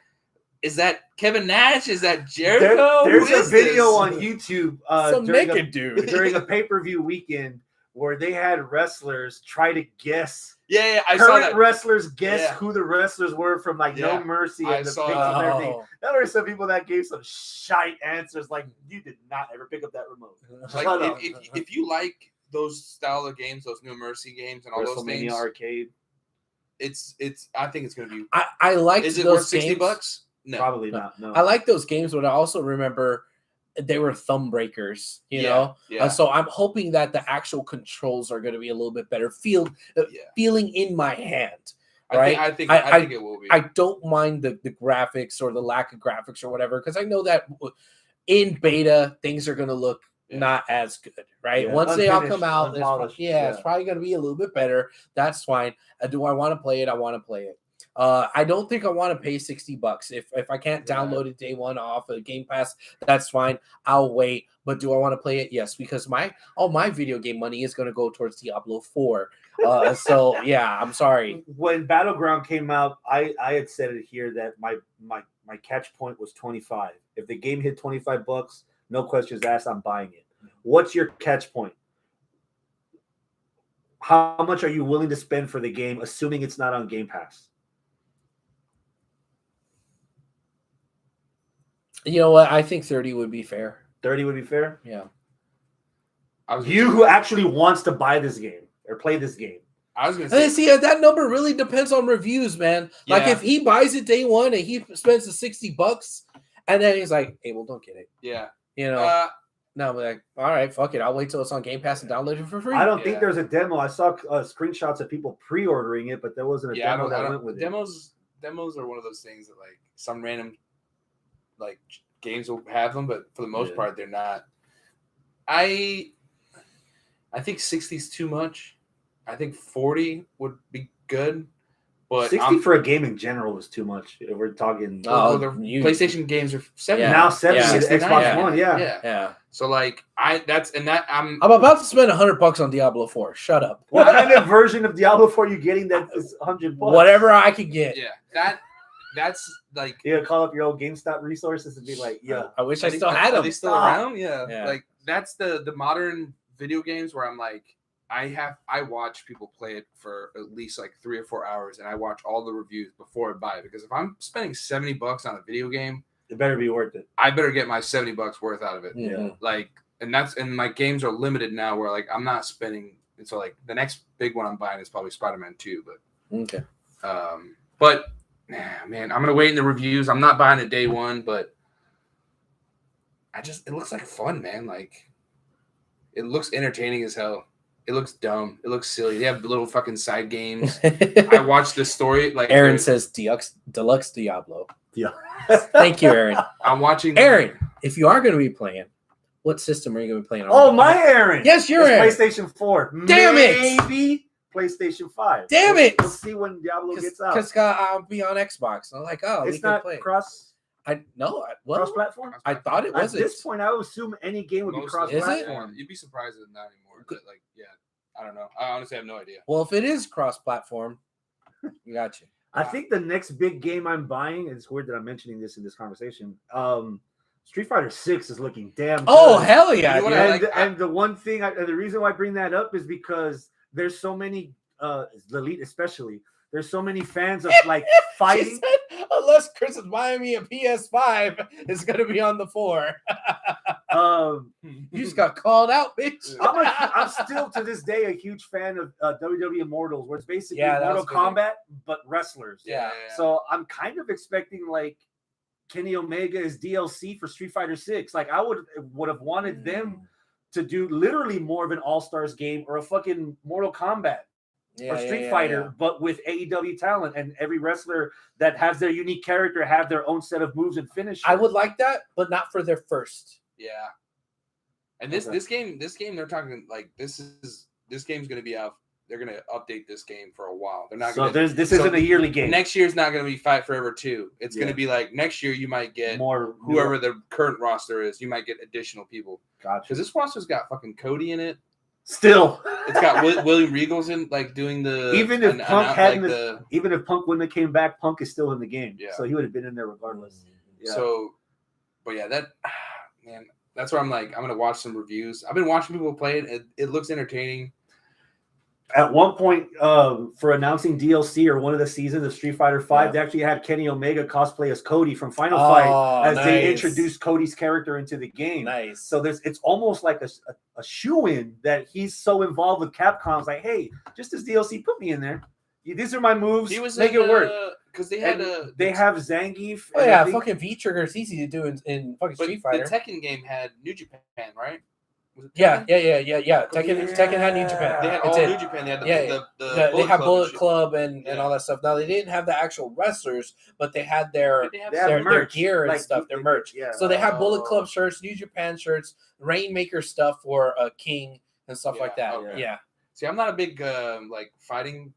A: is that Kevin Nash? Is that Jericho?
C: There's
A: Who
C: a
A: is
C: video
A: this?
C: on YouTube
B: Some
C: during
B: naked dude.
C: during a pay-per-view weekend where they had wrestlers try to guess.
A: Yeah, I saw
C: Current
A: that.
C: wrestlers guess
A: Yeah.
C: who the wrestlers were from like
A: Yeah,
C: No Mercy
A: I
C: and the
A: saw
C: picks
A: that.
C: and everything.
B: Oh.
C: There were some people that gave some shite answers like, you did not ever pick up that remote.
A: Like,
C: Shut up.
A: if you like those style of games, those No Mercy games, and all those
C: WrestleMania
A: things,
C: arcade.
A: it's. I think it's gonna be.
B: I liked
A: Is it
B: those
A: worth $60?
B: games.
A: No.
C: Probably
B: No.
C: not. No.
B: I like those games, but I also remember they were thumb breakers, you know.
A: Yeah.
B: So I'm hoping that the actual controls are going to be a little bit better, feeling in my hand. Right?
A: I think it will be.
B: I don't mind the graphics or the lack of graphics or whatever, because I know that in beta things are going to look not as good, right?
C: Yeah.
B: Once they all
C: Unfinished,
B: come out,
C: unpolished,
B: it's probably going to be a little bit better. That's fine. Do I want to play it? I want to play it. I don't think I want to pay $60. If I can't download it day one off of Game Pass, that's fine. I'll wait. But do I want to play it? Yes, because all my video game money is going to go towards Diablo 4. So yeah, I'm sorry.
C: When Battleground came out, I had said it here that my catch point was 25. If the game hit $25, no questions asked, I'm buying it. What's your catch point? How much are you willing to spend for the game, assuming it's not on Game Pass?
B: You know what? I think 30 would be fair.
C: 30 would be fair?
B: Yeah.
C: You who actually wants to buy this game or play this game.
A: I was going to say.
B: See, that number really depends on reviews, man. Like
A: Yeah.
B: if he buys it day one and he spends the $60 and then he's like, hey, well, don't get it.
A: Yeah.
B: You know? No, I'm like, all right, fuck it. I'll wait till it's on Game Pass and download it for free.
C: I don't think there's a demo. I saw screenshots of people pre-ordering it, but there wasn't a
A: Yeah,
C: demo that went with it.
A: Demos are one of those things that like some random like games will have them, but for the most part they're not. I think 60 is too much. I think 40 would be good, but
C: 60 for a game in general is too much. If we're talking
A: PlayStation games are 70
C: now 70
B: Yeah.
C: is Xbox One. Yeah.
B: Yeah.
A: So like I'm
B: I'm about to spend $100 on Diablo 4. Shut up.
C: What kind of version of Diablo 4 are you getting that is $100?
B: Whatever I could get.
A: Yeah. That's like
C: Call up your old GameStop resources and be like, yeah.
B: I wish I still had them.
A: Are they still around? Yeah.
B: Yeah.
A: Like that's the modern video games where I'm like I watch people play it for at least like 3 or 4 hours, and I watch all the reviews before I buy it, because if I'm spending $70 on a video game,
C: It better be worth it.
A: I better get my $70 worth out of it.
B: Yeah.
A: Like, and my games are limited now where like I'm not spending. And so like the next big one I'm buying is probably Spider-Man 2, but
B: Okay.
A: But man, I'm gonna wait in the reviews. I'm not buying it day one, but it looks like fun, man. Like it looks entertaining as hell. It looks dumb. It looks silly. They have little fucking side games. I watched the story. Like
B: Aaron says Deluxe Diablo.
C: Yeah.
B: Thank you, Aaron.
A: I'm watching
B: Aaron, if you are going to be playing, what system are you going to be playing on?
C: Oh, my Aaron.
B: Yes, you're
C: It's
B: Aaron.
C: PlayStation 4.
B: Damn it.
C: Maybe PlayStation 5.
B: Damn it.
C: We'll see when Diablo gets out.
B: Because I'll be on Xbox. I'm like, we
C: It's
B: can
C: not
B: play.
C: cross-platform?
B: I thought it
C: At
B: wasn't.
C: this point, I would assume any game would be
A: most of them.
C: cross-platform.
A: Yeah, you'd be surprised at it not anymore. But like, yeah, I don't know. I honestly have no idea.
B: Well, if it is cross-platform, we got you.
C: I think the next big game I'm buying, and it's weird that I'm mentioning this in this conversation, Street Fighter 6 is looking damn good.
B: Oh, hell yeah.
A: You know
B: dude.
A: what
C: And the one thing, the reason why I bring that up is because there's so many, the Elite especially, there's so many fans of like
B: She
C: fighting.
B: said, unless Chris is buying me a PS5, it's going to be on the 4. You just got called out, bitch.
C: I'm still to this day a huge fan of WWE Immortals, where it's basically
B: Yeah, that
C: Mortal
B: was good.
C: Kombat but wrestlers.
B: Yeah.
C: So I'm kind of expecting like Kenny Omega is DLC for Street Fighter 6. Like I would have wanted them to do literally more of an All-Stars game or a fucking Mortal Kombat or Street Fighter, but with AEW talent, and every wrestler that has their unique character have their own set of moves and finishes.
B: I would like that, but not for their first.
A: Yeah. And this game, they're talking like this game's gonna be out. They're gonna update this game for a while. They're not.
C: So this isn't a yearly game.
A: Next year's not gonna be Fight Forever 2. It's gonna be like next year you might get
C: more
A: whoever the current roster is. You might get additional people.
C: Gotcha.
A: Because this roster's got fucking Cody in it.
C: Still,
A: It's got William Regal's in, like doing the
C: even if Punk hadn't,
A: like
C: even if Punk wouldn't have came back, Punk is still in the game.
A: Yeah.
C: So he would have been in there regardless. Yeah.
A: So, but yeah, man, that's where I'm like, I'm gonna watch some reviews. I've been watching people play it. It looks entertaining.
C: At one point, for announcing DLC or one of the seasons of Street Fighter V, they actually had Kenny Omega cosplay as Cody from Final Fight as they introduced Cody's character into the game.
B: Nice.
C: So it's almost like a shoo-in that he's so involved with Capcom. It's like, hey, just as DLC, put me in there. These are my moves.
A: He was
C: make it work.
A: Because they had
C: they have Zangief.
B: Oh yeah, fucking V trigger is easy to do in fucking
A: but
B: Street Fighter.
A: The Tekken game had New Japan, right? Was it
B: Yeah.
A: Tekken?
B: Tekken had New Japan.
A: They had
B: It
A: all
B: did.
A: New Japan. They had
B: They had
A: and
B: Bullet
A: shit.
B: Club and
A: Yeah.
B: all that stuff. Now they didn't have the actual wrestlers, but they had their
A: They have
B: their
C: merch,
B: gear and
C: like,
B: stuff, their
C: they-
B: merch.
C: yeah.
B: So they had Bullet
A: Oh.
B: Club shirts, New Japan shirts, Rainmaker stuff for King and stuff like
A: Yeah,
B: that.
A: okay.
B: Yeah.
A: See, I'm not a big like fighting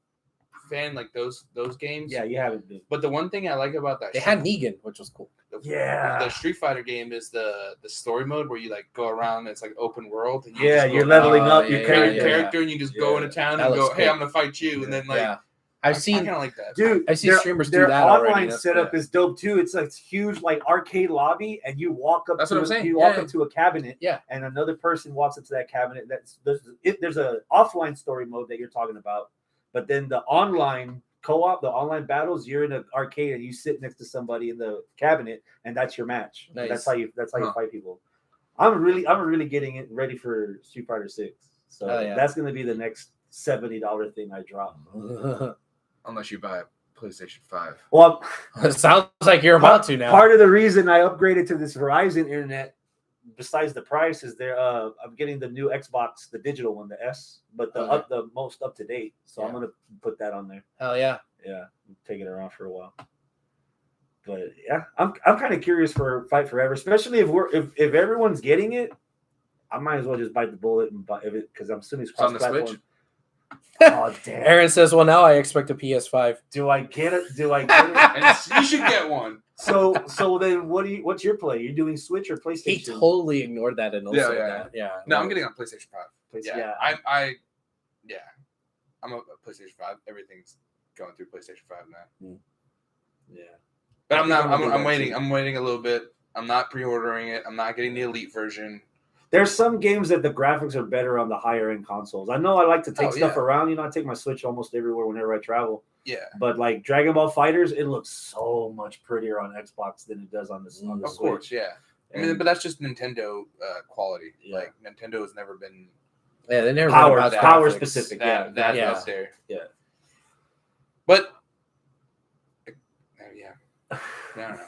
A: fan, like those games.
C: Yeah, you haven't been.
A: But the one thing I like about that
B: They had Negan, which was cool.
C: Yeah.
A: the Street Fighter game is the story mode where you like go around. It's like open world. And
C: Yeah,
A: just go
C: you're
A: around,
C: leveling
B: Oh,
C: up
B: yeah,
C: your
A: carry
C: character.
A: your character, and you just go into town
B: That
A: and go,
B: looks
A: "Hey,
B: cool.
A: I'm gonna fight you," and then like
B: Yeah.
A: I
B: I've seen
A: kind of like that,
C: Dude,
B: I've seen
C: their-
B: streamers do
C: their
B: that already.
C: online
B: That's-
C: setup
B: yeah.
C: is dope too. It's like huge, like arcade lobby, and you walk up.
A: That's
C: to
A: what I'm saying.
C: You walk
A: Yeah.
C: up to a cabinet,
B: Yeah.
C: and another person walks up to that cabinet. There's a offline story mode that you're talking about, but then the online co-op, the online battles, you're in an arcade and you sit next to somebody in the cabinet, and that's your match.
B: Nice.
C: That's how you
A: Huh.
C: fight people. I'm really getting it ready for Street Fighter 6. So
B: Oh, yeah.
C: that's gonna be the next $70 thing I drop.
A: unless you buy a PlayStation 5.
C: Well,
B: It sounds like you're about to now.
C: part of the reason I upgraded to this Verizon internet, besides the price, is there. I'm getting the new Xbox, the digital one, the S, but the most up to date. So I'm
B: Yeah.
C: gonna put that on there.
B: Hell yeah.
C: Yeah, take it around for a while. But yeah, I'm kind of curious for Fight Forever, especially if everyone's getting it. I might as well just bite the bullet and buy it because I'm assuming it's
A: on the
C: cross-platform.
A: Switch?
C: Oh damn!
B: Aaron says, "Well, now I expect a PS5."
C: Do I get it? Do I get it?
A: And you should get one.
C: So then, what's your play? You're doing Switch or
B: He
C: PlayStation?
B: totally ignored that and also
A: Yeah, yeah.
B: that. Yeah.
A: No, I'm getting on PlayStation 5.
C: Yeah.
A: I'm a PlayStation 5. Everything's going through PlayStation 5 now.
C: Yeah.
A: But
C: I
A: I'm
C: think
A: not.
C: I'm gonna do
A: I'm
C: that
A: waiting.
C: too.
A: I'm waiting a little bit. I'm not pre-ordering it. I'm not getting the Elite version.
C: There's some games that the graphics are better on the higher end consoles. I know I like to take stuff
A: yeah.
C: around. You know, I take my Switch almost everywhere whenever I travel.
A: Yeah.
C: But like Dragon Ball Fighters, it looks so much prettier on Xbox than it does on the
B: Of
A: Of
C: Switch.
A: course, yeah. I mean,
C: And
A: but that's just Nintendo quality.
C: Yeah.
A: Like Nintendo has never been
B: Yeah, they never
C: Power-
B: been about
C: power
B: graphics.
C: specific.
A: that
B: Yeah.
A: up there.
C: Yeah.
A: But yeah, I don't know.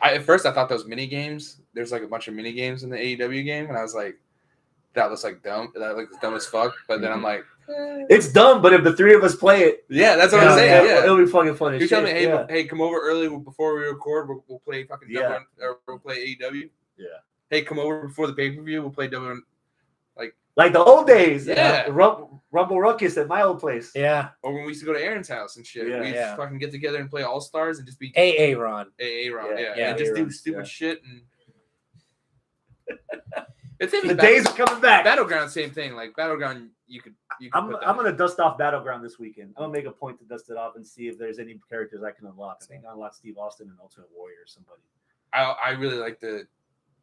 A: At first I thought those mini games. There's like a bunch of mini games in the AEW game, and I was like, that looks like dumb. That looks dumb as fuck. But then I'm like,
C: it's dumb, but if the three of us play it,
A: yeah, that's what
B: Yeah,
A: I'm saying. Yeah.
C: it'll be fucking fun as
A: You
C: shit.
A: tell me, hey,
C: yeah.
A: hey, come over early before we record. We'll play fucking
C: Yeah.
A: or we'll play AEW.
C: Yeah.
A: Hey, come over before the pay per view. We'll play W.
C: Like the old days.
A: Yeah.
C: Rumble Ruckus at my old place.
B: Yeah.
A: Or when we used to go to Aaron's house and shit.
C: Yeah.
A: We used
B: Yeah.
A: to fucking get together and play All Stars and just be
B: AA Ron.
A: AA round.
C: Yeah.
A: Yeah. And just do
C: AA-Ron,
A: stupid
C: yeah.
A: shit. And it's even
C: The days are coming back.
A: Battleground, same thing. Like Battleground, you could
C: I'm
A: put that
C: I'm
A: in.
C: gonna dust off Battleground this weekend. I'm gonna make a point to dust it off and see if there's any characters I can unlock. I think I unlocked Steve Austin and Ultimate Warrior or somebody.
A: I really like them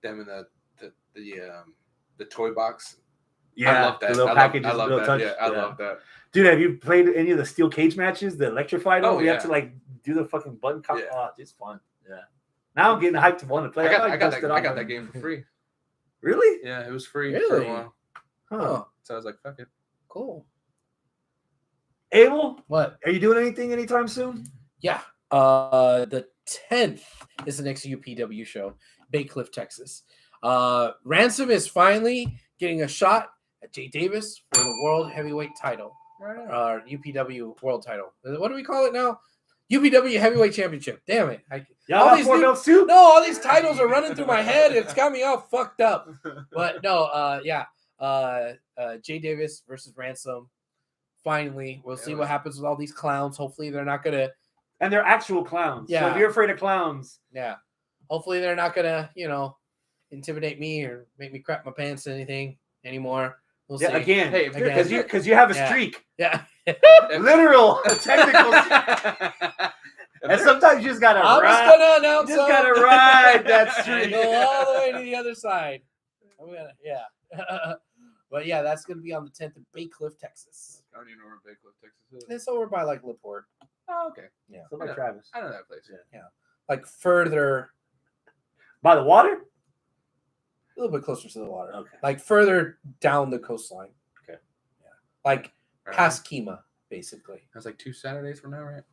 A: in the toy box. I love that.
C: The little
A: I
C: packages,
A: love
C: little
A: that.
C: touch.
A: Yeah, I love that.
C: Dude, have you played any of the steel cage matches? The electrified one?
A: Oh,
C: We have
A: yeah.
C: to like do the fucking button cop.
A: Yeah.
C: Oh, it's fun. Yeah. Now I'm getting hyped to want to play.
A: I got
C: dusted
A: that. I
C: off
A: got
C: on-
A: that game for free.
C: Really?
A: Yeah, it was free for
B: Really?
A: a while.
B: Huh.
A: So I was like, fuck it.
B: Cool.
C: Abel,
B: What?
C: are you doing anything anytime soon?
B: Yeah. The 10th is the next UPW show, Bay Cliff, Texas. Ransom is finally getting a shot at Jay Davis for the World Heavyweight title. UPW World title. What do we call it now? UPW Heavyweight Championship. Damn it.
C: Y'all
B: All
C: got
B: these
C: 4
B: new-
C: belts too?
B: No, all these titles are running through my head. It's got me all fucked up. But no, yeah. Jay Davis versus Ransom. Finally, we'll see what happens with all these clowns. Hopefully, they're not gonna.
C: And they're actual clowns. So
B: Yeah.
C: if you're afraid of clowns,
B: Yeah. Hopefully, they're not gonna, intimidate me or make me crap my pants or anything anymore. We'll see.
C: yeah, again,
A: Hey,
C: because you have a
B: Yeah.
C: streak,
B: Yeah.
C: literal, technical. And sometimes you just gotta
B: I'm just
C: ride.
B: gonna announce.
C: You just gotta ride that
B: and
C: streak.
B: go all the way to the other side. Yeah. But yeah, that's gonna be on the 10th in Bay Cliff, Texas.
A: I don't even know where Bay Cliff, Texas is.
B: It's over by like LaPorte.
A: Oh, okay.
B: Yeah.
C: So by
A: Yeah.
C: Travis.
A: I know that place.
B: Like further,
C: By the water?
B: a little bit closer to the water.
C: Okay.
B: Like further down the coastline.
C: Okay.
B: Yeah. Like
A: Right.
B: past Kemah, basically.
A: That's like 2 Saturdays from now, right?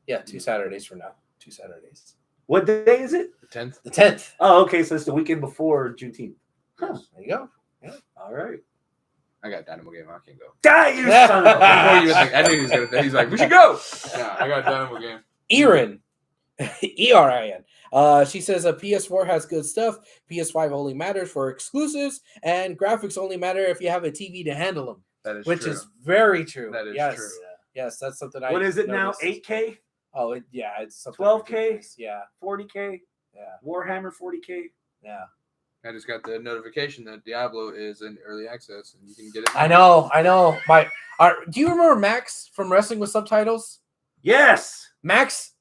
B: Yeah, 2 Saturdays from now. 2 Saturdays.
C: What day is it?
A: The 10th.
B: The 10th.
C: Oh, okay. So it's the weekend before Juneteenth.
B: There you go.
C: All right.
A: I got Dynamo Game. I can't go.
C: Die, you son of a
A: Before you
C: bitch.
A: even think, I knew he was gonna think. He's like, we should go. Nah, I got Dynamo Game.
B: Erin. Erin. She says a PS4 has good stuff. PS5 only matters for exclusives, and graphics only matter if you have a TV to handle them.
A: That is
B: Which
A: true.
B: is very true.
A: That is
B: yes.
A: true.
B: Yes, that's something I
C: What is it
B: noticed.
C: now? 8K?
B: Oh, it's something
C: 12K?
B: ridiculous. Yeah,
C: 40K?
B: yeah,
C: Warhammer 40K?
B: yeah.
A: I just got the notification that Diablo is in early access and you can get it.
B: I know. Do you remember Max from Wrestling with Subtitles?
C: Yes.
B: Max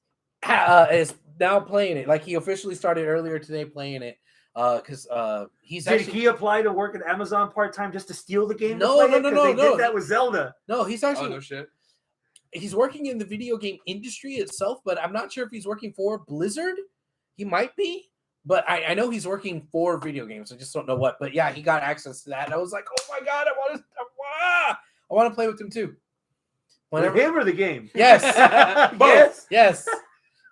B: is now playing it. Like he officially started earlier today playing it. Because he's
C: Did
B: actually
C: he apply to work at Amazon part-time just to steal the game?
B: No,
C: to play it? 'Cause they
B: no.
C: did that with Zelda.
B: no, he's
A: Oh,
B: actually
A: no shit.
B: he's working in the video game industry itself, but I'm not sure if he's working for Blizzard. He might be, but I know he's working for video games. I just don't know what. But yeah, he got access to that, and I was like, oh my god, I want to play with him too.
C: With him or the game?
B: Yes,
C: Yes.
B: yes.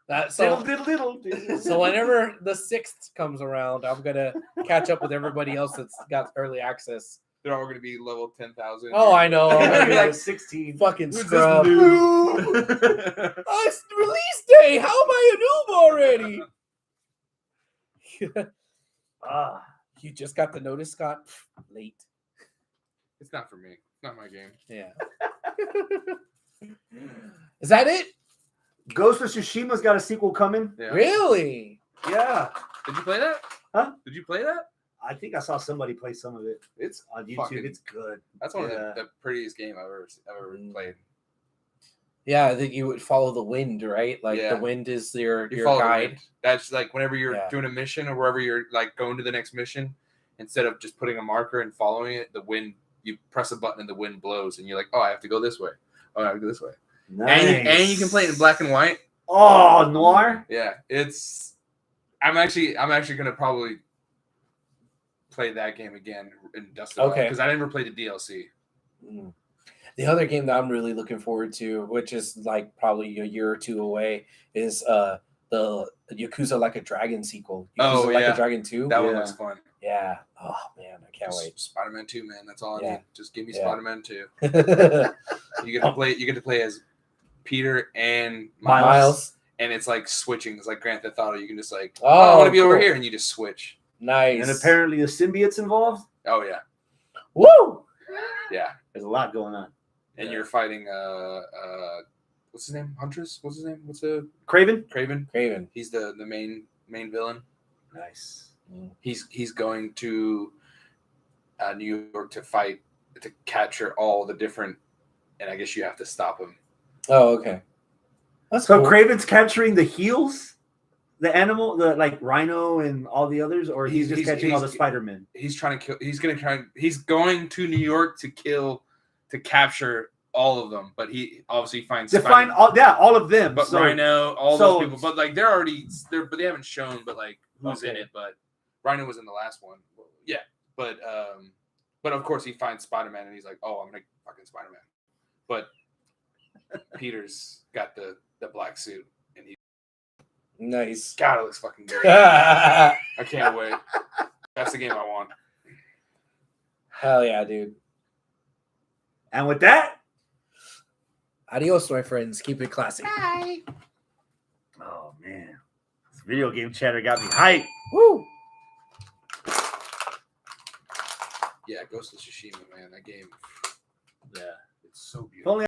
C: Diddle.
B: So whenever the 6th comes around, I'm gonna catch up with everybody else that's got early access.
A: They're all going to be level 10,000.
B: Oh, I know. I'm gonna
C: Maybe
B: be
C: like
B: like
C: 16.
B: fucking
A: Who's this
B: scrub.
A: noob?
B: It's release day. How am I a noob already?
C: Ah,
B: You just got the notice, Scott. Late.
A: It's not for me. It's not my game.
B: Yeah. Is that it?
C: Ghost of Tsushima's got a sequel coming.
A: Yeah.
B: Really?
C: Yeah.
A: Did you play that?
C: Huh?
A: Did you play that?
C: I think I saw somebody play some of it
A: It's
C: on YouTube.
A: fucking-
C: It's good.
A: That's one
C: Yeah.
A: of the prettiest game I've ever played.
B: Yeah, I think you would follow the wind, right? Like
A: Yeah.
B: the wind is your
A: follow the
B: guide.
A: wind. That's like whenever you're
B: Yeah.
A: doing a mission or wherever you're like going to the next mission, instead of just putting a marker and following it, the wind, you press a button and the wind blows and you're like, oh, I have to go this way. Oh, I have to go this way.
C: Nice.
A: And you can play it in black and white.
C: Oh, noir.
A: Yeah, I'm actually gonna probably play that game again and dust it off
B: Okay.
A: because I never played the DLC.
B: Mm. The other game that I'm really looking forward to, which is like probably a year or two away, is the Yakuza Like a Dragon sequel. Yakuza
A: Oh,
B: Like
A: yeah.
B: a Dragon 2.
A: That one
C: Yeah.
A: looks fun.
B: Yeah. Oh man, I can't wait.
A: Spider-Man 2, man. That's all I
B: Yeah.
A: need. Just give me
B: Yeah.
A: Spider-Man 2. You get to play as Peter and
B: Miles.
A: and it's like switching. It's like Grand Theft Auto. You can just like,
B: Oh,
A: I want to be over
B: cool.
A: here, and you just switch.
B: Nice.
C: And apparently the symbiote's involved.
A: Oh yeah,
C: Woo!
A: yeah.
C: There's a lot going on.
A: And you're fighting what's his name? Huntress? What's his name? What's the
C: Craven.
B: Craven.
A: He's the main villain.
C: Nice.
A: He's going to New York to capture all the different, and I guess you have to stop him.
B: Oh, okay. That's
C: So
B: cool.
C: Craven's capturing the heels, the animal, the like Rhino and all the others, or he's just catching all the Spider-Men.
A: He's trying to kill. He's going to New York to capture all of them, but he obviously finds
C: Define all of them.
A: But
C: So,
A: Rhino, all
C: so-
A: those people, but like they're already there, but they haven't shown, but like who's in
C: Okay.
A: it. But Rhino was in the last one, yeah. But of course he finds Spider-Man and he's like, oh, I'm gonna fucking Spider-Man. But Peter's got the black suit and he,
B: Nice.
A: God, it looks fucking good.
B: Hell
A: I can't wait. That's the game I want.
B: yeah, dude.
C: and with that,
B: Adios, my friends. Keep it classy.
C: oh man, this video game chatter got me hyped.
B: Woo.
A: Yeah, Ghost of Tsushima, man. That game,
C: Yeah.
A: it's so beautiful.
C: If only